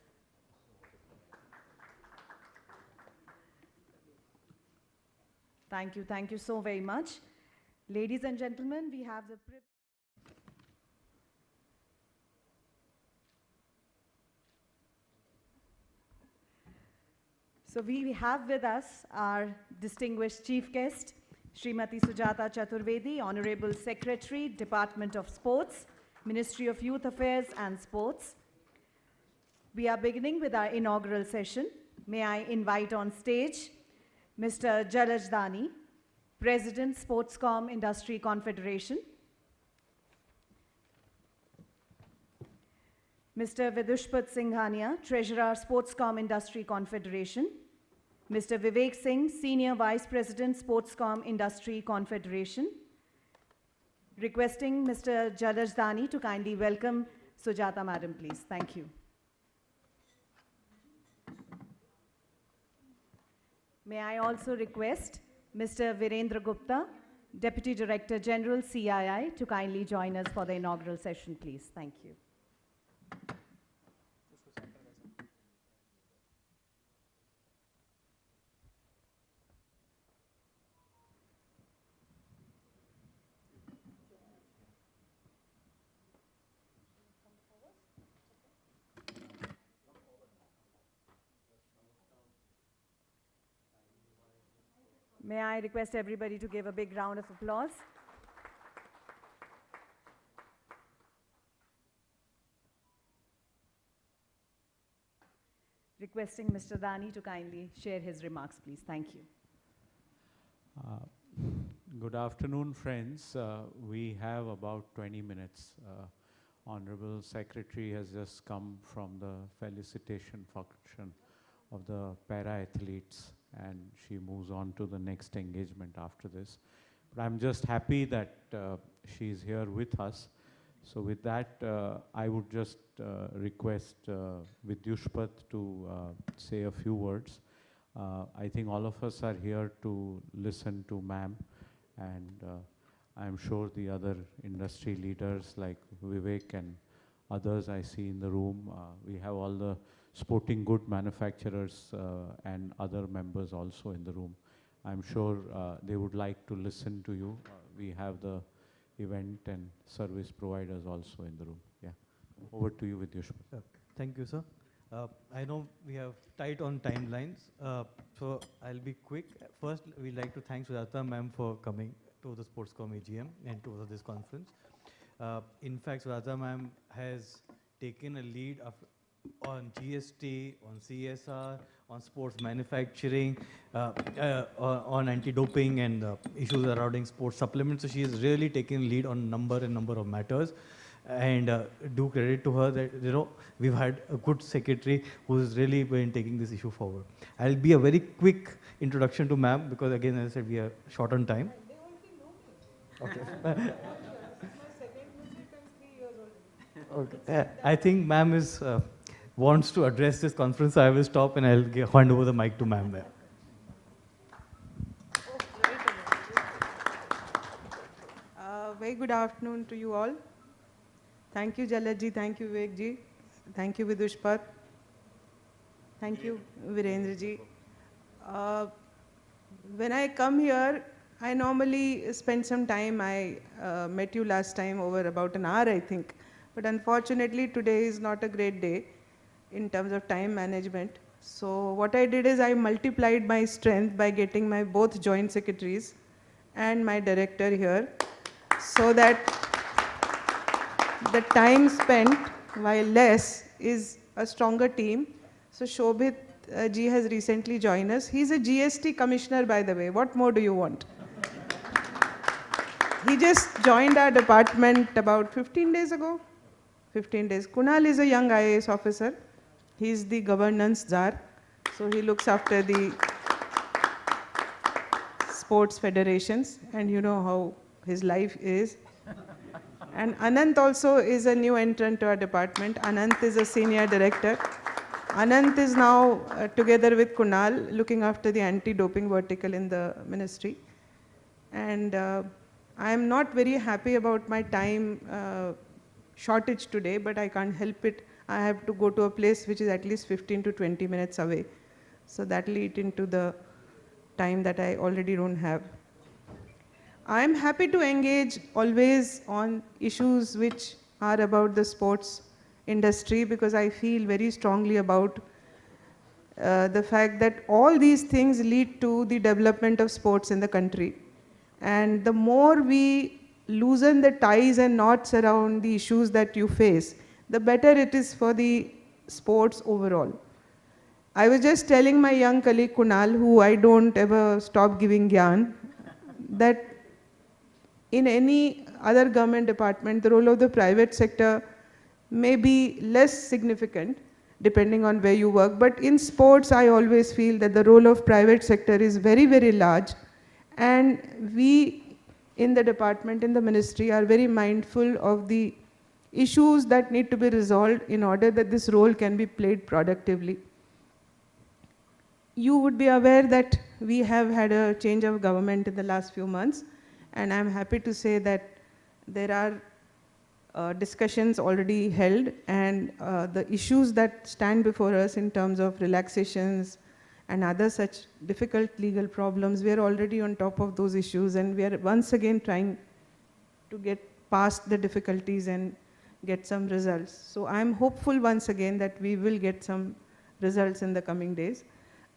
Thank you so very much. Ladies and gentlemen, we have the privilege. So we have with us our distinguished chief guest, Srimati Sujata Chaturvedi, Honorable Secretary, Department of Sports, Ministry of Youth Affairs and Sports. We are beginning with our inaugural session. May I invite on stage Mr. Jalaj Dani, President, Sportscom Industry Confederation. Mr. Vidushpat Singhania, Treasurer, Sportscom Industry Confederation. Mr. Vivek Singh, Senior Vice President, Sportscom Industry Confederation. Requesting Mr. Jalaj Dani to kindly welcome Sujata Madam, please. Thank you. May I also request Mr. Virendra Gupta, Deputy Director General CII, to kindly join us for the inaugural session, please. Thank you. May I request everybody to give a big round of applause? Requesting Mr. Dani to kindly share his remarks, please. Thank you. Good afternoon, friends. We have about 20 minutes. Honorable Secretary has just come from the felicitation function of the para-athletes, and she moves on to the next engagement after this. But I'm just happy that she's here with us. So with that, I would just request Vidyushpat to say a few words. I think all of us are here to listen to ma'am, and I'm sure the other industry leaders like Vivek and others I see in the room. We have all the sporting good manufacturers and other members also in the room. I'm sure they would like to listen to you. We have the event and service providers also in the room. Yeah. Over to you, Vidyushpat. Thank you, sir. I know we have tight on timelines, so I'll be quick. First, we'd like to thank Sujata ma'am for coming to the Sportscom AGM and to this conference. In fact, Sujata ma'am has taken a lead on GST, on CSR, on sports manufacturing, on anti-doping and issues surrounding sports supplements. So she has really taken lead on number of matters. And do credit to her that we've had a good secretary who's really been taking this issue forward. I'll be a very quick introduction to ma'am because again, as I said, we are short on time. Okay. Okay. I think ma'am is wants to address this conference, so I will stop and I'll hand over the mic to ma'am there. Very good afternoon to you all. Thank you, Jalaj-ji. Thank you, Vivek-ji. Thank you, Vidushpat. Thank you, Virendra-ji. When I come here, I normally spend some time. I met you last time over about an hour, I think. But unfortunately, today is not a great day in terms of time management. So what I did is I multiplied my strength by getting my both joint secretaries and my director here so that the time spent, while less, is a stronger team. So Shobhit ji has recently joined us. He's a GST commissioner, by the way. What more do you want? He just joined our department about 15 days ago. 15 days. Kunal is a young IAS officer. He's the governance czar. So he looks after the sports federations, and you know how his life is. And Anant also is a new entrant to our department. Anant is a senior director. Anant is now, together with Kunal, looking after the anti-doping vertical in the ministry. And I am not very happy about my time shortage today, but I can't help it. I have to go to a place which is at least 15 to 20 minutes away. So that will eat into the time that I already don't have. I'm happy to engage always on issues which are about the sports industry because I feel very strongly about the fact that all these things lead to the development of sports in the country. And the more we loosen the ties and knots around the issues that you face, the better it is for the sports overall. I was just telling my young colleague Kunal, who I don't ever stop giving gyan, that in any other government department, the role of the private sector may be less significant depending on where you work. But in sports, I always feel that the role of private sector is very, very large. And we in the department, in the ministry, are very mindful of the issues that need to be resolved in order that this role can be played productively. You would be aware that we have had a change of government in the last few months, and I'm happy to say that there are discussions already held, and the issues that stand before us in terms of relaxations and other such difficult legal problems, we are already on top of those issues, and we are once again trying to get past the difficulties and get some results. So I'm hopeful once again that we will get some results in the coming days.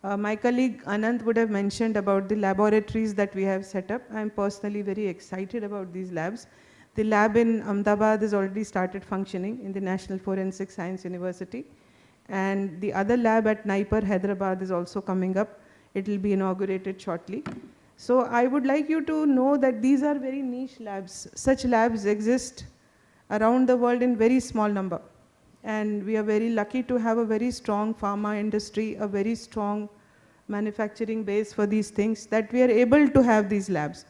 My colleague Anant would have mentioned about the laboratories that we have set up. I'm personally very excited about these labs. The lab in Ahmedabad has already started functioning in the National Forensic Science University. And the other lab at Naipur, Hyderabad is also coming up. It will be inaugurated shortly. So I would like you to know that these are very niche labs. Such labs exist around the world in very small number. And we are very lucky to have a very strong pharma industry, a very strong manufacturing base for these things, that we are able to have these labs.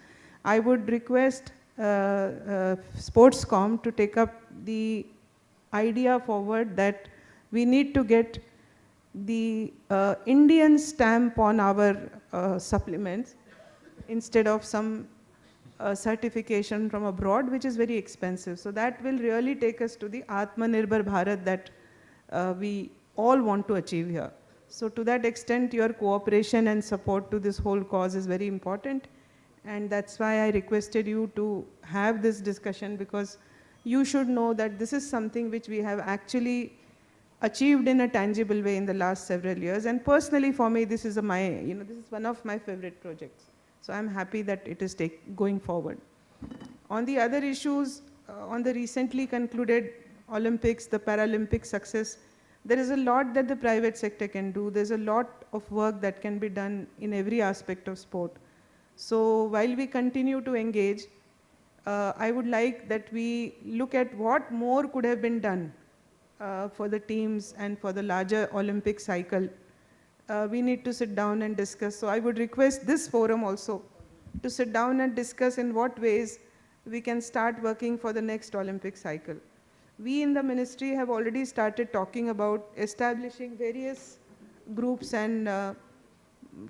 I would request Sportscom to take up the idea forward that we need to get the Indian stamp on our supplements instead of some certification from abroad, which is very expensive. So that will really take us to the Atmanirbhar Bharat that we all want to achieve here. So to that extent, your cooperation and support to this whole cause is very important. And that's why I requested you to have this discussion, because you should know that this is something which we have actually achieved in a tangible way in the last several years. And personally for me, this is this is one of my favorite projects. So I'm happy that it is going forward. On the other issues, on the recently concluded Olympics, the Paralympic success, there is a lot that the private sector can do. There's a lot of work that can be done in every aspect of sport. So while we continue to engage, I would like that we look at what more could have been done for the teams and for the larger Olympic cycle. We need to sit down and discuss. So I would request this forum also to sit down and discuss in what ways we can start working for the next Olympic cycle. We in the ministry have already started talking about establishing various groups and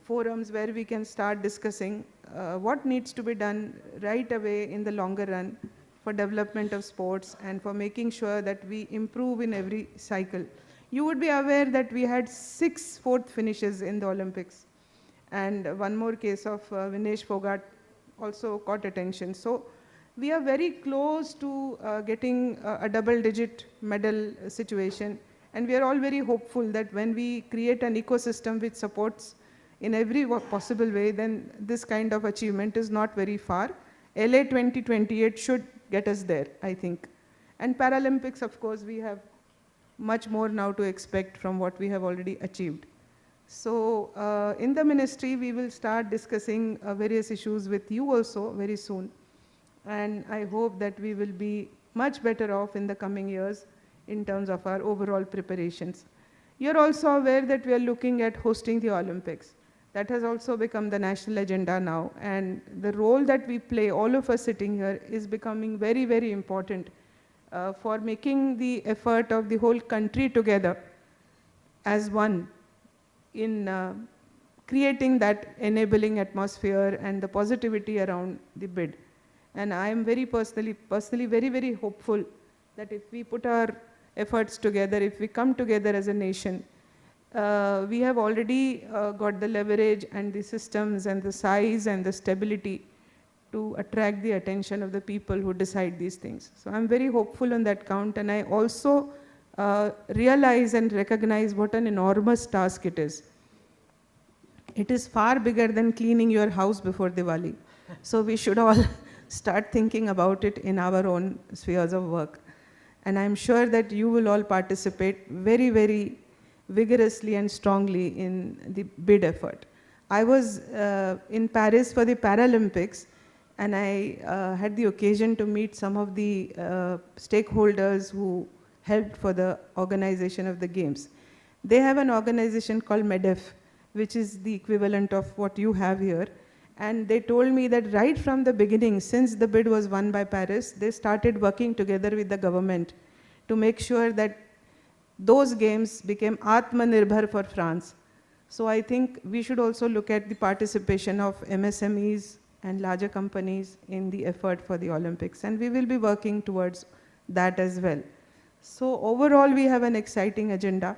forums where we can start discussing what needs to be done right away in the longer run for development of sports and for making sure that we improve in every cycle. You would be aware that we had 6 fourth finishes in the Olympics, and one more case of Vinesh Fogart also caught attention. So we are very close to getting a double-digit medal situation, and we are all very hopeful that when we create an ecosystem which supports in every possible way, then this kind of achievement is not very far. LA 2028 should get us there, I think. And Paralympics, of course, we have much more now to expect from what we have already achieved. So in the ministry, we will start discussing various issues with you also very soon. And I hope that we will be much better off in the coming years in terms of our overall preparations. You're also aware that we are looking at hosting the Olympics. That has also become the national agenda now. And the role that we play, all of us sitting here, is becoming very, very important for making the effort of the whole country together as one in creating that enabling atmosphere and the positivity around the bid. And I am very personally very, very hopeful that if we put our efforts together, if we come together as a nation, we have already got the leverage and the systems and the size and the stability to attract the attention of the people who decide these things. So I'm very hopeful on that count, and I also realize and recognize what an enormous task it is. It is far bigger than cleaning your house before Diwali. So we should all start thinking about it in our own spheres of work. And I'm sure that you will all participate very, very vigorously and strongly in the bid effort. I was in Paris for the Paralympics, and I had the occasion to meet some of the stakeholders who helped for the organization of the games. They have an organization called MEDEF, which is the equivalent of what you have here. And they told me that right from the beginning, since the bid was won by Paris, they started working together with the government to make sure that those games became Atmanirbhar for France. So I think we should also look at the participation of MSMEs and larger companies in the effort for the Olympics. And we will be working towards that as well. So overall, we have an exciting agenda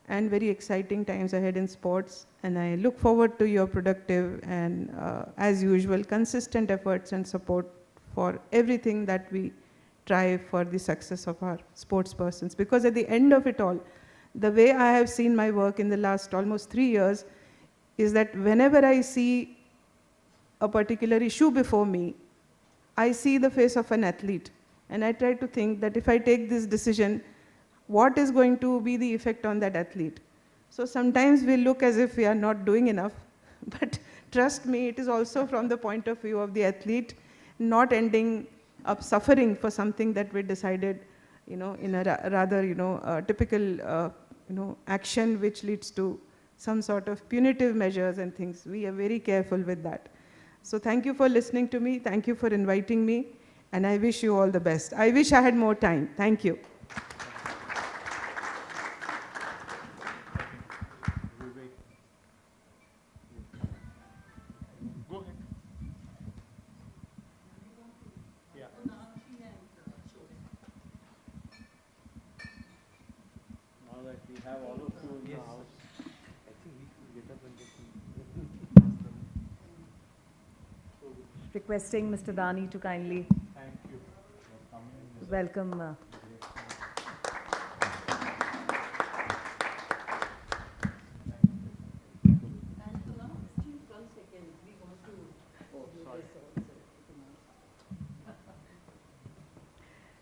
and very exciting times ahead in sports. And I look forward to your productive and, as usual, consistent efforts and support for everything that we try for the success of our sports persons. Because at the end of it all, the way I have seen my work in the last almost 3 years is that whenever I see a particular issue before me, I see the face of an athlete. And I try to think that if I take this decision, what is going to be the effect on that athlete? So sometimes we look as if we are not doing enough, but trust me, it is also from the point of view of the athlete not ending up suffering for something that we decided, in a rather, typical, action which leads to some sort of punitive measures and things. We are very careful with that. So thank you for listening to me. Thank you for inviting me. And I wish you all the best. I wish I had more time. Thank you. Requesting Mr. Dani to kindly welcome.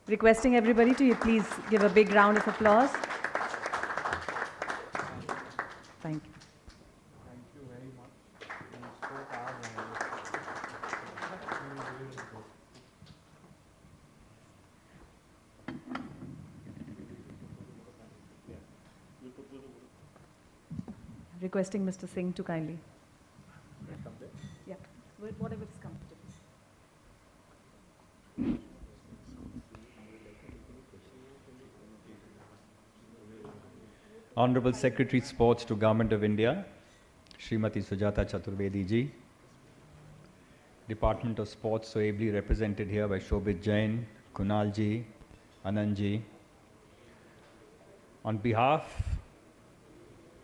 Requesting everybody to please give a big round of applause. Thank you. Thank you very much. Requesting Mr. Singh to kindly. Yeah, whatever is comfortable. Honorable Secretary Sports to Government of India, Srimati Sujata Chaturvedi ji. Department of Sports so ably represented here by Shobhit Jain, Kunal ji, Anand ji. On behalf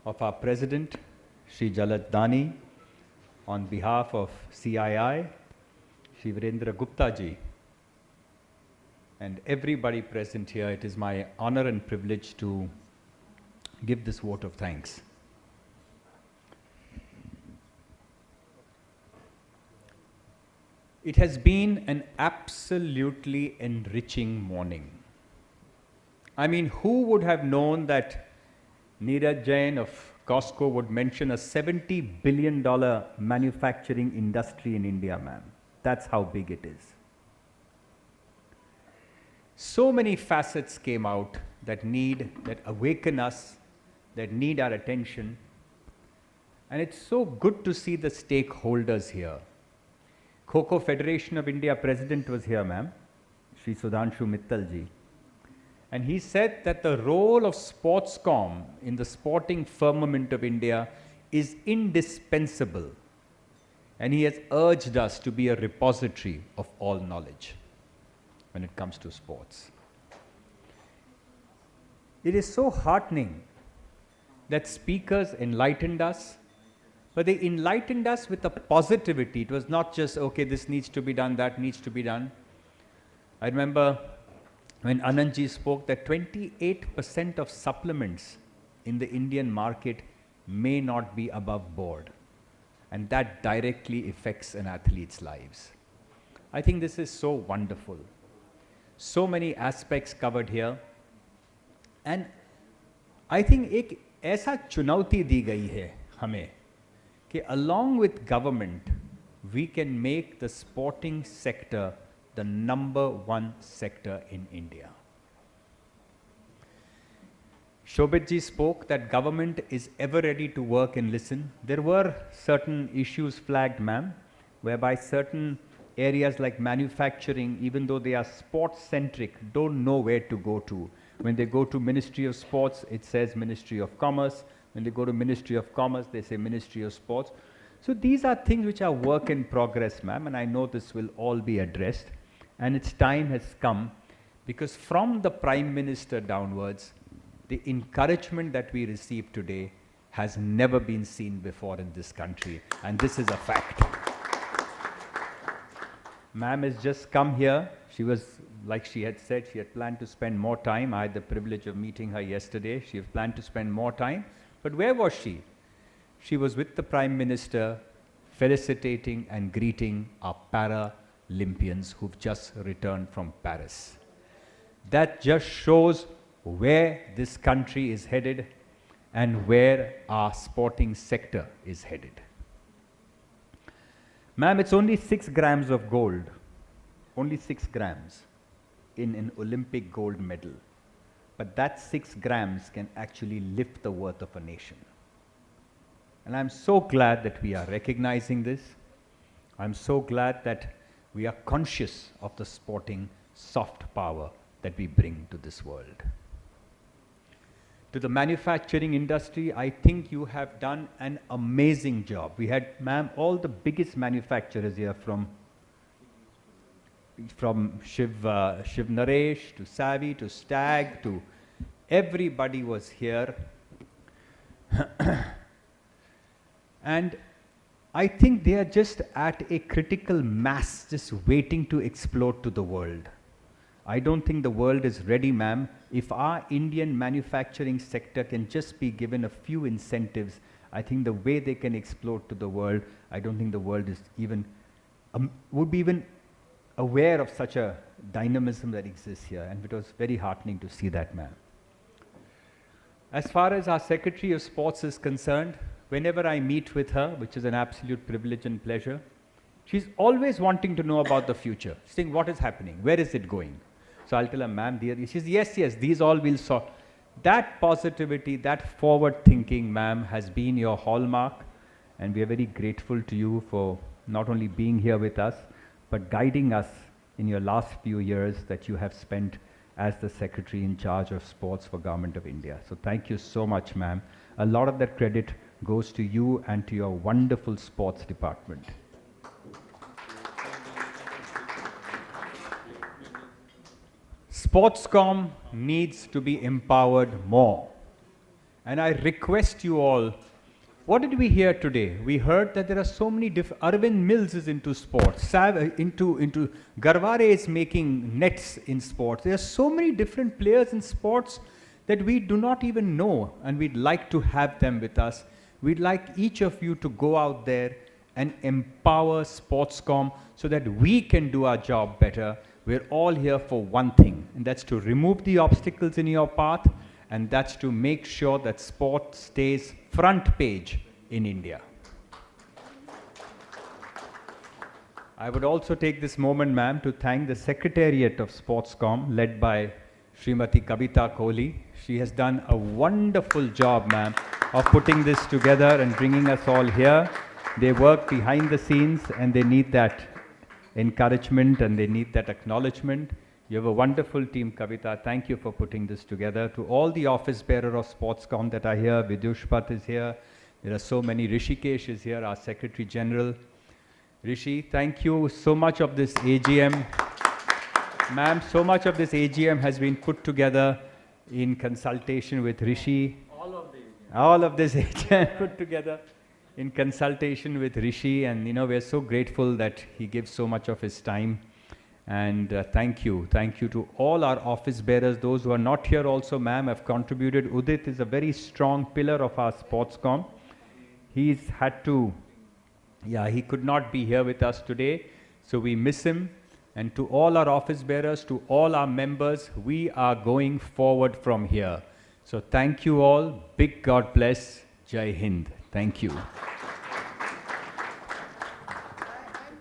of our President, Shri Jalaj Dani, on behalf of CII, Shri Virendra Gupta ji, and everybody present here, it is my honor and privilege to give this vote of thanks. It has been an absolutely enriching morning. I mean, who would have known that Neeraj Jain of Costco would mention a $70 billion manufacturing industry in India, ma'am? That's how big it is. So many facets came out that awaken us, that need our attention. And it's so good to see the stakeholders here. Kho-Kho Federation of India President was here, ma'am, Shri Sudhanshu Mittal ji. And he said that the role of Sportscom in the sporting firmament of India is indispensable. And he has urged us to be a repository of all knowledge when it comes to sports. It is so heartening that speakers enlightened us, but they enlightened us with a positivity. It was not just, okay, this needs to be done, that needs to be done. I remember when Anandji spoke that 28% of supplements in the Indian market may not be above board, and that directly affects an athlete's lives. I think this is so wonderful. So many aspects covered here, and I think एक ऐसा चुनौती दी गई है हमें कि along with government we can make the sporting sector the #1 sector in India. Shobhit ji spoke that government is ever ready to work and listen. There were certain issues flagged, ma'am, whereby certain areas like manufacturing, even though they are sports-centric, don't know where to go to. When they go to Ministry of Sports, it says Ministry of Commerce. When they go to Ministry of Commerce, they say Ministry of Sports. So these are things which are work in progress, ma'am, and I know this will all be addressed. And its time has come, because from the Prime Minister downwards, the encouragement that we receive today has never been seen before in this country, and this is a fact. Ma'am has just come here. She was, like she had said, she had planned to spend more time. I had the privilege of meeting her yesterday. She had planned to spend more time. But where was she? She was with the Prime Minister, felicitating and greeting our Paralympians who've just returned from Paris. That just shows where this country is headed and where our sporting sector is headed. Ma'am, it's only 6 grams of gold, only 6 grams in an Olympic gold medal. But that 6 grams can actually lift the worth of a nation. And I'm so glad that we are recognizing this. I'm so glad that we are conscious of the sporting soft power that we bring to this world. To the manufacturing industry, I think you have done an amazing job. We had, ma'am, all the biggest manufacturers here from Shiv Naresh to Savvy to Stag to everybody was here. And I think they are just at a critical mass, just waiting to explode to the world. I don't think the world is ready, ma'am. If our Indian manufacturing sector can just be given a few incentives, I think the way they can explode to the world, I don't think the world is even, would be even aware of such a dynamism that exists here. And it was very heartening to see that, ma'am. As far as our Secretary of Sports is concerned, whenever I meet with her, which is an absolute privilege and pleasure, she's always wanting to know about the future, saying what is happening, where is it going? So I'll tell her, ma'am, dear, she says, yes, yes, these all will solve. That positivity, that forward thinking, ma'am, has been your hallmark, and we are very grateful to you for not only being here with us, but guiding us in your last few years that you have spent as the Secretary in charge of sports for Government of India. So thank you so much, ma'am. A lot of that credit goes to you and to your wonderful sports department. Sportscom needs to be empowered more. And I request you all, what did we hear today? We heard that there are so many different, Arvind Mills is into sports, Garware is making nets in sports. There are so many different players in sports that we do not even know, and we'd like to have them with us. We'd like each of you to go out there and empower Sportscom so that we can do our job better. We're all here for one thing, and that's to remove the obstacles in your path, and that's to make sure that sport stays front page in India. I would also take this moment, ma'am, to thank the Secretariat of Sportscom, led by Srimati Kavita Kohli. She has done a wonderful job, ma'am, of putting this together and bringing us all here. They work behind the scenes, and they need that encouragement and they need that acknowledgement. You have a wonderful team, Kavita. Thank you for putting this together. To all the office bearer of Sportscom that are here, Vidushpat is here. There are so many. Rishikesh is here, our Secretary General. Rishi, thank you. So much of this AGM, ma'am, so much of this AGM has been put together in consultation with Rishi. All of this AGM put together in consultation with Rishi, and we're so grateful that he gives so much of his time. And thank you to all our office bearers. Those who are not here also, ma'am, have contributed. Udit is a very strong pillar of our Sportscom. He's had to, he could not be here with us today, so we miss him. And to all our office bearers, to all our members, we are going forward from here. So thank you all. Big God bless. Jai Hind. Thank you. I'm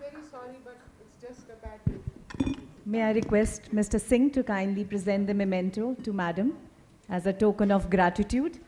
very sorry, but it's just a bad day. May I request Mr. Singh to kindly present the memento to Madam as a token of gratitude.